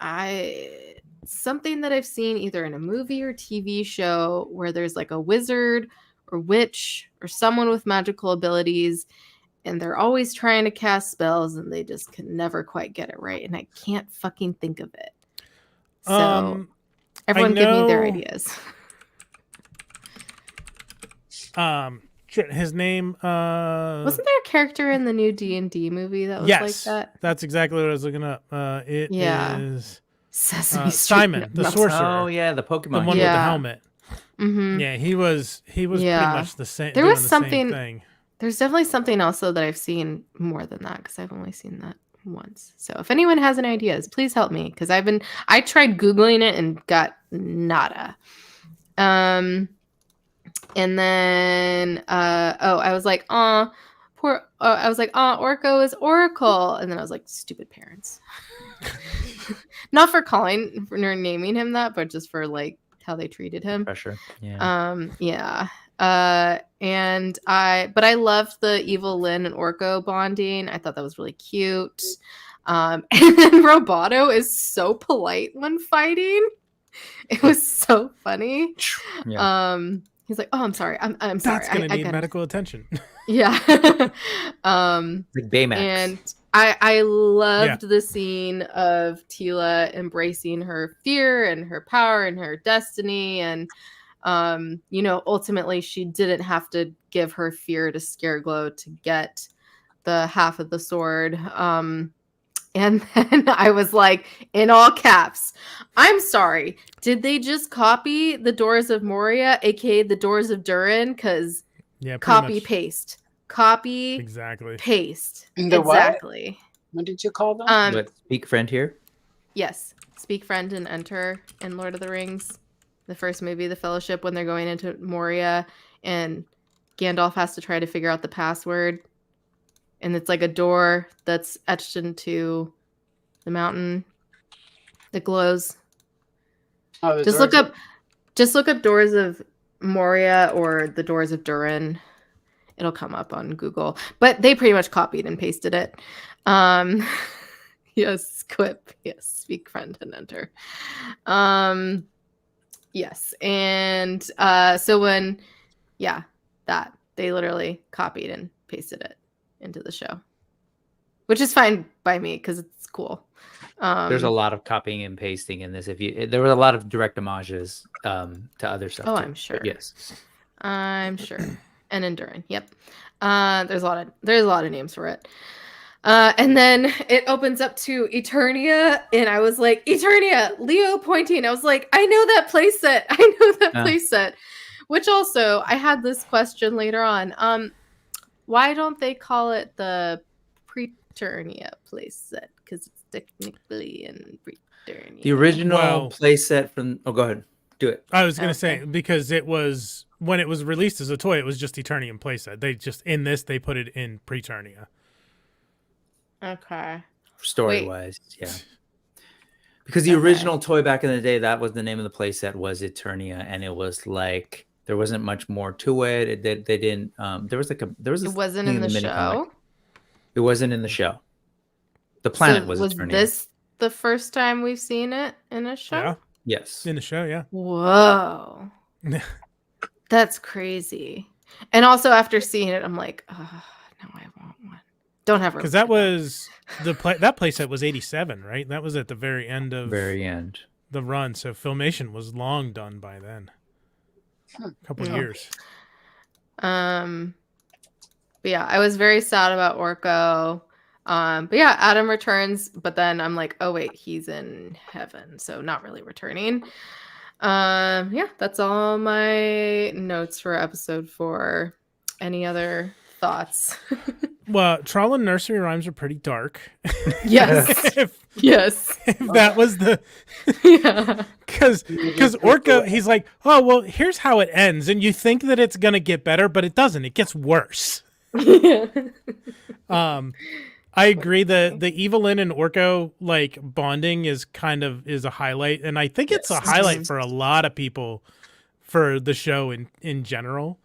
something that I've seen either in a movie or TV show where there's a wizard or witch or someone with magical abilities. and they're always trying to cast spells and they just can never quite get it right, and I can't fucking think of it. So everyone give me their ideas. His name wasn't there a character in the new D&D movie that was like that? That's exactly what I was looking up. It is Sesame Street Simon, the sorcerer. Oh yeah, the Pokemon. The one with the helmet. Mm-hmm. Yeah, he was pretty much the same. There was something. Thing. There's definitely something else though that I've seen more than that, because I've only seen that once. So if anyone has any ideas, please help me, because I tried Googling it and got nada. And then I was like, Orko is Oracle, and then I was like, stupid parents. Not for naming him that, but just for like how they treated him. Pressure. Yeah. And I loved the Evil Lyn and Orko bonding. I thought that was really cute. And then Roboto is so polite when fighting. It was so funny. Yeah. He's like, "Oh, I'm sorry. I'm sorry. That's gonna need medical attention." Yeah. Like Baymax. And I loved the scene of Tila embracing her fear and her power and her destiny, and ultimately she didn't have to give her fear to Scareglow to get the half of the sword. And then I was like, in all caps, I'm sorry, did they just copy the Doors of Moria, aka the Doors of Durin? Because copy paste. Copy exactly paste. The exactly. What did you call them? What, Speak Friend here? Yes. Speak Friend and Enter in Lord of the Rings. The first movie, The Fellowship, when they're going into Moria and Gandalf has to try to figure out the password. And it's like a door that's etched into the mountain that glows. Oh, just look up Doors of Moria or the Doors of Durin. It'll come up on Google. But they pretty much copied and pasted it. Yes, quip. Yes, Speak Friend and Enter. Yes. And so when that they literally copied and pasted it into the show, which is fine by me because it's cool. There's a lot of copying and pasting in this. There were a lot of direct homages to other stuff. Oh, too. I'm sure. But yes, I'm sure. And Enduring. Yep. There's a lot of names for it. And then it opens up to Eternia, and I was like, Eternia, Leo pointing. I was like, I know that playset. Which also, I had this question later on. Why don't they call it the Preternia playset? Because it's technically in Preternia. the original playset from. Oh, go ahead, do it. I was gonna say, because it was when it was released as a toy, it was just Eternium playset. They just they put it in Preternia. Okay. Story-wise, yeah. Because the original toy back in the day, that was the name of the playset, was Eternia, and it was like there wasn't much more to it. They didn't. There was It wasn't in the show. It wasn't in the show. The planet was Eternia. Was this the first time we've seen it in a show? Yeah. Yes. In the show, yeah. Whoa. That's crazy. And also after seeing it, I'm like, oh, no, I want one. Don't have because that was that playset was 87, right? That was at the very end of the run. So Filmation was long done by then. A couple of years. But yeah, I was very sad about Orko. But yeah, Adam returns, but then I'm like, oh wait, he's in heaven, so not really returning. Yeah, that's all my notes for episode 4. Any other thoughts? Well, Troll and Nursery Rhymes are pretty dark. Yes. If that was the because Orko, he's like, oh well, here's how it ends, and you think that it's gonna get better, but it doesn't. It gets worse. I agree. The Evelyn and Orko like bonding is a highlight, and I think it's a highlight for a lot of people for the show in general.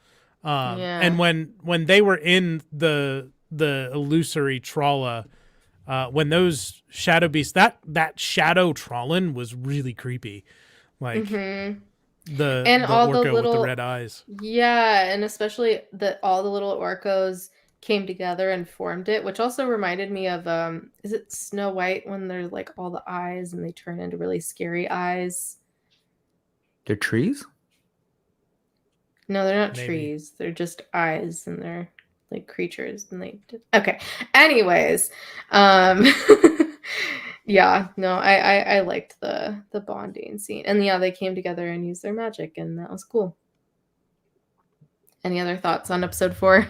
And when they were in the illusory Trolla, when those shadow beasts, that shadow Trollin was really creepy, like the all Orko the little with the red eyes. Yeah, and especially all the little Orcos came together and formed it, which also reminded me of is it Snow White when they're like all the eyes and they turn into really scary eyes? They're trees? No, they're not Maybe. trees. They're just eyes and they're like creatures and okay. Anyways, yeah, no, I liked the bonding scene. And yeah, they came together and used their magic and that was cool. Any other thoughts on episode 4?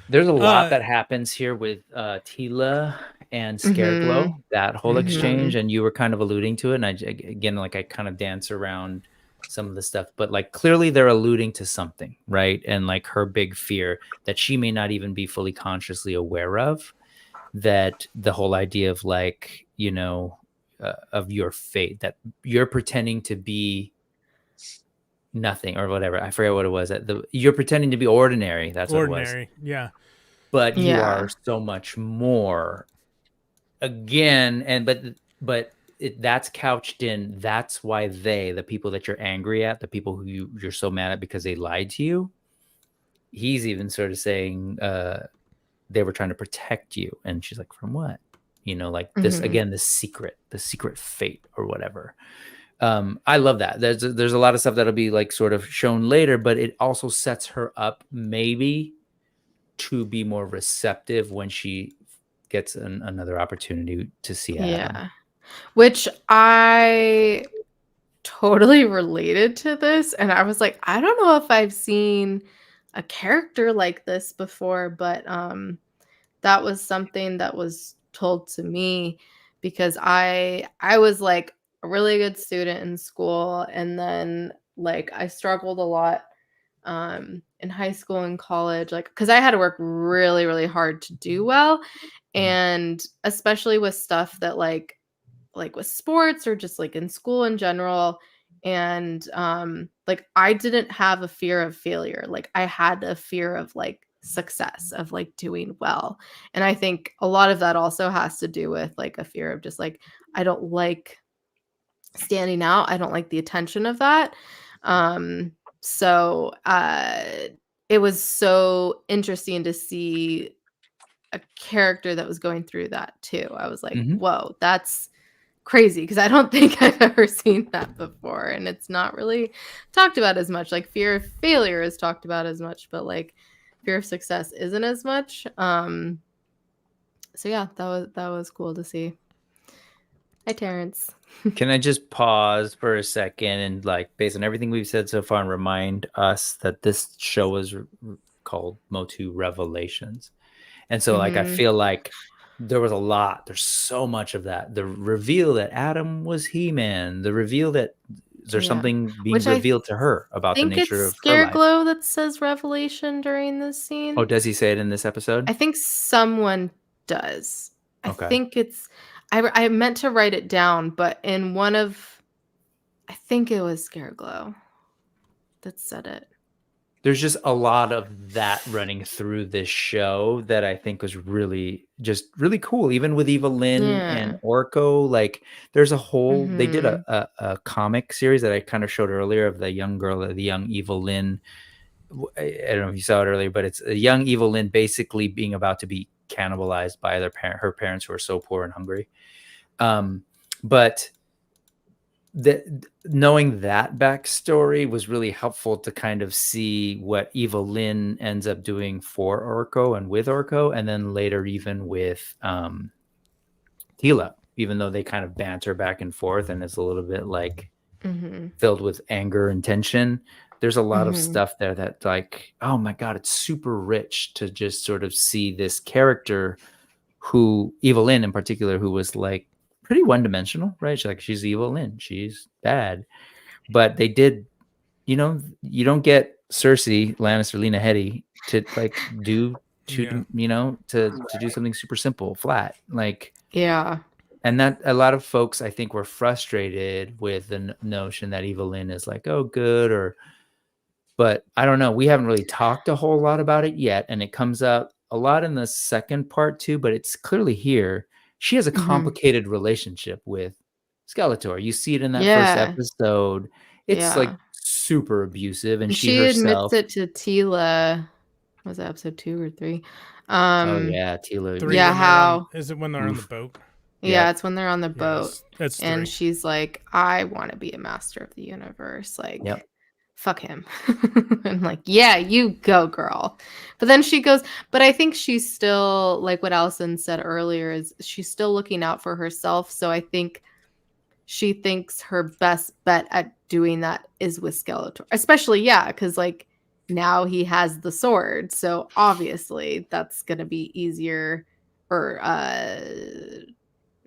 There's a lot that happens here with Tila and Scareglow, that whole exchange, and you were kind of alluding to it. And I kind of dance around some of the stuff, but like clearly they're alluding to something, right? And like her big fear that she may not even be fully consciously aware of, that the whole idea of like, you know, of your fate, that you're pretending to be nothing or whatever. I forget what it was. You're pretending to be ordinary. That's ordinary. What it was. Yeah. But you are so much more. Again, and but that's couched in. That's why the people that you're angry at, the people who you're so mad at because they lied to you. He's even sort of saying they were trying to protect you, and she's like, from what? You know, like this again, the secret fate or whatever. I love that. There's a lot of stuff that'll be like sort of shown later, but it also sets her up maybe to be more receptive when she gets another opportunity to see Adam. Yeah, which I totally related to this, and I was like, I don't know if I've seen a character like this before, but that was something that was told to me because I was like a really good student in school, and then like I struggled a lot in high school and college, like because I had to work really, really hard to do well, and especially with stuff that like with sports or just like in school in general. And like I didn't have a fear of failure. Like I had a fear of like success, of like doing well. And I think a lot of that also has to do with like a fear of just like I don't like standing out. I don't like the attention of that. So it was so interesting to see a character that was going through that too. I was like, whoa, that's crazy, because I don't think I've ever seen that before, and it's not really talked about as much. Like fear of failure is talked about as much, but like fear of success isn't as much. So yeah, that was cool to see. Hi, Terrence. Can I just pause for a second and like based on everything we've said so far and remind us that this show is called Motu Revelations. And so like I feel like there was a lot. There's so much of that. The reveal that Adam was He-Man. The reveal that there's something being revealed to her about the nature of her life. Scareglow that says revelation during this scene. Oh, does he say it in this episode? I think someone does. Okay. I think it's. I meant to write it down, but in one of, I think it was Scareglow that said it. There's just a lot of that running through this show that I think was really cool. Even with Evelyn and Orko, like there's a whole, they did a comic series that I kind of showed earlier of the young girl, the young Evelyn. I don't know if you saw it earlier, but it's a young Evelyn basically being about to be cannibalized by her parents who are so poor and hungry. But knowing that backstory was really helpful to kind of see what Evelyn ends up doing for Orko and with Orko, and then later even with Tila, even though they kind of banter back and forth and it's a little bit like filled with anger and tension. There's a lot of stuff there that like, oh my God, it's super rich to just sort of see this character who, Evelyn in particular, who was like pretty one-dimensional, right? She's Evelyn, she's bad. But they did, you know, you don't get Cersei, Lannister, Lena Headey to like do something super simple, flat. Like, yeah. And that a lot of folks, I think, were frustrated with the notion that Evelyn is like, oh, good, but I don't know. We haven't really talked a whole lot about it yet. And it comes up a lot in the second part too, but it's clearly here. She has a complicated relationship with Skeletor. You see it in that first episode. It's like super abusive. And she herself admits it to Tila was that episode 2 or 3? Oh yeah, Tila. 3 Yeah, when they're how- is it when they're on the Oof. boat? Yeah, it's when they're on the Yeah, boat. that's And 3. she's like, I want to be a master of the universe. Like, Yep. fuck him. And like, yeah, you go, girl. But then she goes, but I think she's still, like what Allison said earlier, is she's still looking out for herself. So I think she thinks her best bet at doing that is with Skeletor. Especially, yeah, because like now he has the sword. So obviously that's going to be easier or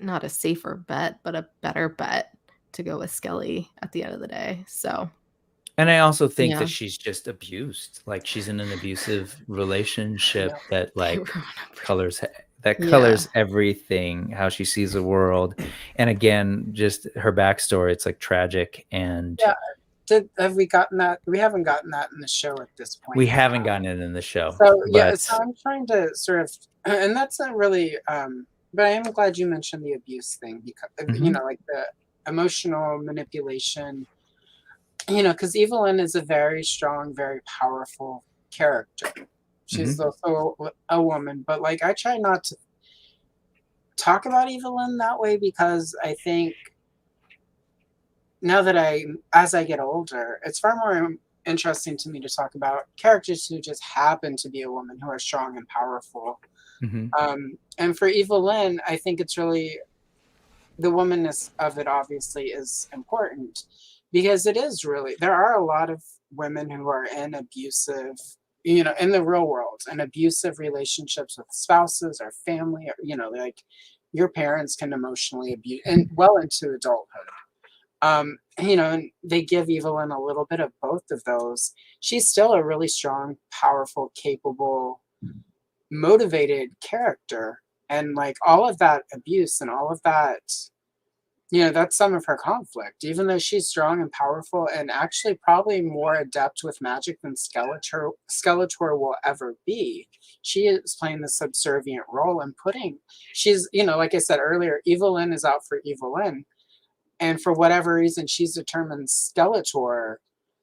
not a safer bet, but a better bet to go with Skelly at the end of the day. So, and I also think Yeah. that she's just abused. Like she's in an abusive relationship that like colors everything, how she sees the world. And again, just her backstory, it's like tragic. And have we gotten that? We haven't gotten that in the show at this point. We haven't gotten it in the show. So yeah, but so I'm trying to sort of, and that's not really. But I am glad you mentioned the abuse thing because you know, like the emotional manipulation. You know, because Evelyn is a very strong, very powerful character. She's also a woman, but like I try not to talk about Evelyn that way because I think now that as I get older, it's far more interesting to me to talk about characters who just happen to be a woman who are strong and powerful. And for Evelyn, I think it's really the womanness of it obviously is important because it is really, there are a lot of women who are in abusive, you know, in the real world, and abusive relationships with spouses or family, or, you know, like your parents can emotionally abuse and well into adulthood. You know, and they give Evelyn a little bit of both of those. She's still a really strong, powerful, capable, motivated character. And like all of that abuse and all of that, you know, that's some of her conflict, even though she's strong and powerful and actually probably more adept with magic than Skeletor will ever be. She is playing the subservient role and she's, you know, like I said earlier, Evelyn is out for Evelyn. And for whatever reason, she's determined Skeletor.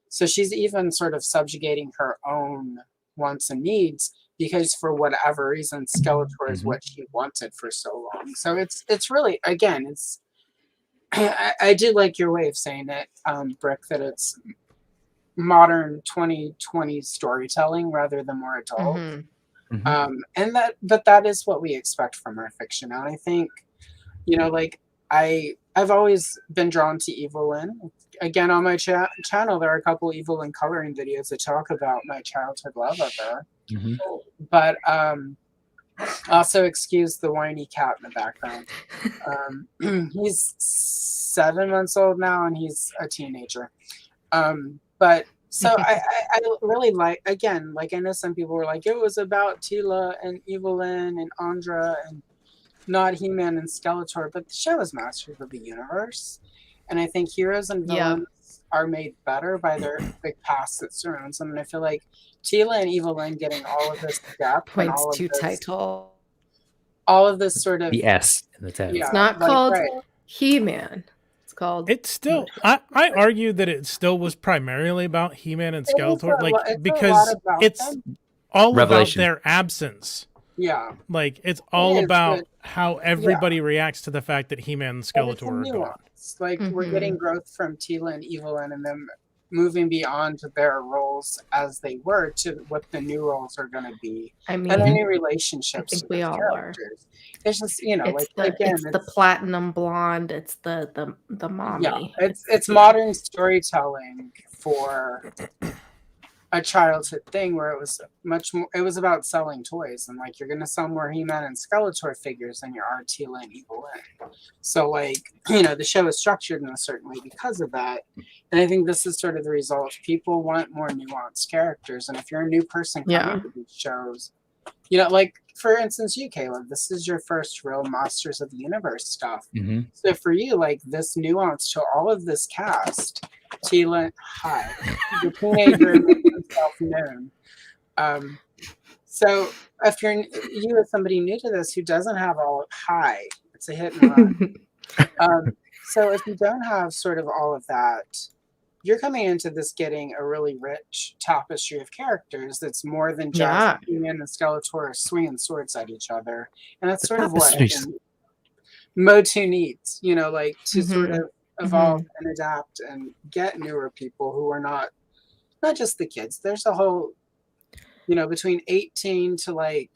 So she's even sort of subjugating her own wants and needs because for whatever reason, Skeletor is what she wanted for so long. So it's really, again, it's, I do like your way of saying it, Brick, that it's modern 2020 storytelling rather than more adult. But that is what we expect from our fiction. And I think, you know, like I've always been drawn to Evelyn. Again, on my channel, there are a couple Evelyn coloring videos that talk about my childhood love of her. But also excuse the whiny cat in the background. He's 7 months old now, and he's a teenager. But so I really like, again, like I know some people were like, it was about Tila and Evelyn and Andra and not He-Man and Skeletor, but the show is Masters of the Universe. And I think heroes and villains are made better by their big past that surrounds them. And I feel like Tila and Evelyn getting all of this depth and all of this title. All of this sort of the S in the title. It's not called He-Man. It's called. It's still. I argue that it still was primarily about He-Man and Skeletor, like because it's all about their absence. Yeah, like it's all about how everybody reacts to the fact that He-Man and Skeletor are gone. Like we're getting growth from Tila and Evelyn, and them moving beyond their roles as they were to what the new roles are going to be. I mean, and the new relationships. I think we all characters. It's just, you know, it's the platinum blonde. It's the mommy. Yeah, it's modern storytelling for a childhood thing where it was much more. It was about selling toys, and like you're going to sell more He-Man and Skeletor figures than your Tila and Evelyn. So like, you know, the show is structured in a certain way because of that. And I think this is sort of the result. People want more nuanced characters, and if you're a new person coming to these shows, you know, like for instance, you, Kayla, this is your first real Masters of the Universe stuff. So for you, like this nuance to all of this cast, Tila, the teenager makes himself known. So if you as somebody new to this who doesn't have all it's a hit and run. So if you don't have sort of all of that, you're coming into this getting a really rich tapestry of characters that's more than just Yeah. He-Man and Skeletor swinging swords at each other. And that's The sort of what I tapestries. think Motu needs, like to sort Mhm. of evolve and adapt and get newer people who are not just the kids. There's a whole, between 18 to like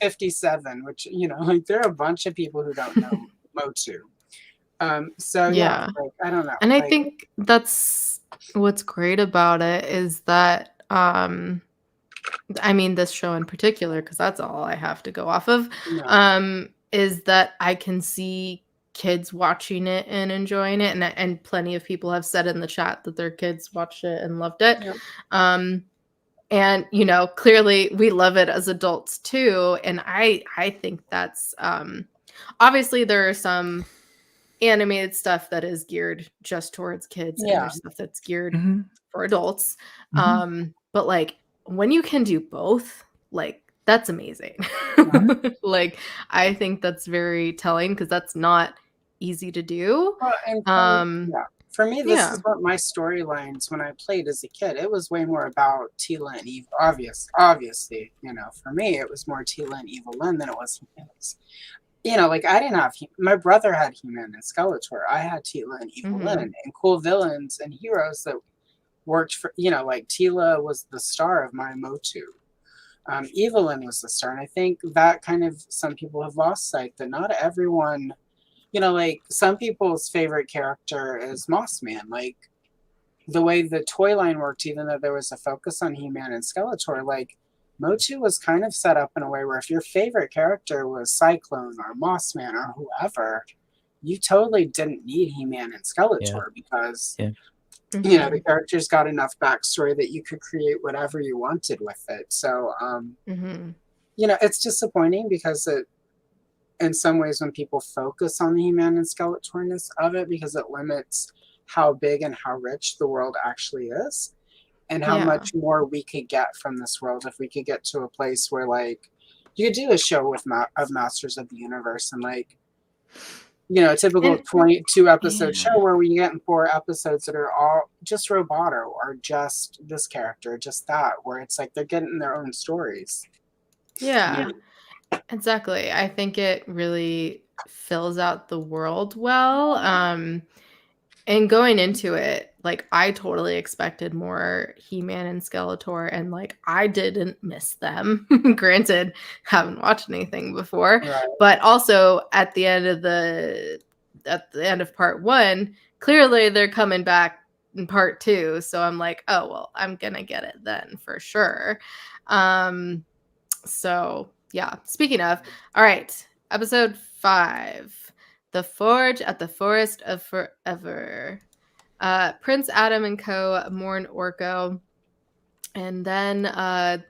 57, which, like there are a bunch of people who don't know Motu. So Yeah. like, I don't know. And I Like, think that's what's great about it is that I mean this show in particular, because that's all I have to go off of, no. is that I can see kids watching it and enjoying it, and plenty of people have said in the chat that their kids watched it and loved it. Yep. And clearly we love it as adults too, and I think that's obviously there are some animated stuff that is geared just towards kids, and Yeah. there's stuff that's geared Mhm. for adults. Mhm. But like when you can do both, like that's amazing. Like I think that's very telling, because that's not easy to do. Well, and for me, this is what my storylines when I played as a kid. It was way more about Tila and Eve. Obviously, for me, it was more Tila and Evelyn than it was He-Man's. Like I didn't have my brother had He-Man and Skeletor. I had Tila and Evelyn and cool villains and heroes that worked for like Tila was the star of my Motu. Evelyn was the star, and I think that kind of some people have lost sight that not everyone. Like some people's favorite character is Moss Man. Like the way the toy line worked, even though there was a focus on He-Man and Skeletor, like Motu was kind of set up in a way where if your favorite character was Cyclone or Moss Man or whoever, you totally didn't need He-Man and Skeletor because the characters got enough backstory that you could create whatever you wanted with it. So it's disappointing because in some ways when people focus on the He-Man and Skeletorness of it, because it limits how big and how rich the world actually is and how much more we could get from this world if we could get to a place where like you could do a show with of Masters of the Universe and like a typical 22 episode show where we get 4 episodes that are all just Roboto or just this character, just that, where it's like they're getting their own stories. Yeah. Exactly. I think it really fills out the world well. And going into it, like I totally expected more He-Man and Skeletor, and like I didn't miss them. Granted, haven't watched anything before, but also at the end of part 1, clearly they're coming back in part 2. So I'm like, oh well, I'm gonna get it then for sure. So yeah, speaking of, all right, episode 5, The Forge at the Forest of Forever. Prince Adam and co. mourn Orko, and then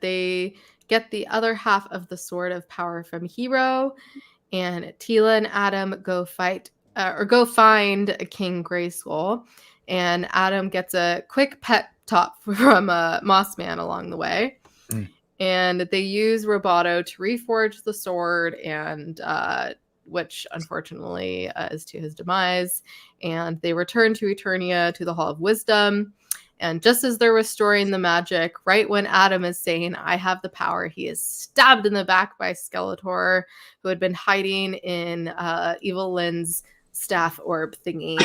they get the other half of the Sword of Power from Hero, and Tila and Adam go find King Grayskull, and Adam gets a quick pep talk from Moss Man along the way. And they use Roboto to reforge the sword, and which unfortunately is to his demise. And they return to Eternia to the Hall of Wisdom. And just as they're restoring the magic, right when Adam is saying, I have the power, he is stabbed in the back by Skeletor, who had been hiding in Evil Lynn's staff orb thingy.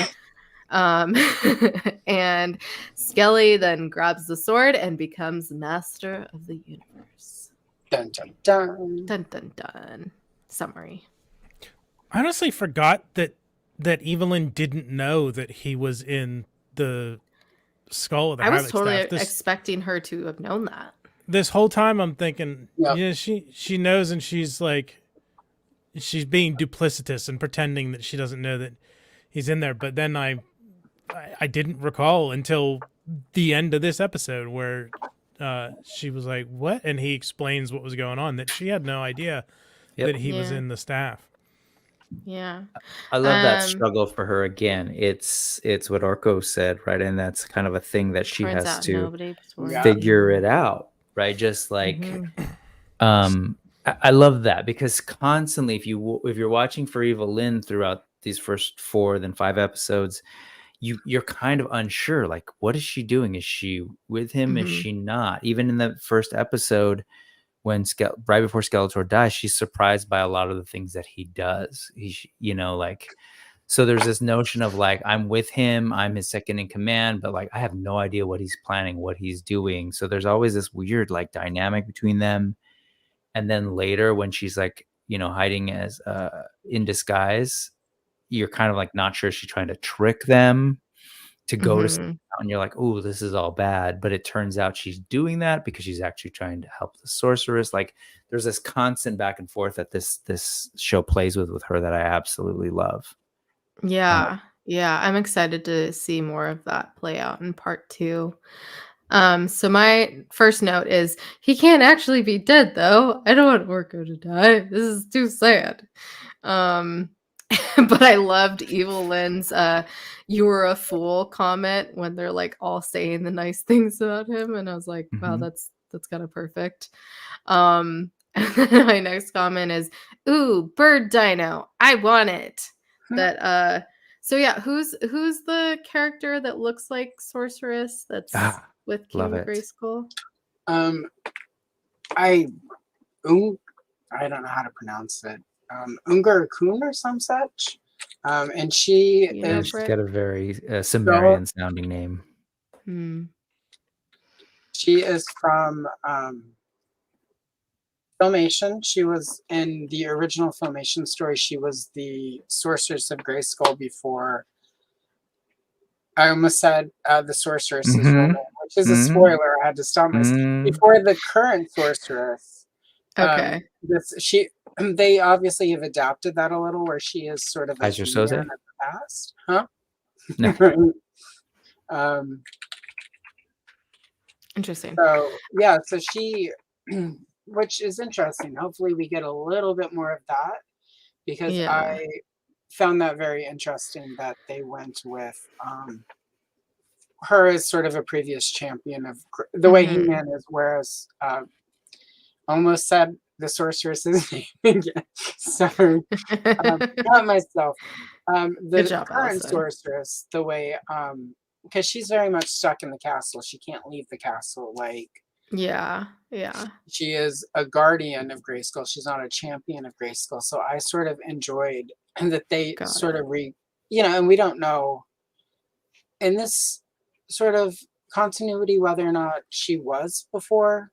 And Skelly then grabs the sword and becomes master of the universe. Dun dun dun. Dun dun dun. Summary. I honestly forgot that Evelyn didn't know that he was in the skull of the I was Havoc totally staff. expecting her to have known that. This whole time I'm thinking, she knows, and she's like, she's being duplicitous and pretending that she doesn't know that he's in there. But then I didn't recall until the end of this episode where she was like, what? And he explains what was going on, that she had no idea that he was in the staff. Yeah. I love that struggle for her again. It's what Orko said, right? And that's kind of a thing that she has to figure it out, right? Just like I love that, because constantly if you're watching for Evil Lynn throughout these first 4 then 5 episodes, you're kind of unsure, like, what is she doing? Is she with him? Is she not? Even in the first episode, when right before Skeletor dies, she's surprised by a lot of the things that he does. So there's this notion of like, I'm with him, I'm his second in command, but like I have no idea what he's planning, what he's doing. So there's always this weird like dynamic between them. And then later when she's like, hiding as in disguise, you're kind of like not sure, she's trying to trick them to go to, and you're like, oh, this is all bad. But it turns out she's doing that because she's actually trying to help the sorceress. Like there's this constant back and forth that this show plays with her that I absolutely love. Yeah. I'm excited to see more of that play out in part 2. So my first note is he can't actually be dead though. I don't want Orko to die. This is too sad. But I loved Evil Lynn's "you were a fool" comment when they're like all saying the nice things about him, and I was like, wow, that's kind of perfect. And then my next comment is, "Ooh, bird dino, I want it." That so yeah, who's the character that looks like Sorceress that's with King Grayskull? I don't know how to pronounce it. Ungar Kun or some such. And she's got a very Sumerian sounding name. She is from Filmation. She was in the original Filmation story. She was the Sorceress of Grayskull before. I almost said the Sorceress, which is a spoiler. I had to stop myself. Before the current Sorceress. Okay. They obviously have adapted that a little, where she is sort of like in the past, huh? No. Interesting. So she, which is interesting. Hopefully, we get a little bit more of that, because I found that very interesting that they went with her as sort of a previous champion of the way He-Man is, whereas almost said the Sorceress's name again. Sorry, not myself. The job, current Allison. Sorceress, the way, because she's very much stuck in the castle. She can't leave the castle. Like, she is a guardian of Grayskull. She's not a champion of Grayskull. So I sort of enjoyed that they and we don't know in this sort of continuity whether or not she was before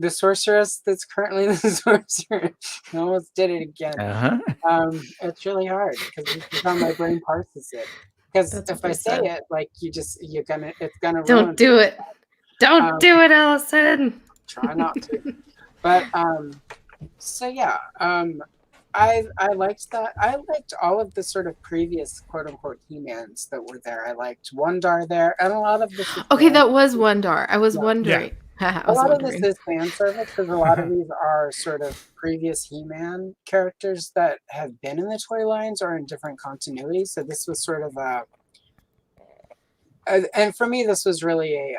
the Sorceress that's currently the Sorceress. I almost did it again. It's really hard because this is how my brain parses it. Because if I say it, like it's gonna don't do it. Don't do it, Allison. Try not to. But so yeah, I liked that. I liked all of the sort of previous quote unquote He-Mans that were there. I liked Wondar there, and a lot of this. Okay, that was Wondar. I was wondering. Yeah. A lot of this is fan service because a lot of these are sort of previous He-Man characters that have been in the toy lines or in different continuities. So this was sort of and for me, this was really a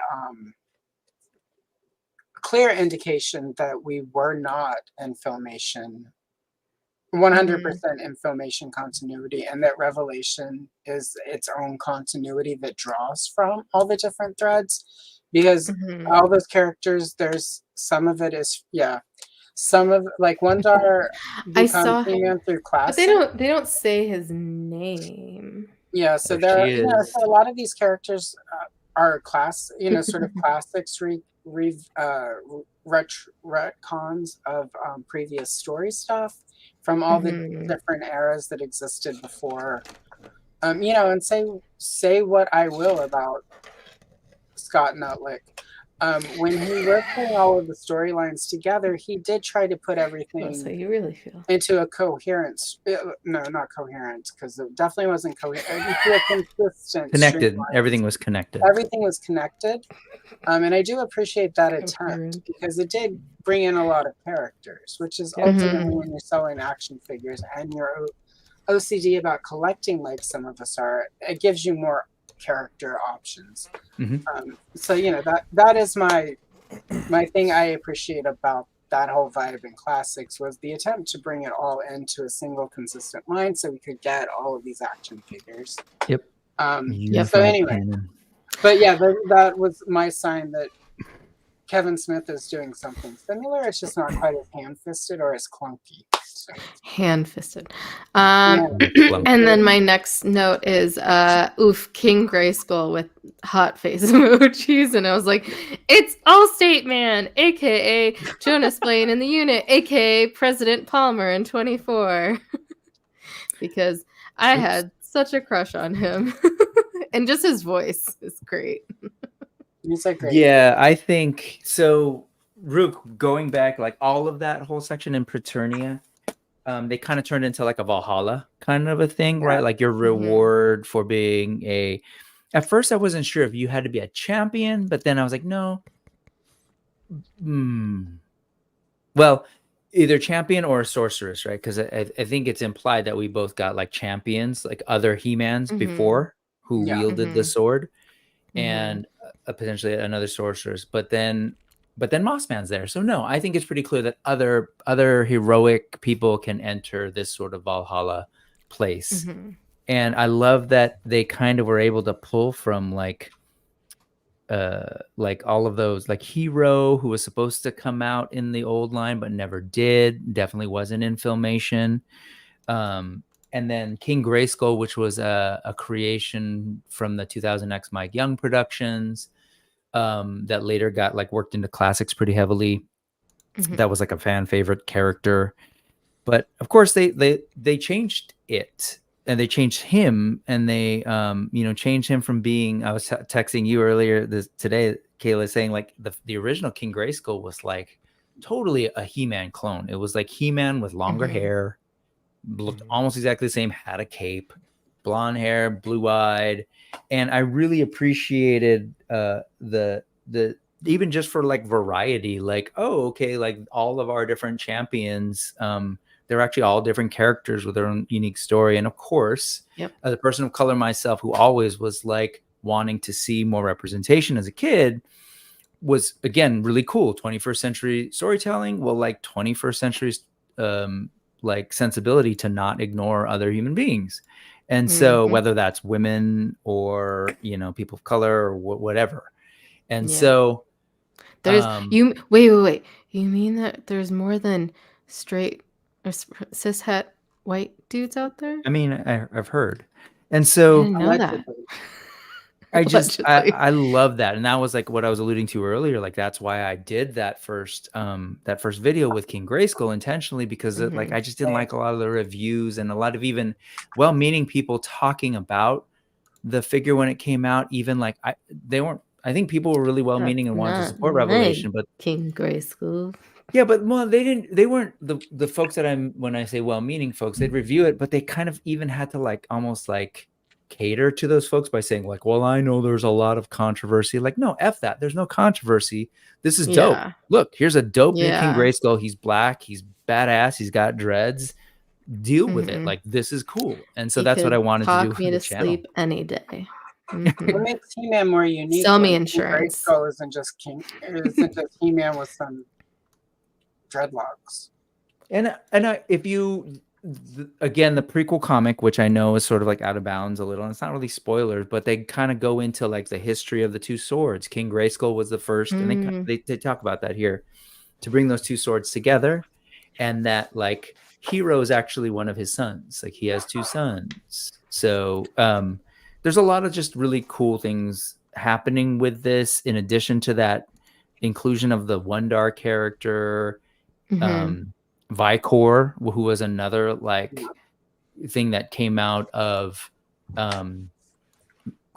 clear indication that we were not in Filmation, 100% in Filmation continuity, and that Revelation is its own continuity that draws from all the different threads. Because all those characters, there's some of it is some of like Wondar becomes He-Man through classic. But they don't say his name. Yeah, so there are so a lot of these characters are sort of classics, retcons of previous story stuff from all the different eras that existed before. And say what I will about Scott Nutlick. When he was putting all of the storylines together, he did try to put everything you really feel into a coherence. No, not coherent, because it definitely wasn't coherent. Into a consistent, connected. Everything was connected. Everything was connected, and I do appreciate that attempt because it did bring in a lot of characters, which is ultimately when you're selling action figures and you're OCD about collecting, like some of us are. It gives you more character options. So that is my thing I appreciate about that whole vibe in classics was the attempt to bring it all into a single consistent line so we could get all of these action figures. Yep. So anyway, but yeah, that was my sign that Kevin Smith is doing something similar. It's just not quite as hand-fisted or as clunky. So. Hand-fisted. And then my next note is King Grayskull with hot face emojis, and I was like, it's Allstate Man, aka Jonas Blaine in the unit, aka President Palmer in 24. Because I had such a crush on him. And just his voice is great. He's like great. Yeah, I think so. Rook, going back, like all of that whole section in Preternia, they kind of turned into like a Valhalla kind of a thing, right? Like your reward for being a. At first, I wasn't sure if you had to be a champion, but then I was like, no. Well, either champion or a sorceress, right? Because I think it's implied that we both got like champions, like other He-Mans before who wielded the sword, and potentially another sorceress. But then Mossman's there, so no, I think it's pretty clear that other heroic people can enter this sort of Valhalla place. And I love that they kind of were able to pull from like all of those, like Hero, who was supposed to come out in the old line but never did, definitely wasn't in Filmation, and then King Grayskull, which was a creation from the 2000X Mike Young Productions, that later got like worked into classics pretty heavily. That was like a fan favorite character, but of course they changed it. And they changed him, and they, changed him from being. I was texting you earlier today, Kayla, saying like the original King Grayskull was like totally a He-Man clone. It was like He-Man with longer hair, looked almost exactly the same, had a cape, blonde hair, blue-eyed, and I really appreciated the even just for like variety, like, oh, okay, like all of our different champions. They're actually all different characters with their own unique story. And of course, as a person of color myself, who always was like wanting to see more representation as a kid, was again really cool. 21st century storytelling, well, like 21st century like sensibility to not ignore other human beings. And so whether that's women or, people of color or whatever. And so there's wait. You mean that there's more than straight or cishet white dudes out there? I mean, I've heard. And so I didn't know that. I love that. And that was like what I was alluding to earlier. Like, that's why I did that first video with King Grayskull intentionally, because like, I just didn't like a lot of the reviews and a lot of even well-meaning people talking about the figure when it came out. Even like I think people were really well-meaning and wanted to support Revelation, but King Grayskull. Yeah, but well, they weren't the folks that when I say well-meaning folks, they'd review it, but they kind of even had to like almost like cater to those folks by saying like, well, I know there's a lot of controversy. Like, no, F that. There's no controversy. This is dope. Look, here's a dope new King Grayskull. He's black. He's badass. He's got dreads. Deal with it. Like, this is cool. And so that's what I wanted to do with the channel. Sleep any day. What makes He-Man more unique? Sell me insurance. Grayskull isn't just He-Man with some dreadlocks. And if you again, the prequel comic, which I know is sort of like out of bounds a little, and it's not really spoilers, but they kind of go into like the history of the two swords. King Grayskull was the first, and they talk about that here, to bring those two swords together, and that like Hero is actually one of his sons. Like, he has two sons. So there's a lot of just really cool things happening with this, in addition to that inclusion of the Wundar character. Vicor, who was another like thing that came out of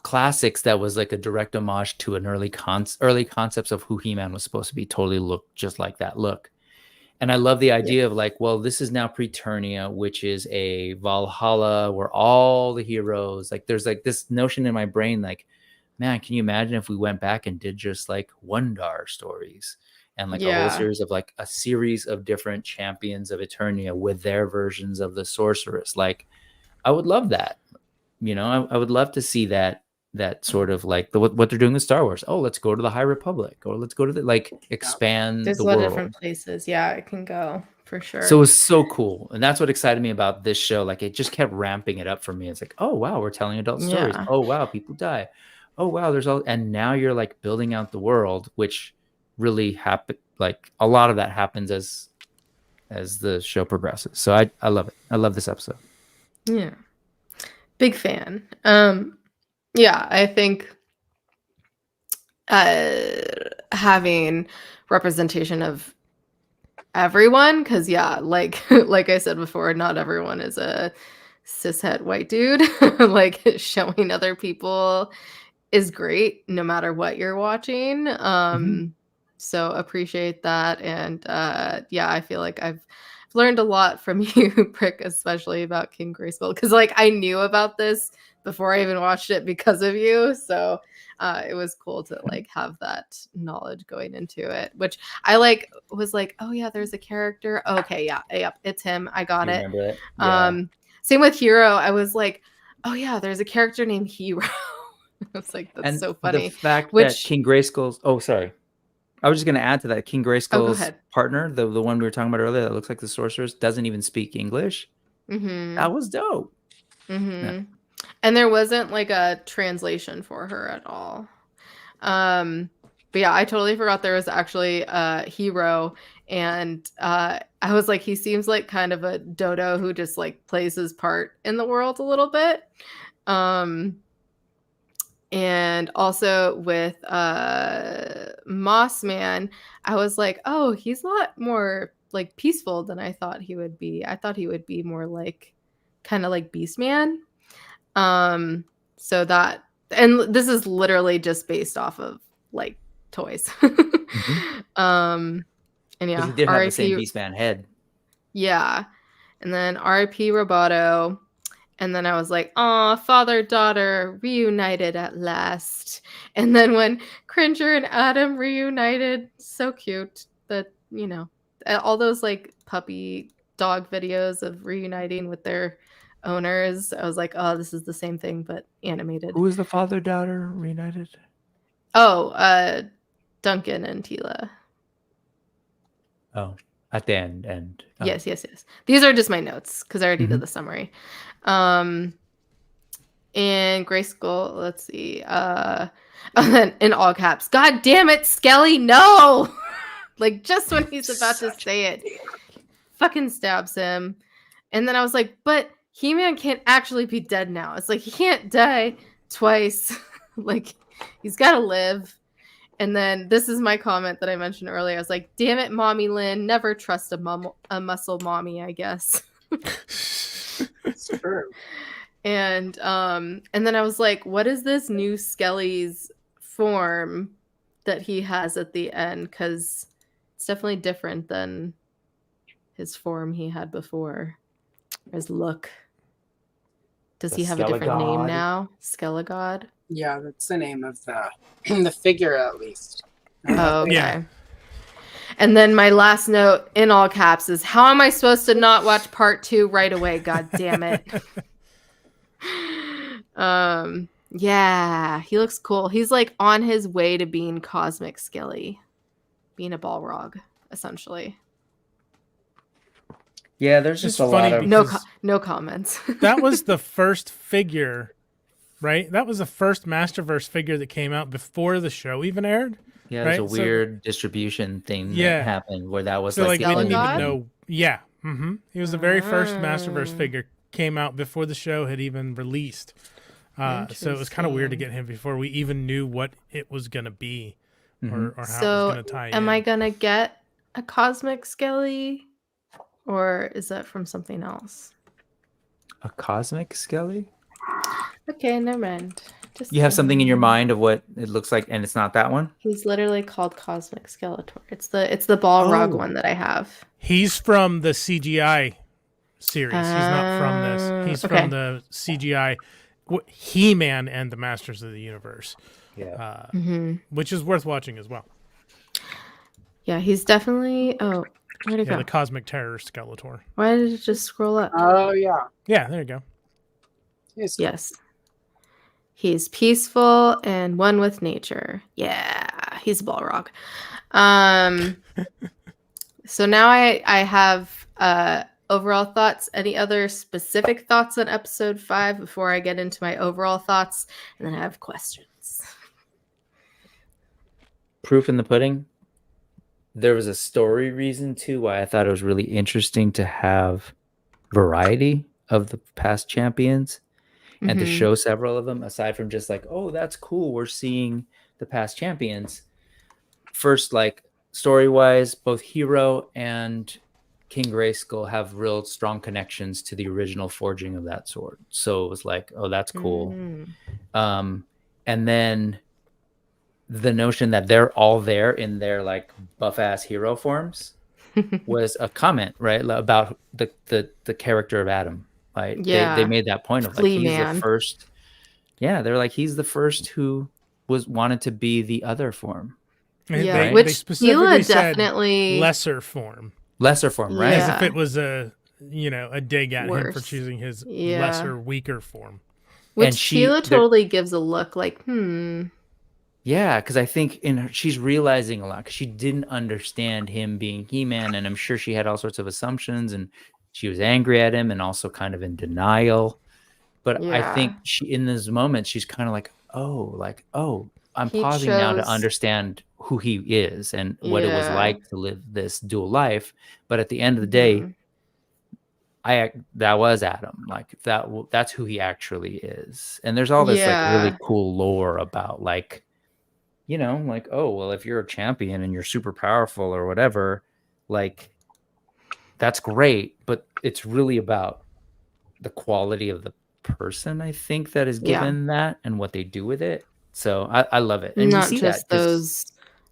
classics, that was like a direct homage to an early concepts of who He-Man was supposed to be, totally looked just like that look. And I love the idea of like, well, this is now Preternia, which is a Valhalla where all the heroes, like, there's like this notion in my brain, like, man, can you imagine if we went back and did just like Wundar stories? And like a whole series of like a series of different champions of Eternia with their versions of the sorceress. Like, I would love that. I would love to see that that sort of like what they're doing with Star Wars. Oh, let's go to the High Republic, or let's go to expand There's the a lot world. of different places. Yeah, it can go for sure. So it was so cool. And that's what excited me about this show. Like it just kept ramping it up for me. It's like, oh wow, we're telling adult stories. Yeah. Oh wow, people die. Oh wow, and now you're like building out the world, which really happened. Like a lot of that happens as the show progresses. So I love it. I love this episode. Yeah. Big fan. Yeah, I think having representation of everyone, because like I said before, not everyone is a cishet white dude. Like showing other people is great no matter what you're watching. So appreciate that. And I feel like I've learned a lot from you, Prick, especially about King Grayskull, because like I knew about this before I even watched it because of you. So it was cool to like have that knowledge going into it, which I like was like, oh yeah, there's a character. Okay, yeah, it's him. I got it. Remember it? Yeah. Same with Hero. I was like, oh yeah, there's a character named Hero. I was like, that's so funny. The fact that King Grayskull's sorry. I was just going to add to that. King Grayskull's partner, the one we were talking about earlier that looks like the sorceress, doesn't even speak English. That was dope. Yeah. And there wasn't like a translation for her at all. But yeah, I totally forgot there was actually a Hero. And I was like, he seems like kind of a dodo who just like plays his part in the world a little bit. And also with Mossman, I was like, oh, he's a lot more like peaceful than I thought he would be. I thought he would be more like kind of like Beastman. So that, and this is literally just based off of like toys. And yeah, he did have the same Beastman head. Yeah. And then R.I.P. Roboto. And then I was like, "Aw, father-daughter reunited at last." And then when Cringer and Adam reunited, so cute that, all those like puppy dog videos of reuniting with their owners. I was like, "Oh, this is the same thing but animated." Who was the father-daughter reunited? Oh, Duncan and Tila. Oh, at the end. Oh. Yes. These are just my notes because I already did the summary. And Grayskull, let's see. And then in all caps, God damn it, Skelly, no! Like just when he's about to say it, fucking stabs him. And then I was like, but He-Man can't actually be dead now. It's like he can't die twice. Like he's gotta live. And then this is my comment that I mentioned earlier. I was like, damn it, Mommy Lynn, never trust a muscle mommy, I guess. It's true. And then I was like, what is this new Skelly's form that he has at the end? Because it's definitely different than his form he had before. His look. Does he have a different name now? Skelegod? Yeah, that's the name of the figure, at least. Oh, okay. Yeah. And then my last note in all caps is, how am I supposed to not watch part 2 right away? God damn it. Yeah, he looks cool. He's like on his way to being Cosmic Skelly, being a Balrog, essentially. Yeah, there's just a lot of no comments. That was the first figure, right? That was the first Masterverse figure that came out before the show even aired. Yeah, there's a weird distribution thing that happened where that was so like we didn't even know. Yeah, he was the very first Masterverse figure, came out before the show had even released. So it was kind of weird to get him before we even knew what it was gonna be, or how it was gonna tie in. Am I gonna get a Cosmic Skelly? Or is that from something else? A Cosmic Skelly? Okay, never mind. You have something in your mind of what it looks like, and it's not that one? He's literally called Cosmic Skeletor. It's the Balrog one that I have. He's from the CGI series. He's not from this. He's from the CGI He-Man and the Masters of the Universe. Yeah. Which is worth watching as well. Yeah, he's definitely... Oh, where'd it go? The Cosmic Terror Skeletor. Why did it just scroll up? Oh, yeah. Yeah, there you go. Yes. He's peaceful and one with nature. Yeah, he's a Balrog. So now I have overall thoughts. Any other specific thoughts on episode 5 before I get into my overall thoughts? And then I have questions. Proof in the pudding. There was a story reason too why I thought it was really interesting to have variety of the past champions and to show several of them, aside from just like, oh, that's cool, we're seeing the past champions. First, like story-wise, both Hero and King Grayskull have real strong connections to the original forging of that sword. So it was like, oh, that's cool. And then the notion that they're all there in their like buff-ass hero forms was a comment, right, about the character of Adam. Right? Yeah. They made that point of like Flea he's Man. the first. Yeah, they're like he's the first who wanted to be the other form. And Yeah, right? which they specifically Kayla said definitely lesser form. Lesser form, right? As Yeah. if it was a dig at him for Worse. choosing his Yeah. lesser, weaker form. Which And Kayla totally gives a look like, Yeah, because I think she's realizing a lot because she didn't understand him being He-Man, and I'm sure she had all sorts of assumptions, and she was angry at him and also kind of in denial. But I think in this moment, she's kind of like, I'm He pausing now to chose- understand who he is and what it was Yeah. like to live this dual life. But at the end of the day, that was Adam. Like that's who he actually is. And there's all this like really cool lore about like, like, oh, well, if you're a champion and you're super powerful or whatever, like that's great. But it's really about the quality of the person, I think, that is given that and what they do with it. So I love it. And not we see just that those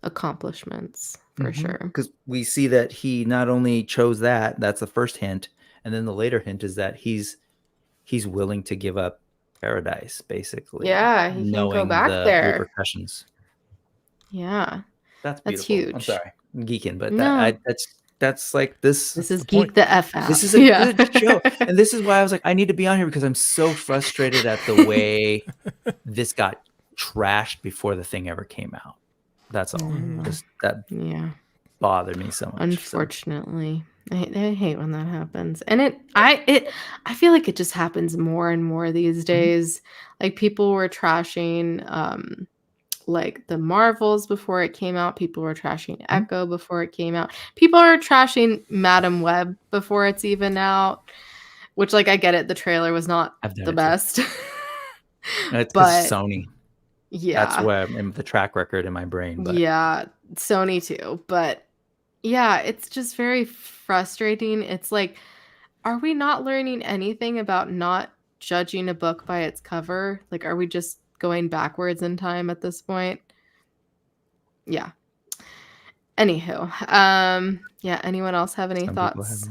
accomplishments for sure. because we see that he not only chose that's the first hint, and then the later hint is that he's willing to give up paradise, basically. Yeah, he can't go back the there. repercussions. Yeah, That's that's beautiful. I'm huge. sorry, I'm geeking, but No. that's like this. This is the Geek point. the F out. This is a good show, and this is why I was like, I need to be on here because I'm so frustrated at the way this got trashed before the thing ever came out. That's all. Just that bothered me so much. Unfortunately, I hate when that happens, and I feel like it just happens more and more these days. Like people were trashing like the Marvels before it came out. People were trashing Echo before it came out. People are trashing Madam Web before it's even out. Which, like, I get it. The trailer was not the best. It's but Sony. Yeah, that's where I'm the track record in my brain. But yeah, Sony too. But yeah, it's just very frustrating. It's like, are we not learning anything about not judging a book by its cover? Like, are we just going backwards in time at this point? Yeah. Anywho, yeah. Anyone else have any thoughts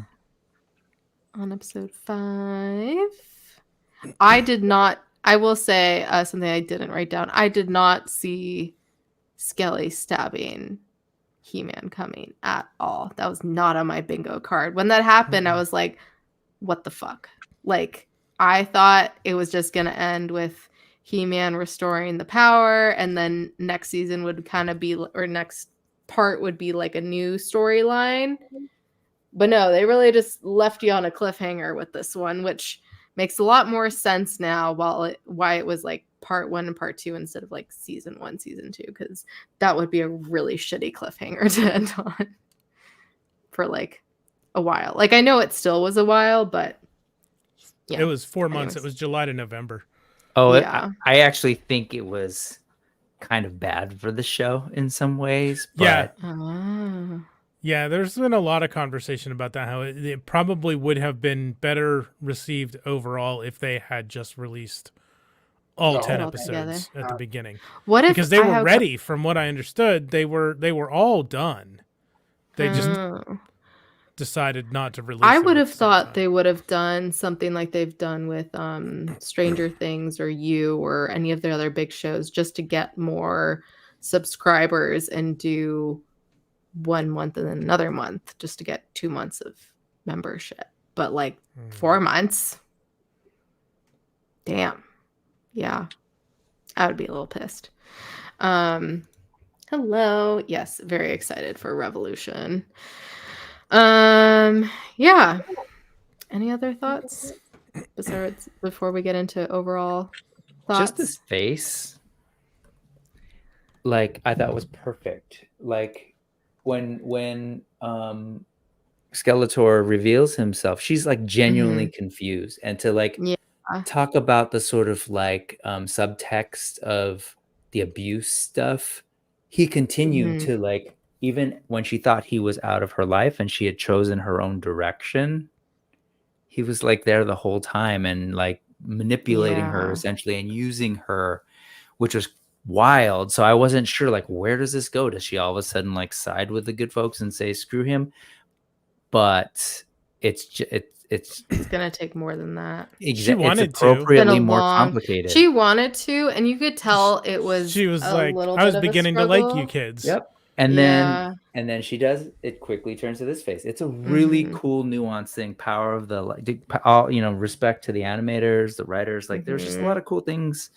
on episode 5? I did not. I will say something I didn't write down. I did not see Skelly stabbing He-Man coming at all. That was not on my bingo card. When that happened, I was like, what the fuck? Like, I thought it was just going to end with He-Man restoring the power, and then next season would kind of be, or next part would be like a new storyline. But no, they really just left you on a cliffhanger with this one, which makes a lot more sense now why it was like part 1 and part 2 instead of like season 1, season 2, because that would be a really shitty cliffhanger to end on for like a while. Like, I know it still was a while, but yeah. It was 4 months. It was July to November. Oh, yeah. I actually think it was kind of bad for the show in some ways. But... Yeah, there's been a lot of conversation about that, how it probably would have been better received overall if they had just released all 10 episodes at the beginning. Because they were ready, from what I understood, they were all done. They just decided not to release. I would have thought they would have done something like they've done with Stranger Things or You or any of their other big shows, just to get more subscribers and do 1 month and then another month, just to get 2 months of membership. But like 4 months, damn. Yeah. I would be a little pissed. Hello. Yes, very excited for Revolution. Yeah. Any other thoughts besides before we get into overall thoughts? Just this face, like I thought was perfect. Like when Skeletor reveals himself, she's like genuinely confused, and to like talk about the sort of like subtext of the abuse stuff, he continued to like, even when she thought he was out of her life and she had chosen her own direction, he was like there the whole time and like manipulating her essentially and using her, which was wild. So I wasn't sure, like, where does this go? Does she all of a sudden like side with the good folks and say screw him? But it's gonna take more than that. She wanted it's appropriately more complicated. She wanted to, and you could tell it was. She was like, I was beginning to like you kids. Yep. And then she does. It quickly turns to this face. It's a really cool, nuanced thing. Power of the all, respect to the animators, the writers. Like, there's just a lot of cool things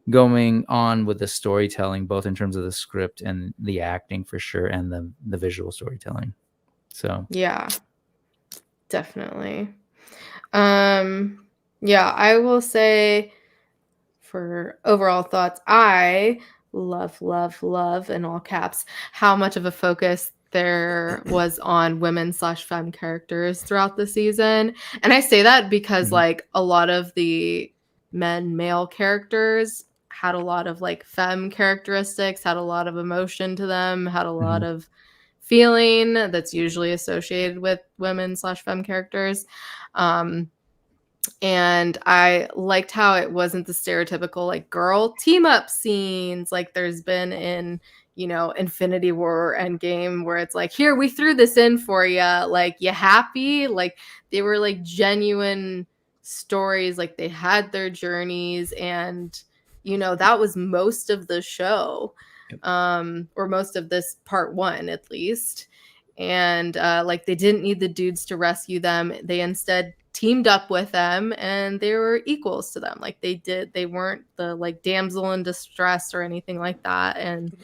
going on with the storytelling, both in terms of the script and the acting for sure, and the visual storytelling. So yeah, definitely. Yeah, I will say for overall thoughts, I love in all caps how much of a focus there was on women/femme characters throughout the season. And I say that because like a lot of the male characters had a lot of like femme characteristics, had a lot of emotion to them, had a lot of feeling that's usually associated with women/femme characters. And I liked how it wasn't the stereotypical like girl team up scenes like there's been in, Infinity War or Endgame, where it's like, here, we threw this in for you. Like, you happy? Like, they were like genuine stories. Like, they had their journeys, and, that was most of the show, or most of this part 1, at least. And like, they didn't need the dudes to rescue them. They instead teamed up with them, and they were equals to them. Like, they weren't the like damsel in distress or anything like that. And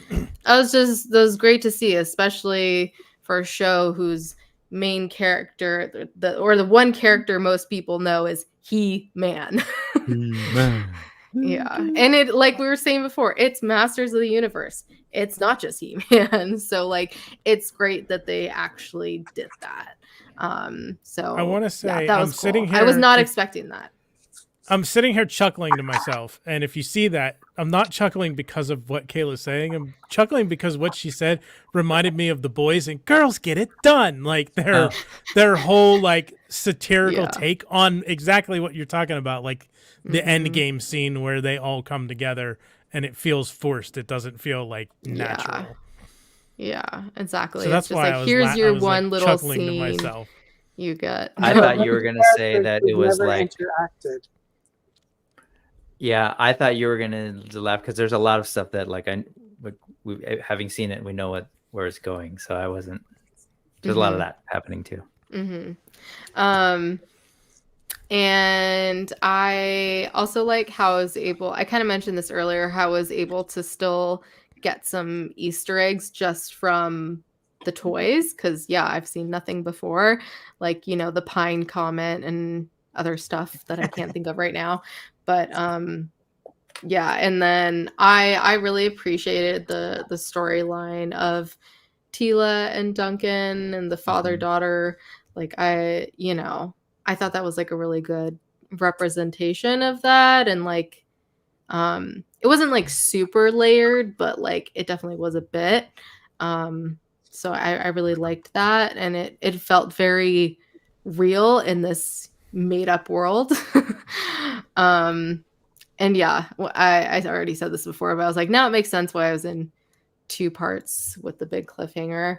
that was great to see, especially for a show whose main character, the one character most people know, is He-Man. Yeah. And it, like we were saying before, it's Masters of the Universe. It's not just He-Man. So like, it's great that they actually did that. So I want to say, that was cool. Sitting here, I was not expecting that. I'm sitting here chuckling to myself, and if you see that, I'm not chuckling because of what Kayla's saying. I'm chuckling because what she said reminded me of The Boys and Girls Get It Done. Like their whole like satirical take on exactly what you're talking about, like the end game scene where they all come together and it feels forced. It doesn't feel like natural. Yeah, exactly. So that's it's just why like, I was here's your I was one like little chuckling scene to myself. you got. I thought you were gonna say that it was like interacted. Yeah, I thought you were gonna laugh because there's a lot of stuff that like we having seen it, we know where it's going. So I wasn't. There's a lot of that happening too. And I also like how I was able. I kind of mentioned this earlier. How I was able to still get some Easter eggs just from the toys, because I've seen nothing before, like the pine comment and other stuff that I can't think of right now. But and then I really appreciated the storyline of Tila and Duncan and the father-daughter. Like, I thought that was like a really good representation of that. And like, it wasn't like super layered, but like it definitely was a bit. So I really liked that. And it felt very real in this made up world. And I already said this before, but I was like, now it makes sense why I was in 2 parts with the big cliffhanger.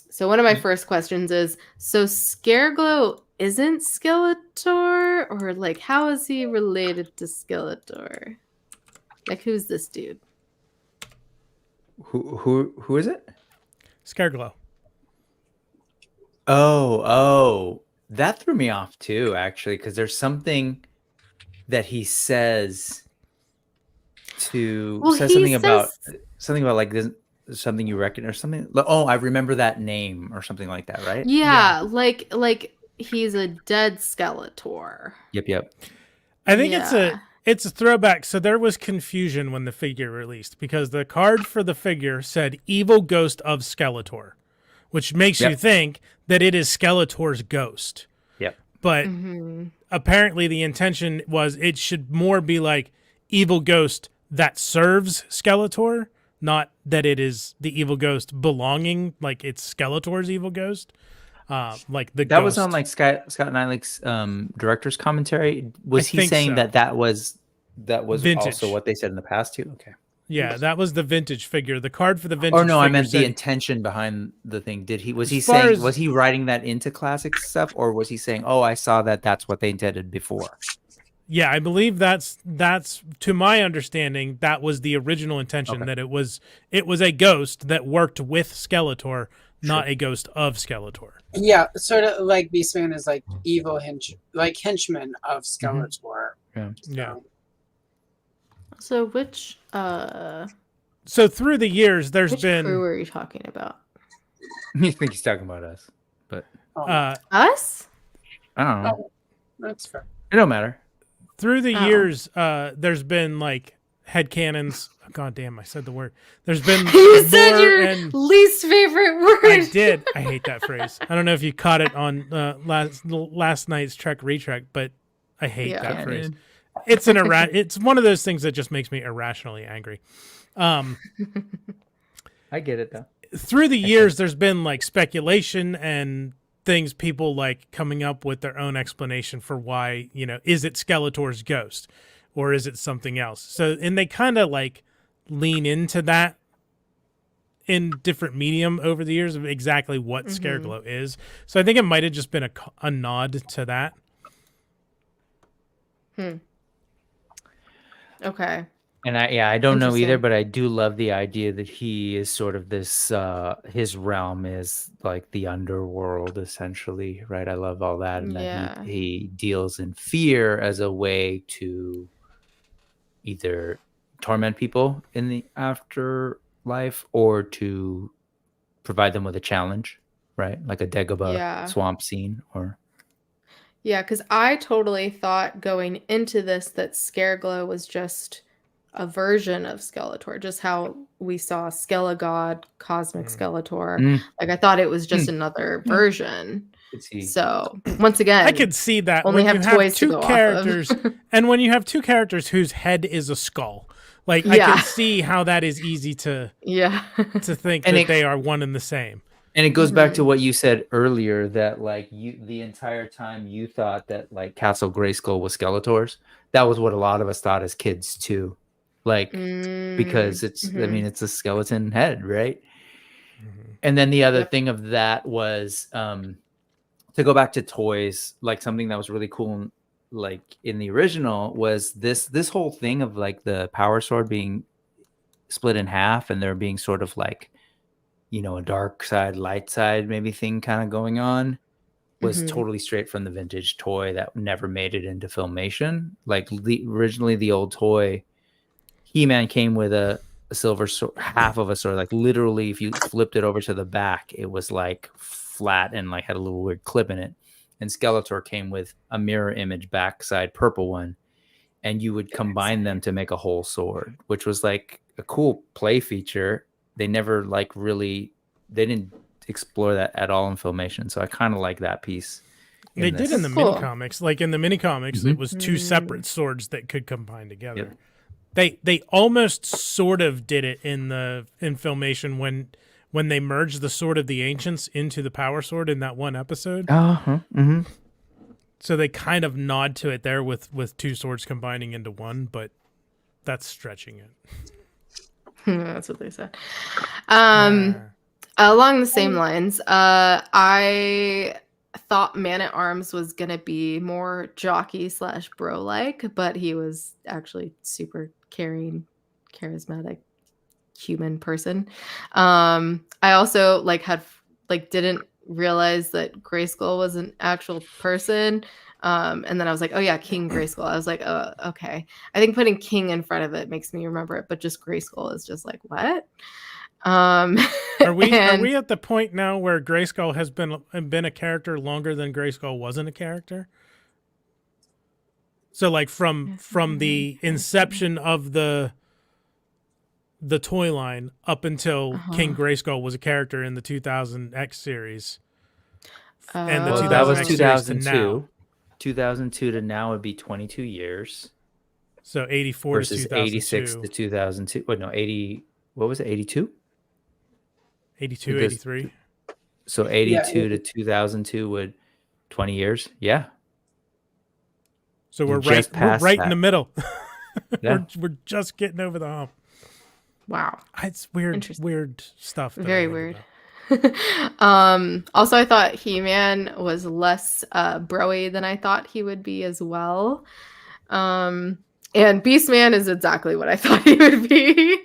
So one of my first questions is, so Scareglow isn't Skeletor, or like, how is he related to Skeletor? Like, who's this dude? Who is it? Scareglow. Oh, that threw me off too, actually, because there's something that he says to Well, says he something about like this, something you reckon or something. Oh, I remember that name or something like that, right? Yeah, like he's a dead Skeletor. Yep. I think it's Yeah. a throwback. So there was confusion when the figure released because the card for the figure said "Evil Ghost of Skeletor," which makes you Yep. think that it is Skeletor's ghost. Yep. But apparently the intention was it should more be like evil ghost that serves Skeletor, not that it is the evil ghost belonging, like it's Skeletor's evil ghost. Like the That ghost. was on like Scott Nylick's director's commentary. Was I he think saying so. that was Vintage. also what they said in the past too? Okay. Yeah, that was the vintage figure. The card for the vintage Or no, I figure meant the said, intention behind the thing. Was As he far saying as- was he writing that into classic stuff, or was he saying, "Oh, I saw that that's what they intended before"? yeah, I believe that's to my understanding, that was the original intention, that it was a ghost that worked with Skeletor, not a ghost of Skeletor. Yeah, sort of like Beastman is like evil henchman of Skeletor. Yeah. Yeah. So which So through the years, there's which been crew are you talking about? You think he's talking about us, but Us? I don't know. Oh, that's fair. It don't matter. through the Oh. years, there's been like headcanons. Oh, God damn, I said the word. There's been You said more your and least favorite word. I did. I hate that phrase. I don't know if you caught it on last night's Trek Retrek, but I hate Yeah. that Yeah, phrase. dude. It's it's one of those things that just makes me irrationally angry. I get it though. Through the years, there's been like speculation and things, people like coming up with their own explanation for why, is it Skeletor's ghost or is it something else? So, and they kind of like lean into that in different medium over the years of exactly what Scareglow is. So I think it might have just been a nod to that. Okay. And I don't know either, Interesting. but I do love the idea that he is sort of this his realm is like the underworld essentially, right? I love all that, and Yeah. that he deals in fear as a way to either torment people in the afterlife or to provide them with a challenge, right? Like a Dagobah Yeah. swamp scene or Yeah, because I totally thought going into this that Scareglow was just a version of Skeletor, just how we saw Skelegod, Cosmic Skeletor. Mm. Like I thought it was just another version. Could see. So once again, I could see that only when have you have toys to two go off of. characters, and when you have two characters whose head is a skull, like I Yeah. can see how that is easy to yeah. think And that they are one and the same. And it goes back to what you said earlier that like the entire time you thought that like Castle Grayskull was Skeletor's. That was what a lot of us thought as kids too. Like because it's I mean it's a skeleton head, right? And then the other thing of that was to go back to toys, like something that was really cool like in the original was this whole thing of like the power sword being split in half and there being sort of like a dark side, light side, maybe thing kind of going on was totally straight from the vintage toy that never made it into Filmation. Like originally the old toy, He-Man came with a silver sword, half of a sword. Like literally if you flipped it over to the back, it was like flat and like had a little weird clip in it. And Skeletor came with a mirror image backside purple one. And you would combine them to make a whole sword, which was like a cool play feature. They never they didn't explore that at all in Filmation. So I kind of like that piece. They did in the Cool. mini comics. Like in the mini comics, it was two separate swords that could combine together. Yep. They almost sort of did it in Filmation when they merged the Sword of the Ancients into the Power Sword in that one episode. So they kind of nod to it there with two swords combining into one, but that's stretching it. That's what they said. Along the same lines, I thought Man at Arms was gonna be more jockey / bro like, but he was actually super caring, charismatic human person. I also didn't realize that Grayskull was an actual person And then I was like, oh yeah, King Grayskull. I was like, oh, okay. I think putting King in front of it makes me remember it, but just Grayskull is just like, what? Are we and at the point now where Grayskull has been a character longer than Grayskull wasn't a character? So like from the inception of the toy line up until King Grayskull was a character in the 2000 X series, and the Well, 2000 that was X series to 2002. now. 2002 to now would be 22 years. So 84 versus to 2002. 86 to 2002. Wait, no, 80. What was it? 82? 82, Because- 83. So 82 to 2002 would 20 years. Yeah. So we're Just right past in that. the middle. Yeah. we're just getting over the hump. wow. It's weird Interesting. stuff. that I Very learned weird. about. Also, I thought He-Man was less broy than I thought he would be as well. And Beastman is exactly what I thought he would be.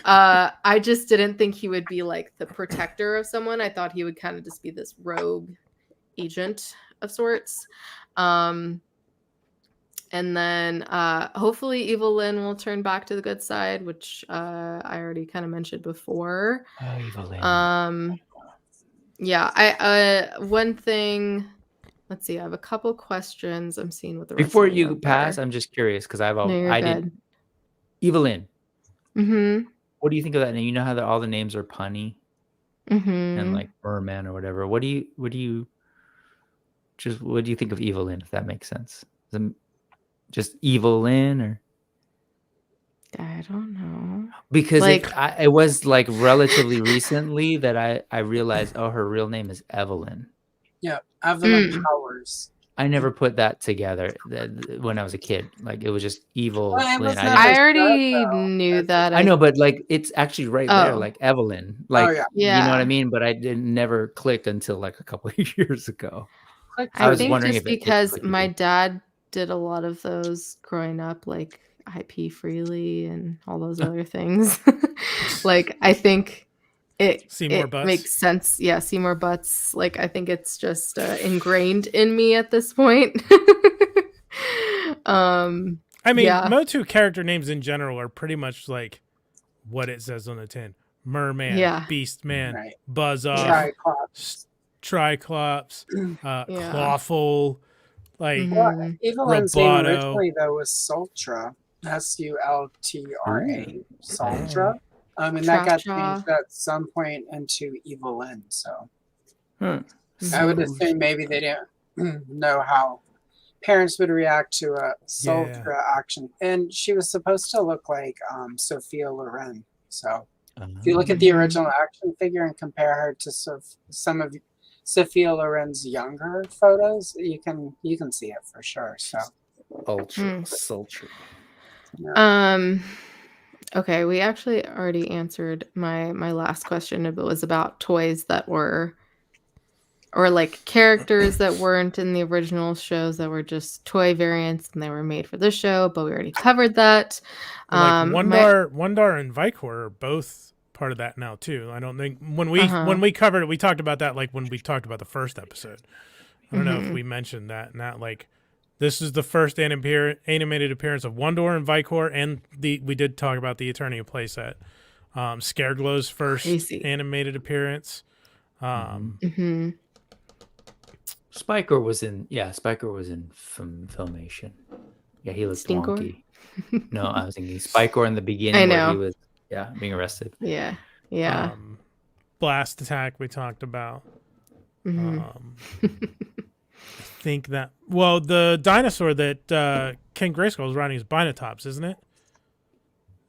I just didn't think he would be like the protector of someone. I thought he would kind of just be this rogue agent of sorts. And then hopefully Evil Lynn will turn back to the good side, which I already kind of mentioned before. Oh, Evil Lynn. Yeah, one thing. Let's see. I have a couple questions. I'm seeing what the rest Before of the you notes pass, are. I'm just curious because I You're did good. Evil Lynn. Mm-hmm. What do you think of that name? You know how all the names are punny Mm-hmm. and like Merman or whatever. What do you think of Evil Lynn, if that makes sense? Is it just Evil Lynn or? I don't know. Because Like- it was like relatively recently that I realized, oh, her real name is Evelyn. Yeah, Evelyn Mm. Powers. I never put that together when I was a kid. Like it was just Evil Well, it was Lynn. never- I said, already though. knew that. I know, but like it's actually right there, Oh. like Evelyn. Like yeah. you know what I Yeah. mean? But I didn't never clicked until like a couple of years ago. Click I I was think wondering just if it because clicked with my you. dad did a lot of those growing up, like IP freely and all those other things. Like I think Seymour it Butts. makes sense. Yeah, Seymour Butts. Like I think it's just ingrained in me at this point. I mean, yeah. Motu character names in general are pretty much like what it says on the tin. Merman, Yeah. Beastman, Right. Buzz Off, Triclops. Triclops, Yeah. Clawful, like Mhm. Well, Evil Lynn's name Roboto. originally though was Sultra. Sultra. Sultra. And that got Tra-tra. changed at some point into Evil Lynn. So Huh. I would assume maybe they didn't know how parents would react to a Sultra action. And she was supposed to look like Sophia Loren. So if you look at the original action figure and compare her to some of Sophia Loren's younger photos, you can see it for sure. So Ultra sultry. Okay, we actually already answered my last question. It was about toys that were, or like characters that weren't in the original shows that were just toy variants and they were made for this show, but we already covered that. like Wondar and Vicor are both part of that now too. I don't think when we covered it, we talked about that like when we talked about the first episode. I don't know if we mentioned that. Not like this is the first animated appearance of Wondor and Vicor, and we did talk about the Eternia playset. Scareglow's first animated appearance. Spiker was in Filmation. Yeah, he looked wonky. No, I was thinking Spiker in the beginning. I know. Where he was being arrested. Yeah. Blast Attack we talked about. I think that the dinosaur that King Grayskull is riding is Binotops, isn't it?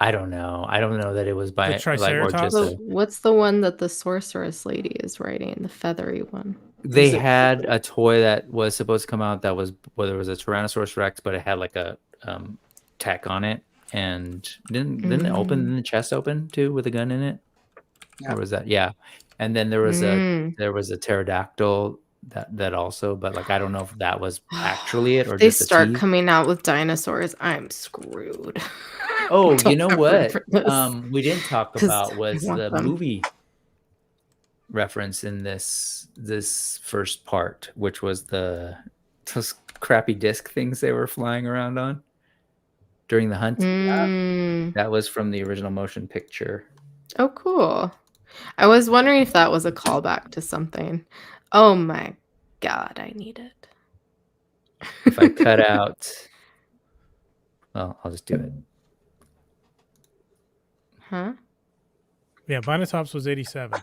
I don't know. I don't know that it was by The Triceratops? What's the one that the sorceress lady is riding? The feathery one. They had a toy that was supposed to come out that was there was a Tyrannosaurus Rex, but it had like a tech on it, and didn't it open? Didn't the chest open too with a gun in it? Yeah. Or was that And then there was a pterodactyl that also, but like I don't know if that was actually it or they just start a tease. coming out with dinosaurs. I'm screwed. Oh, Don't you know what? remember this. We didn't talk 'Cause about I was want the them. movie reference in this first part, which was the those crappy disc things they were flying around on during the hunt. That was from the original motion picture. Oh, cool. I was wondering if that was a callback to something. Oh my god, I need it. If I cut out, well, I'll just do it. Huh? Yeah, Vinatops was 87.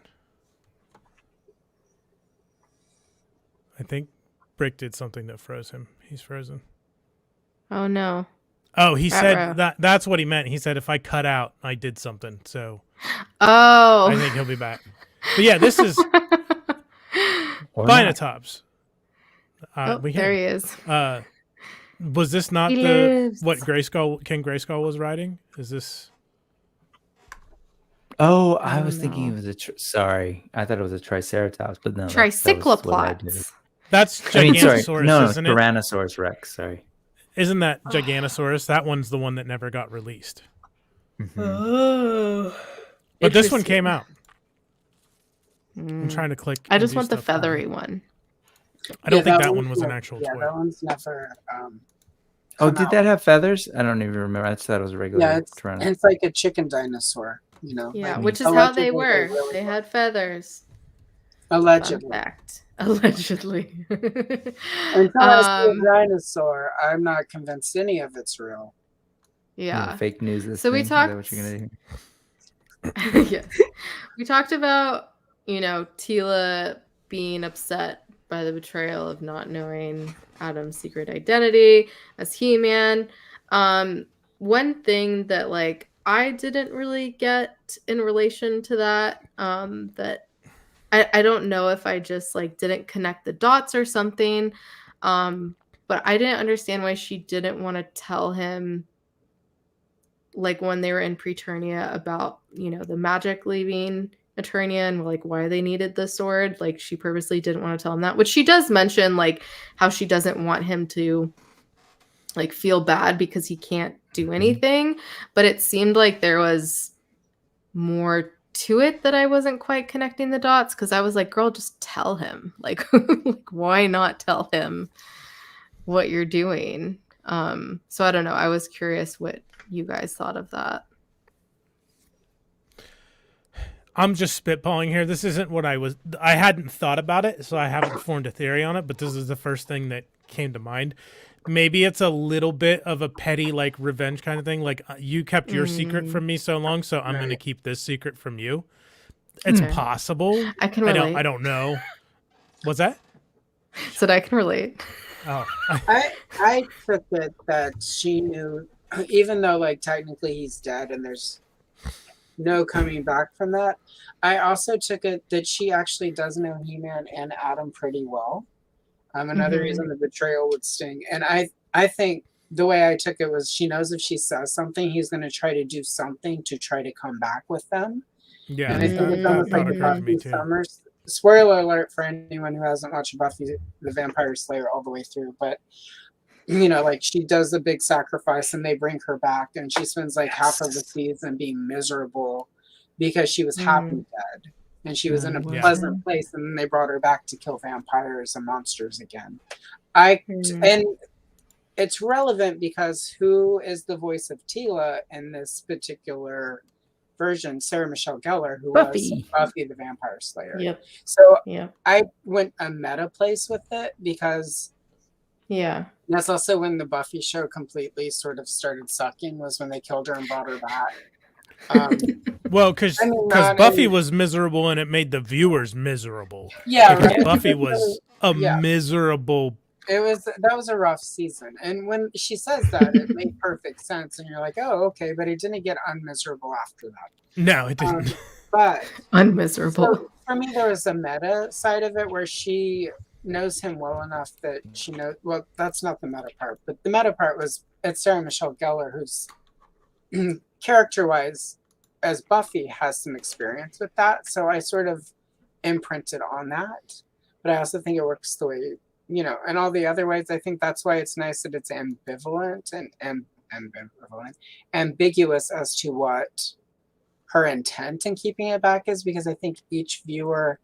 I think Brick did something that froze him. He's frozen. Oh no. Oh, he Ruh-roh. said that's what he meant. He said if I cut out, I did something. So Oh. I think he'll be back. But yeah, this is Or not. Vinatops. There he is. Was this not He the lives. what King Grayskull was riding? Is this? Oh, I was thinking no. it was sorry. I thought it was a Triceratops, but no. that was what I did. Tricycloplots. That's Gigantosaurus, isn't it? Tyrannosaurus Rex. Sorry. Isn't that Giganosaurus? That one's the one that never got released. Mm-hmm. Oh. But this one came out. I'm trying to click. I and just do want the stuff. feathery one. I don't think that one one was an actual yeah, toy. that one's never. Oh, come did out. that have feathers? I don't even remember. I just thought it was a regular Yeah, Tyrannosaurus. it's like a chicken dinosaur. Yeah, like, which is how allegedly they were. really They were. had feathers. Fun Allegedly. fact. Allegedly. Until I see a dinosaur, I'm not convinced any of it's real. Yeah. Fake news. This So we thing? Is that talked- what you're gonna do? Yes. We talked about, Tila being upset by the betrayal of not knowing Adam's secret identity as He-Man. One thing that I didn't really get in relation to that, that I don't know if I just didn't connect the dots or something, but I didn't understand why she didn't want to tell him when they were in Preternia about the magic leaving Eternia and why they needed the sword. She purposely didn't want to tell him that, which she does mention how she doesn't want him to feel bad because he can't do anything, but it seemed like there was more to it that I wasn't quite connecting the dots, because I was like, girl, just tell him. Why not tell him what you're doing? So I don't know. I was curious what you guys thought of that. I'm just spitballing here. This isn't what I hadn't thought about it, so I haven't formed a theory on it, but this is the first thing that came to mind. Maybe it's a little bit of a petty revenge kind of thing. You kept your secret from me so long, so I'm going to keep this secret from you. It's possible. I can relate. I don't know. What's that? Said I can relate. Oh. I took it that she knew, even though technically he's dead and there's no coming back from that. I also took it that she actually does know He-Man and Adam pretty well. Another reason the betrayal would sting. And I think the way I took it was she knows if she says something, he's going to try to do something to try to come back with them. Yeah, and I think it's almost like the Buffy Summers. Spoiler alert for anyone who hasn't watched Buffy the Vampire Slayer all the way through. But, she does a big sacrifice and they bring her back. And she spends half of the season being miserable because she was happy dead. And she was in a pleasant place, and then they brought her back to kill vampires and monsters again. And it's relevant because who is the voice of Tila in this particular version? Sarah Michelle Gellar, who was Buffy the Vampire Slayer. Yep. So I went a meta place with it because that's also when the Buffy show completely sort of started sucking, was when they killed her and brought her back. Well, because Buffy was miserable and it made the viewers miserable. Yeah, right. Buffy was a miserable. That was a rough season, and when she says that, it made perfect sense, and you're like, oh, okay, but it didn't get unmiserable after that. No, it didn't. But unmiserable. So for me, there was a meta side of it where she knows him well enough that she knows. Well, that's not the meta part, but the meta part was it's Sarah Michelle Gellar, who's character-wise, as Buffy, has some experience with that. So I sort of imprinted on that. But I also think it works the way, and all the other ways. I think that's why it's nice that it's ambivalent and ambiguous as to what her intent in keeping it back is, because I think each viewer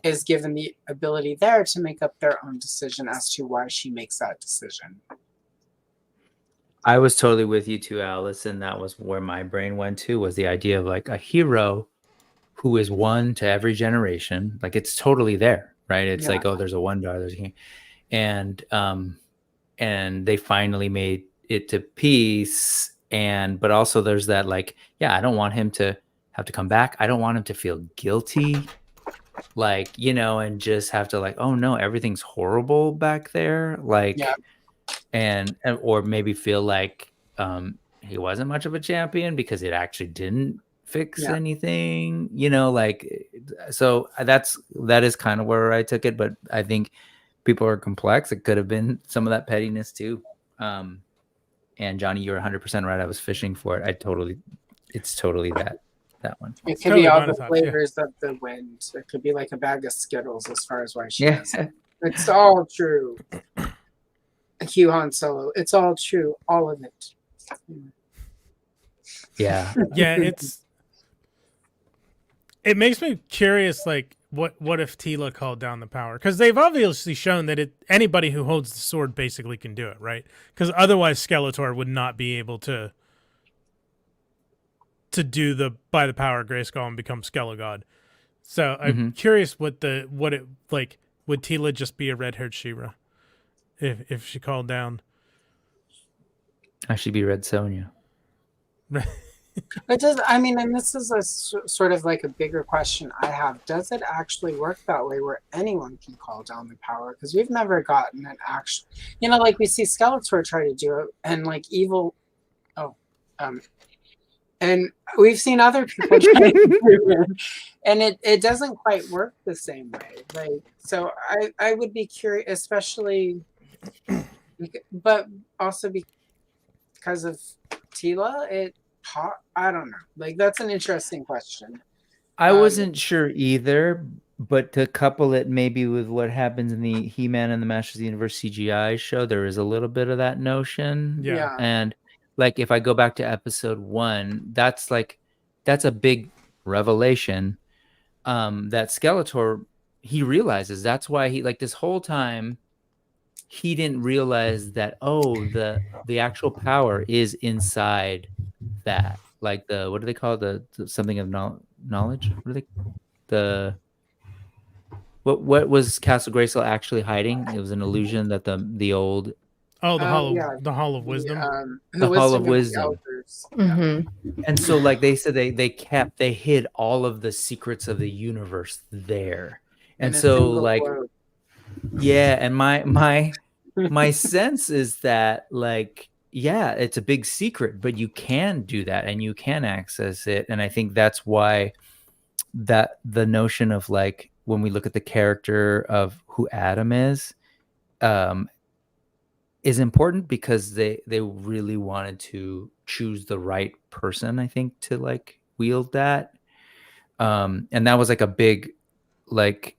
is given the ability there to make up their own decision as to why she makes that decision. I was totally with you too, Allison. That was where my brain went to, was the idea of like a hero who is one to every generation. Like it's totally there, right? It's like, oh, there's a wonder, there's a king. And they finally made it to peace. But also there's that like, yeah, I don't want him to have to come back. I don't want him to feel guilty, like, you know, and just have to like, oh no, everything's horrible back there. Like, and or maybe feel like he wasn't much of a champion because it actually didn't fix anything, you know, like, so that is kind of where I took it. But I think people are complex. It could have been some of that pettiness too. And Johnny, you're 100% right. I was fishing for it. It's totally that one. It could be all the flavors of the wind. It could be like a bag of Skittles as far as why she does it. It's all true. Hugh Han Solo. It's all true. All of it. Yeah. It makes me curious, like, what if Tila called down the power? Because they've obviously shown that anybody who holds the sword basically can do it, right? Because otherwise Skeletor would not be able to do the by the power of Grayskull and become Skelegod. So I'm curious what it like. Would Tila just be a red-haired She-Ra if she called down? I should be Red Sonja. It does. I mean, and this is a sort of like a bigger question I have. Does it actually work that way where anyone can call down the power? Because we've never gotten an actual, you know, like we see Skeletor try to do it, and like evil. And we've seen other people try to do it, and it doesn't quite work the same way. Like, so I would be curious, especially, but also because of Tila, I don't know. Like, that's an interesting question. I wasn't sure either, but to couple it maybe with what happens in the He-Man and the Masters of the Universe CGI show, there is a little bit of that notion. Yeah. And like, if I go back to episode 1, that's a big revelation that Skeletor, he realizes. That's why he, like, this whole time, he didn't realize that, the actual power is inside that. Like what do they call it? The something of knowledge? What was Castle Grayskull actually hiding? It was an illusion that the old... Oh, the Hall of Wisdom. The Hall of Wisdom. And so, like they said, they hid all of the secrets of the universe there. And so, like, and my sense is that, like, yeah, it's a big secret, but you can do that and you can access it. And I think that's why that the notion of, like, when we look at the character of who Adam is important, because they really wanted to choose the right person, I think, to like wield that. And that was like a big, like,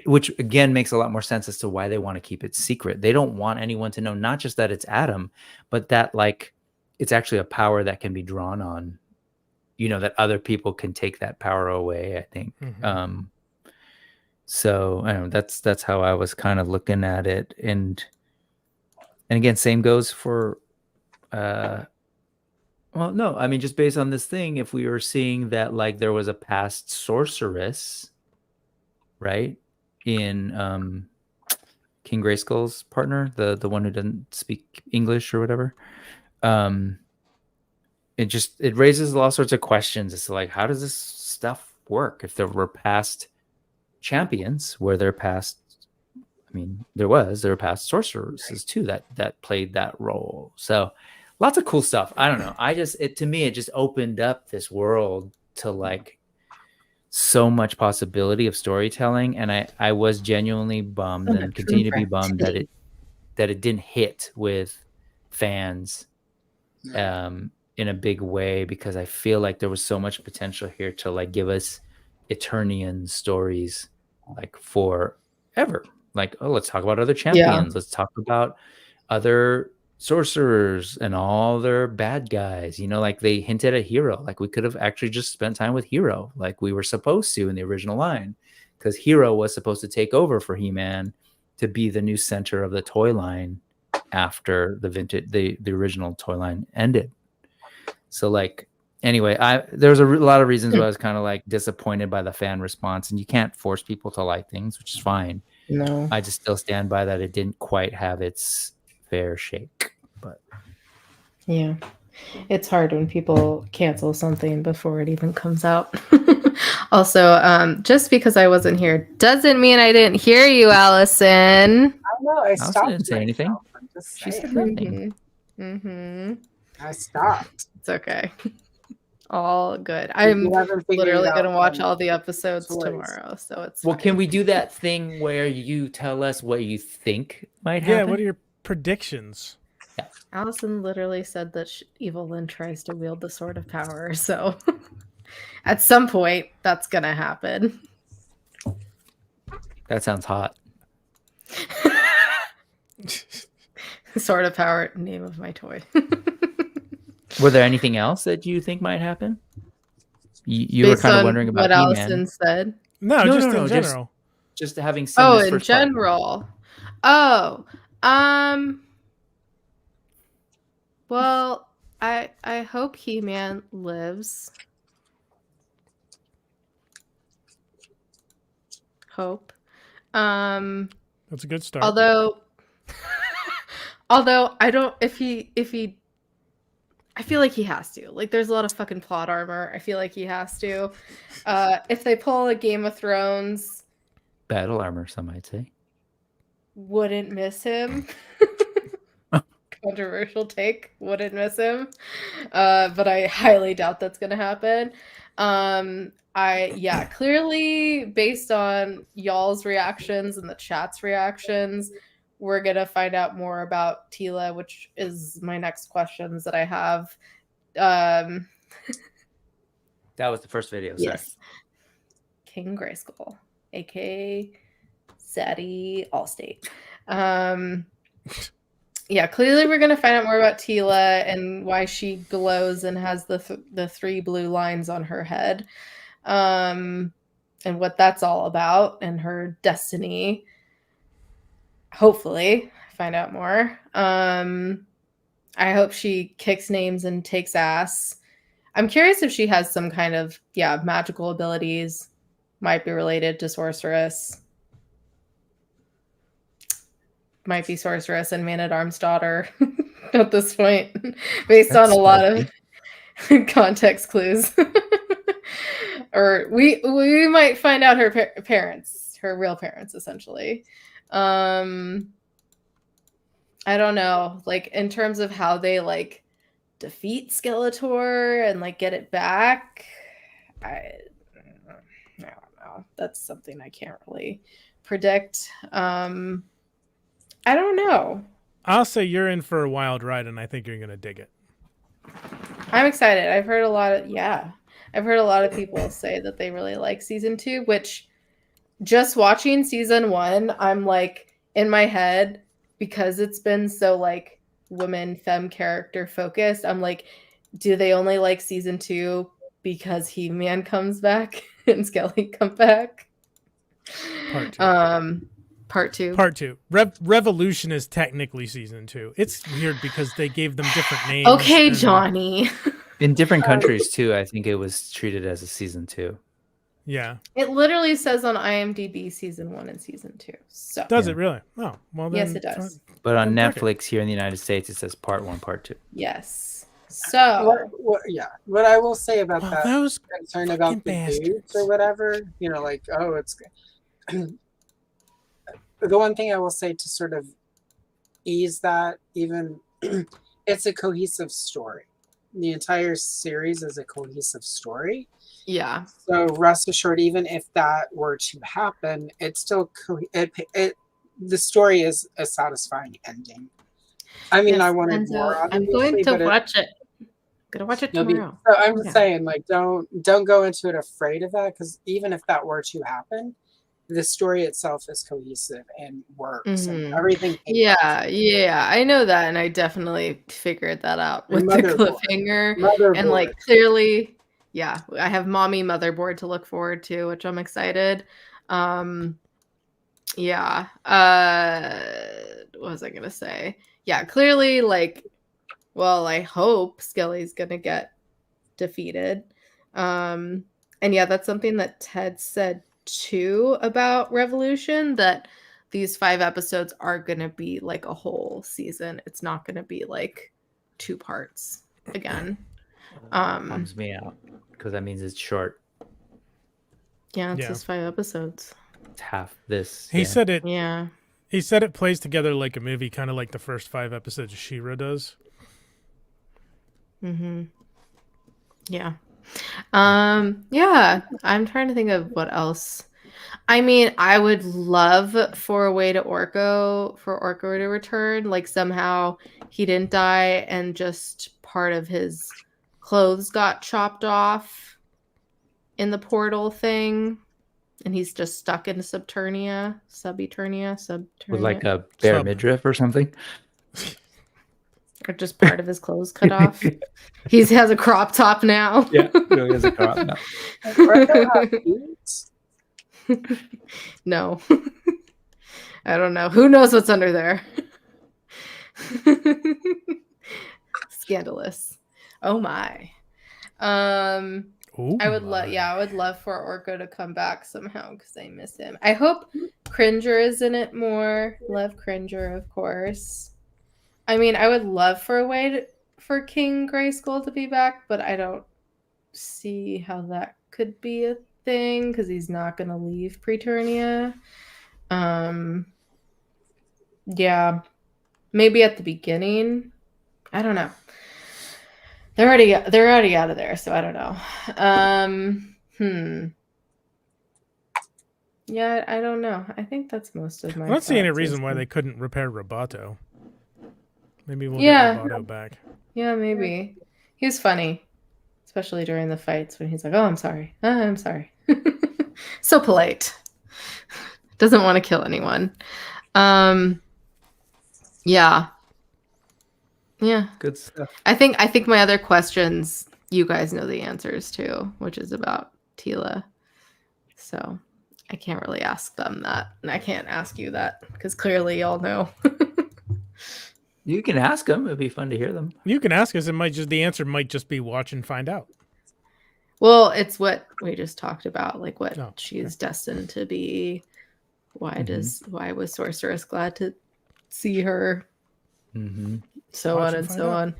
which again makes a lot more sense as to why they want to keep it secret. They don't want anyone to know, not just that it's Adam, but that, like, it's actually a power that can be drawn on, you know, that other people can take that power away, I think. So I don't know, that's how I was kind of looking at it. And again, same goes for, well, no, I mean, just based on this thing, if we were seeing that, like, there was a past sorceress, right, in King Grayskull's partner, the one who doesn't speak English or whatever, it raises all sorts of questions as to, like, how does this stuff work? If there were past champions, were there past... I mean, there were past sorceresses too that played that role. So lots of cool stuff. I don't know. To me, it just opened up this world to, like, so much possibility of storytelling. And I was genuinely bummed and continue to be bummed that it didn't hit with fans in a big way, because I feel like there was so much potential here to, like, give us Eternian stories, like, forever. Like, oh, let's talk about other champions. Let's talk about other sorcerers and all their bad guys. You know, like, they hinted at Hero. Like, we could have actually just spent time with Hero, like we were supposed to in the original line. because Hero was supposed to take over for He-Man to be the new center of the toy line after the original toy line ended. So like, anyway, there's a lot of reasons why I was kind of like disappointed by the fan response, and you can't force people to like things, which is fine. No, I just still stand by that it didn't quite have its fair shake. But yeah, it's hard when people cancel something before it even comes out. Also, just because I wasn't here doesn't mean I didn't hear you, Allison. I don't know. I Allison stopped. didn't say anything. I'm just She said saying. nothing. Mm-hmm. I stopped. It's okay. All good. You I'm haven't figured literally it gonna out watch from all the episodes toys. tomorrow, so it's Well, fine. can we do that thing where you tell us what you think might Yeah, happen? what are your predictions? Allison literally said that Evil Lynn tries to wield the sword of power, so at some point that's gonna happen. That sounds hot. Sword of power, name of my toy. Were there anything else that you think might happen? You were Based kind of on wondering about what He-Man. Allison said. No, No, just no, in no, general. Just having seen Oh, this in first part. general. Oh, well, I hope He-Man lives. Hope. That's a good start. Although I don't, if he I feel like he has to. Like, there's a lot of fucking plot armor. I feel like he has to. If they pull a Game of Thrones, Battle armor, some might say. wouldn't miss him. Controversial take. Wouldn't miss him. But I highly doubt that's gonna happen. Clearly based on y'all's reactions and the chat's reactions, we're gonna find out more about Tila, which is my next questions that I have. That was the first video. Sorry. Yes. King Grayskull, aka Sadie Allstate. Clearly we're gonna find out more about Tila and why she glows and has the 3 blue lines on her head, and what that's all about, and her destiny. Hopefully, find out more. I hope she kicks names and takes ass. I'm curious if she has some kind of magical abilities. Might be related to Sorceress. Might be Sorceress and Man-at-Arm's daughter at this point, based on a lot of context clues. Or we might find out her parents, her real parents, essentially. I don't know, like, in terms of how they like defeat Skeletor and like get it back. I don't know. That's something I can't really predict. I don't know. I'll say you're in for a wild ride, and I think you're gonna dig it. I'm excited. I've heard a lot of people say that they really like season 2, which just watching season 1, I'm like in my head, because it's been so like women femme character focused. I'm like, do they only like season 2 because He-Man comes back and Skelly come back? Part two. Revolution is technically season 2. It's weird because they gave them different names. Okay, Johnny. In different countries too, I think it was treated as a season 2. Yeah. It literally says on IMDb season 1 and season 2. So Does it really? Oh, well then. yes, it does. But on Then Netflix here in the United States, it says part 1, part 2. Yes. So what I will say about Oh, that those concern about the bastards. dudes or whatever, like, oh, it's the one thing I will say to sort of ease that, even it's a cohesive story. The entire series is a cohesive story. yeah. So rest assured, even if that were to happen, it's still the story is a satisfying ending. I mean, Yes, I wanted Enzo, more. I'm obviously, going to but watch it. I'm gonna watch it it'll be- tomorrow. So I'm just Yeah. saying, like, don't go into it afraid of that, because even if that were to happen, the story itself is cohesive and works, and Mhm. everything. Yeah, I know that, and I definitely figured that out with the Motherboard. cliffhanger. Motherboard. And like clearly, I have mommy motherboard to look forward to, which I'm excited. Yeah. What was I gonna say? Yeah, clearly, like, well, I hope Skelly's gonna get defeated. And yeah, that's something that Ted said too about Revolution, that these 5 episodes are gonna be like a whole season. It's not gonna be like 2 parts again. Bums me out because that means it's short. Yeah, it's just 5 episodes. It's half this. He said it. Yeah. He said it plays together like a movie, kind of like the first 5 episodes of She-Ra does. Mm-hmm. Yeah. Yeah, I'm trying to think of what else. I mean, I would love for a way to Orko to return. Like somehow he didn't die and just part of his clothes got chopped off in the portal thing. And he's just stuck in subeternia. With like a bare midriff or something. Or just part of his clothes cut off. He has a crop top now. Yeah, he has a crop now. No. I don't know. Who knows what's under there? Scandalous. Oh my. Ooh, I would love for Orko to come back somehow because I miss him. I hope Cringer is in it more. Love Cringer, of course. I mean, I would love for a way for King Grayskull to be back, but I don't see how that could be a thing because he's not going to leave Preternia. Yeah, maybe at the beginning. I don't know. They're already out of there, so I don't know. Yeah, I don't know. I think that's most of my. I don't see any reason why they couldn't repair Roboto. Maybe we'll get Roboto back. Yeah, maybe. He was funny, especially during the fights when he's like, "Oh, I'm sorry. I'm sorry." So polite. Doesn't want to kill anyone. Yeah. Yeah. Good stuff. I think my other questions you guys know the answers to, which is about Tila. So I can't really ask them that. And I can't ask you that because clearly y'all know. You can ask them. It'd be fun to hear them. You can ask us. The answer might just be watch and find out. Well, it's what we just talked about, like what she is destined to be. Why was Sorceress glad to see her? Mm-hmm. So on and so on.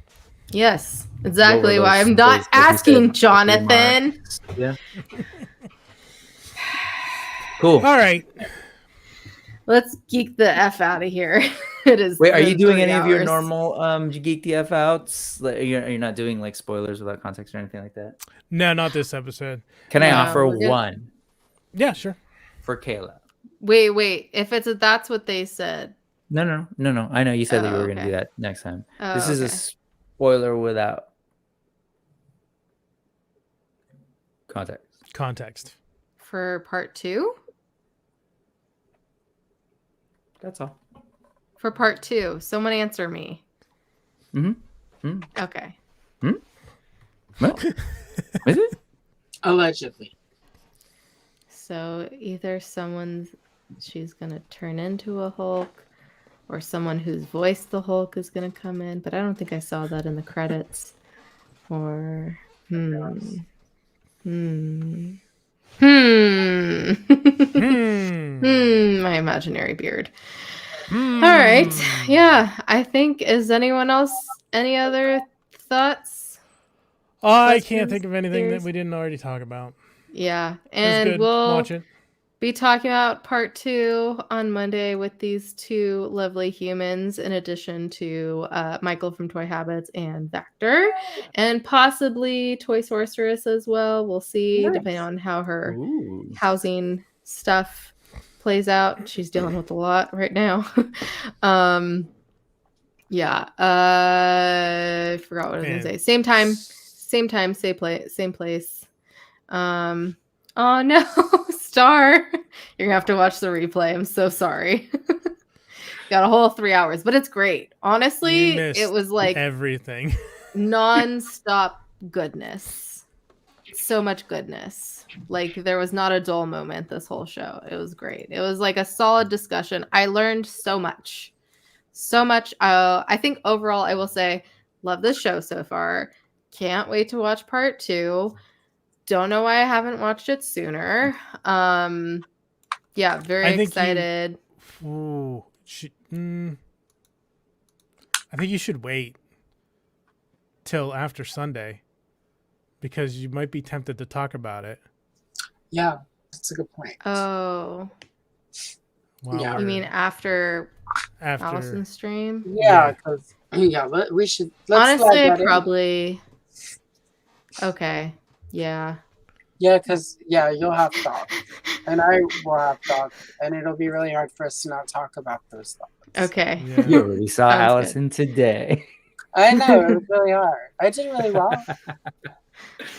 Yes, exactly why I'm not asking Jonathan. Yeah. Cool. All right. Let's geek the F out of here. It is. Wait, are you doing any of your normal geek the F outs? Like, you're not doing like spoilers without context or anything like that? No, not this episode. Can I offer one? Yeah, sure. For Kayla. Wait. If that's what they said. No. I know you said that you were going to do that next time. This is a spoiler without context. For part 2? That's all. For part 2. Someone answer me. Mm-hmm. Okay. What? Is it? Allegedly. So either she's going to turn into a Hulk, or someone who's voiced the Hulk is going to come in, but I don't think I saw that in the credits. Or my imaginary beard. All right. Yeah, I think, is anyone else, any other thoughts? I can't think of anything that we didn't already talk about. Yeah, and we'll watch it. Be talking about part 2 on Monday with these 2 lovely humans, in addition to Michael from Toy Habits and Vector, and possibly Toy Sorceress as well. We'll see, depending on how her housing stuff plays out. She's dealing with a lot right now. Yeah. I forgot what I was going to say. Same time, same place. Oh no, Star. You're gonna have to watch the replay. I'm so sorry. Got a whole 3 hours, but it's great. Honestly, it was like everything. non-stop goodness. so much goodness. Like there was not a dull moment this whole show. It was great. It was like a solid discussion. I learned so much. So much. I think overall I will say love this show so far. Can't wait to watch part 2. Don't know why I haven't watched it sooner. Yeah, very excited. I think you should wait till after Sunday because you might be tempted to talk about it. Yeah, that's a good point. Oh. Yeah. You mean after Allison's stream? Yeah, because we should. Honestly, probably. Okay. Yeah. Yeah, because you'll have thoughts, and I will have thoughts, and it'll be really hard for us to not talk about those thoughts. Okay. Yeah. You already saw Sounds Allison today. I know, it was really hard. I did really well.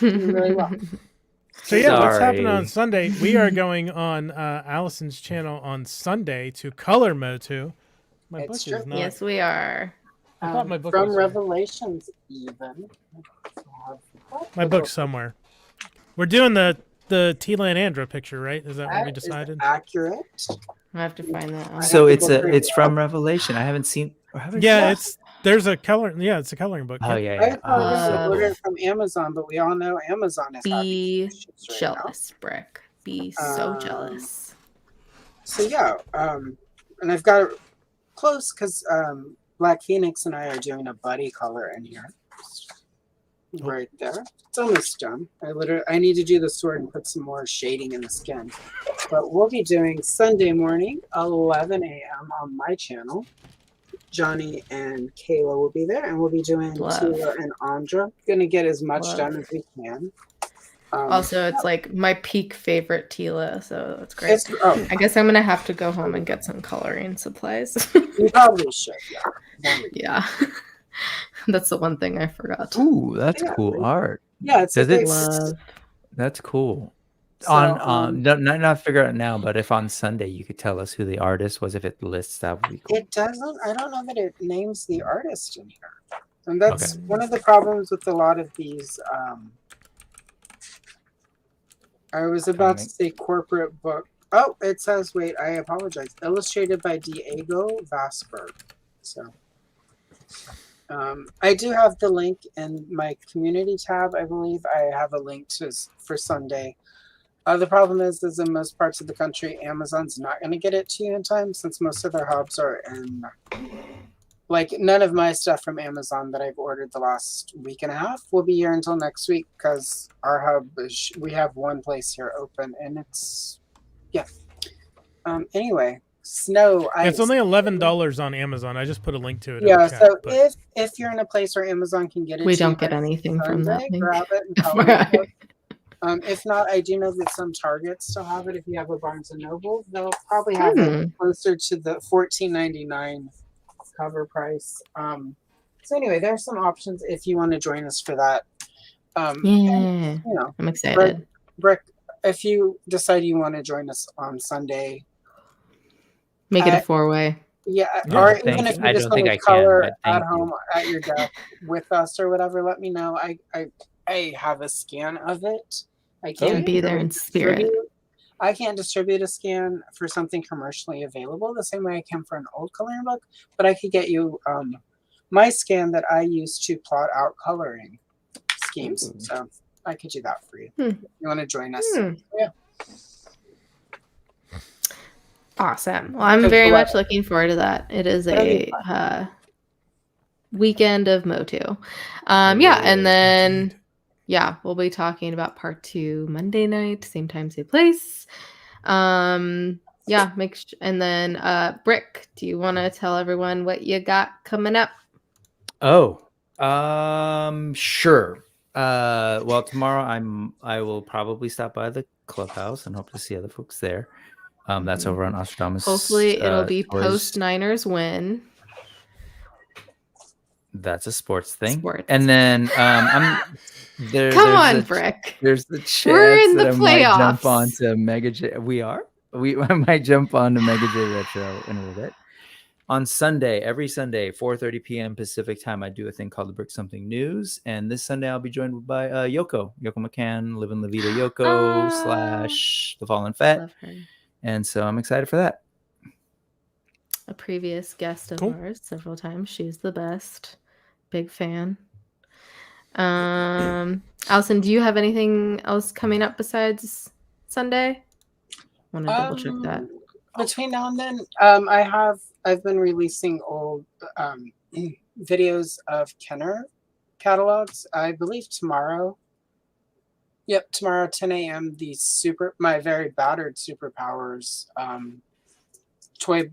Really well. So yeah, what's Sorry. happening on Sunday? We are going on Allison's channel on Sunday to color Motu. My book is not. Yes, we are. I thought my book from was Revelations even. my book's somewhere. We're doing the Tila and Andra picture, right? Is that what we That is decided? accurate. I have to find that one. So it's from Revelation. I haven't seen. Yeah, there's a color. Yeah, it's a coloring book. Oh yeah. yeah. I thought we should order it from Amazon, but we all know Amazon is having Be issues right now. jealous, Brick. Be so jealous. So yeah, and I've got it close because Black Phoenix and I are doing a buddy color in here, right there. It's almost done. I need to do the sword and put some more shading in the skin, but we'll be doing Sunday morning, 11 a.m. on my channel. Johnny and Kayla will be there, and we'll be doing Tila and Andra. Gonna get as much done as we can. Also, it's like my peak favorite Tila, so that's great. I guess I'm gonna have to go home and get some coloring supplies. You probably should, yeah. Yeah. That's the one thing I forgot. Ooh, that's cool art. Yeah, it's That's cool. So, Not figure out now, but if on Sunday you could tell us who the artist was, if it lists, that would be cool. It doesn't. I don't know that it names the artist in here, and that's one of the problems with a lot of these. I was about to say corporate book. Oh, it says. Wait, I apologize. Illustrated by Diego Vasberg. So, I do have the link in my community tab. I believe I have a link for Sunday. The problem is in most parts of the country, Amazon's not going to get it to you in time since most of their hubs are in. Like, none of my stuff from Amazon that I've ordered the last week and a half will be here until next week because our hub we have one place here open, and it's anyway, snow. It's only $11 on Amazon. I just put a link to it. Yeah, in the chat, so if you're in a place where Amazon can get it, we don't get anything from that link. Grab it and color it. If not, I do know that some Targets still have it. If you have a Barnes and Noble, they'll probably have it closer to the $14.99 cover price. So anyway, there's some options if you want to join us for that. And, I'm excited. Brick, if you decide you want to join us on Sunday, make it a 4-way. Yeah, or even if you just want to color at home at your desk with us or whatever, let me know. I have a scan of it. I can't be there in spirit. I can't distribute a scan for something commercially available the same way I can for an old coloring book, but I could get you my scan that I use to plot out coloring schemes. So I could do that for you. If you want to join us. Yeah. Awesome. Well, I'm very much looking forward to that. It is a weekend of Motu. And then we'll be talking about part 2 Monday night, same time, same place. And then Brick, do you want to tell everyone what you got coming up? Sure. Well, tomorrow I will probably stop by the clubhouse and hope to see other folks there. That's over on Ostradamus. Hopefully it'll be post Niners win. That's a sports thing. And then I'm there. Come on, Brick. There's the chance we're in the that playoffs. I might jump onto Mega J. I might jump onto Mega J Retro in a little bit. on Sunday, every Sunday, 4:30 p.m. Pacific time, I do a thing called the Brick Something News. And this Sunday, I'll be joined by Yoko McCann, Living La Vida Yoko / The Fallen Fett. Love her. And so I'm excited for that. A previous guest of Cool. ours several times. She's the best. Big fan. Allison, do you have anything else coming up besides Sunday? Want to double check that. Between now and then, I've been releasing old videos of Kenner catalogs. I believe tomorrow. Yep, tomorrow 10 a.m. My very battered Superpowers toy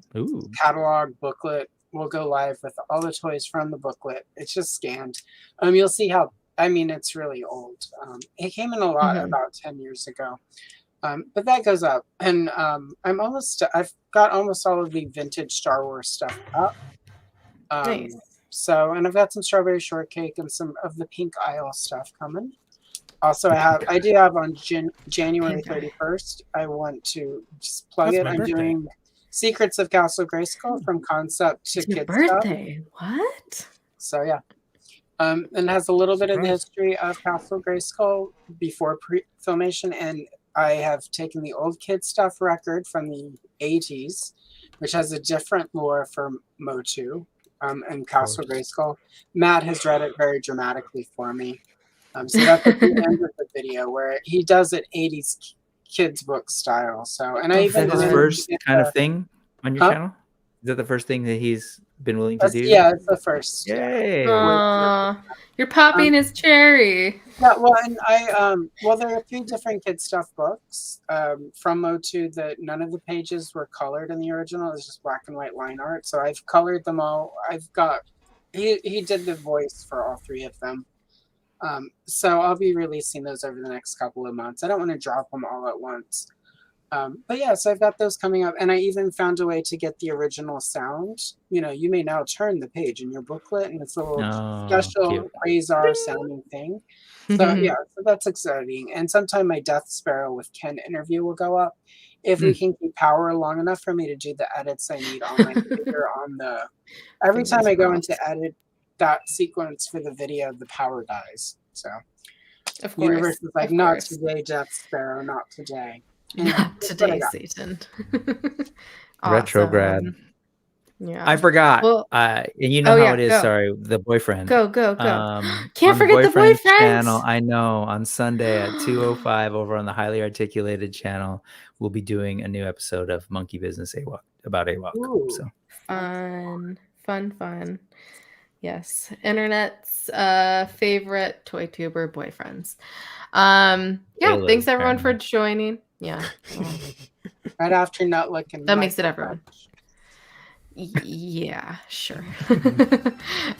catalog booklet will go live with all the toys from the booklet. It's just scanned. You'll see how. I mean, it's really old. It came in a lot about 10 years ago. But that goes up, and I've got almost all of the vintage Star Wars stuff up. Nice. So, and I've got some strawberry shortcake and some of the Pink Isle stuff coming. Also, I do have on January 31st. I want to just plug it. I'm doing Secrets of Castle Grayskull from concept to kids birthday. What? So yeah. And it has a little bit of the history of Castle Grayskull before filmation, and I have taken the old kid stuff record from the 80s, which has a different lore for Motu and Castle Grayskull. Matt has read it very dramatically for me. So that's at the end of the video where he does it 80s kids book style. So, and I even is that his first kind of thing on your channel? Is that the first thing that he's been willing to do? Yeah, it's the first. Yay! You're popping his cherry. Yeah, well, and there are 3 different kid stuff books from Motu that none of the pages were colored in the original. It's just black and white line art. So I've colored them all. He did the voice for all 3 of them. So I'll be releasing those over the next couple of months. I don't want to drop them all at once. But yeah, so I've got those coming up, and I even found a way to get the original sound. You may now turn the page in your booklet, and it's a little special Quasar sounding thing. So yeah, so that's exciting. And sometime my Death Sparrow with Ken interview will go up if we can keep power long enough for me to do the edits I need on my computer. Every time I go into edit that sequence for the video, the power dies. So of course, universe is like, not today, Death Sparrow, not today. Not today, Satan. Retrograde. Yeah, I forgot. Well, and you know how it is. Go. Sorry, the boyfriend. Go. Can't forget the boyfriend channel. I know. On Sunday at 2:05 over on the Highly Articulated channel, we'll be doing a new episode of Monkey Business AWOC about AWOC. Ooh. So fun. Yes, internet's favorite toy tuber boyfriends. Kayla, thanks everyone for joining. Yeah. Right after not looking. That makes it everyone. Yeah, sure.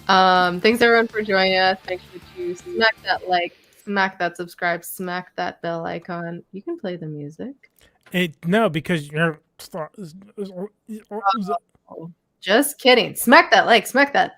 Thanks everyone for joining us. Make sure to smack that like, smack that subscribe, smack that bell icon. You can play the music. No, because you're. Just kidding. Smack that like, smack that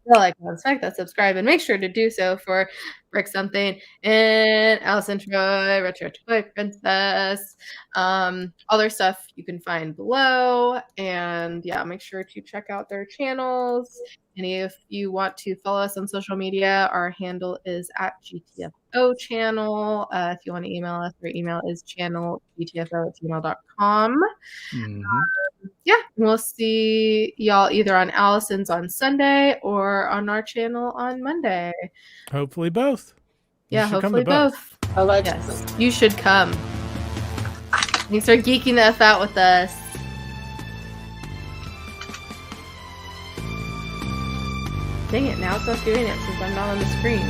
bell icon, smack that subscribe, and make sure to do so for Brick Something and Allison Troy, Retro Toy Princess. All their stuff you can find below. And yeah, make sure to check out their channels. And if you want to follow us on social media, our handle is @GTFO channel. If you want to email us, our email is channelgtfo@gmail.com. Yeah, we'll see y'all either on Allison's on Sunday or on our channel on Monday. Hopefully both. Yeah, hopefully both. Yes, you should come. Thanks for geeking the F out with us. Dang it, now it's not doing it since I'm not on the screen.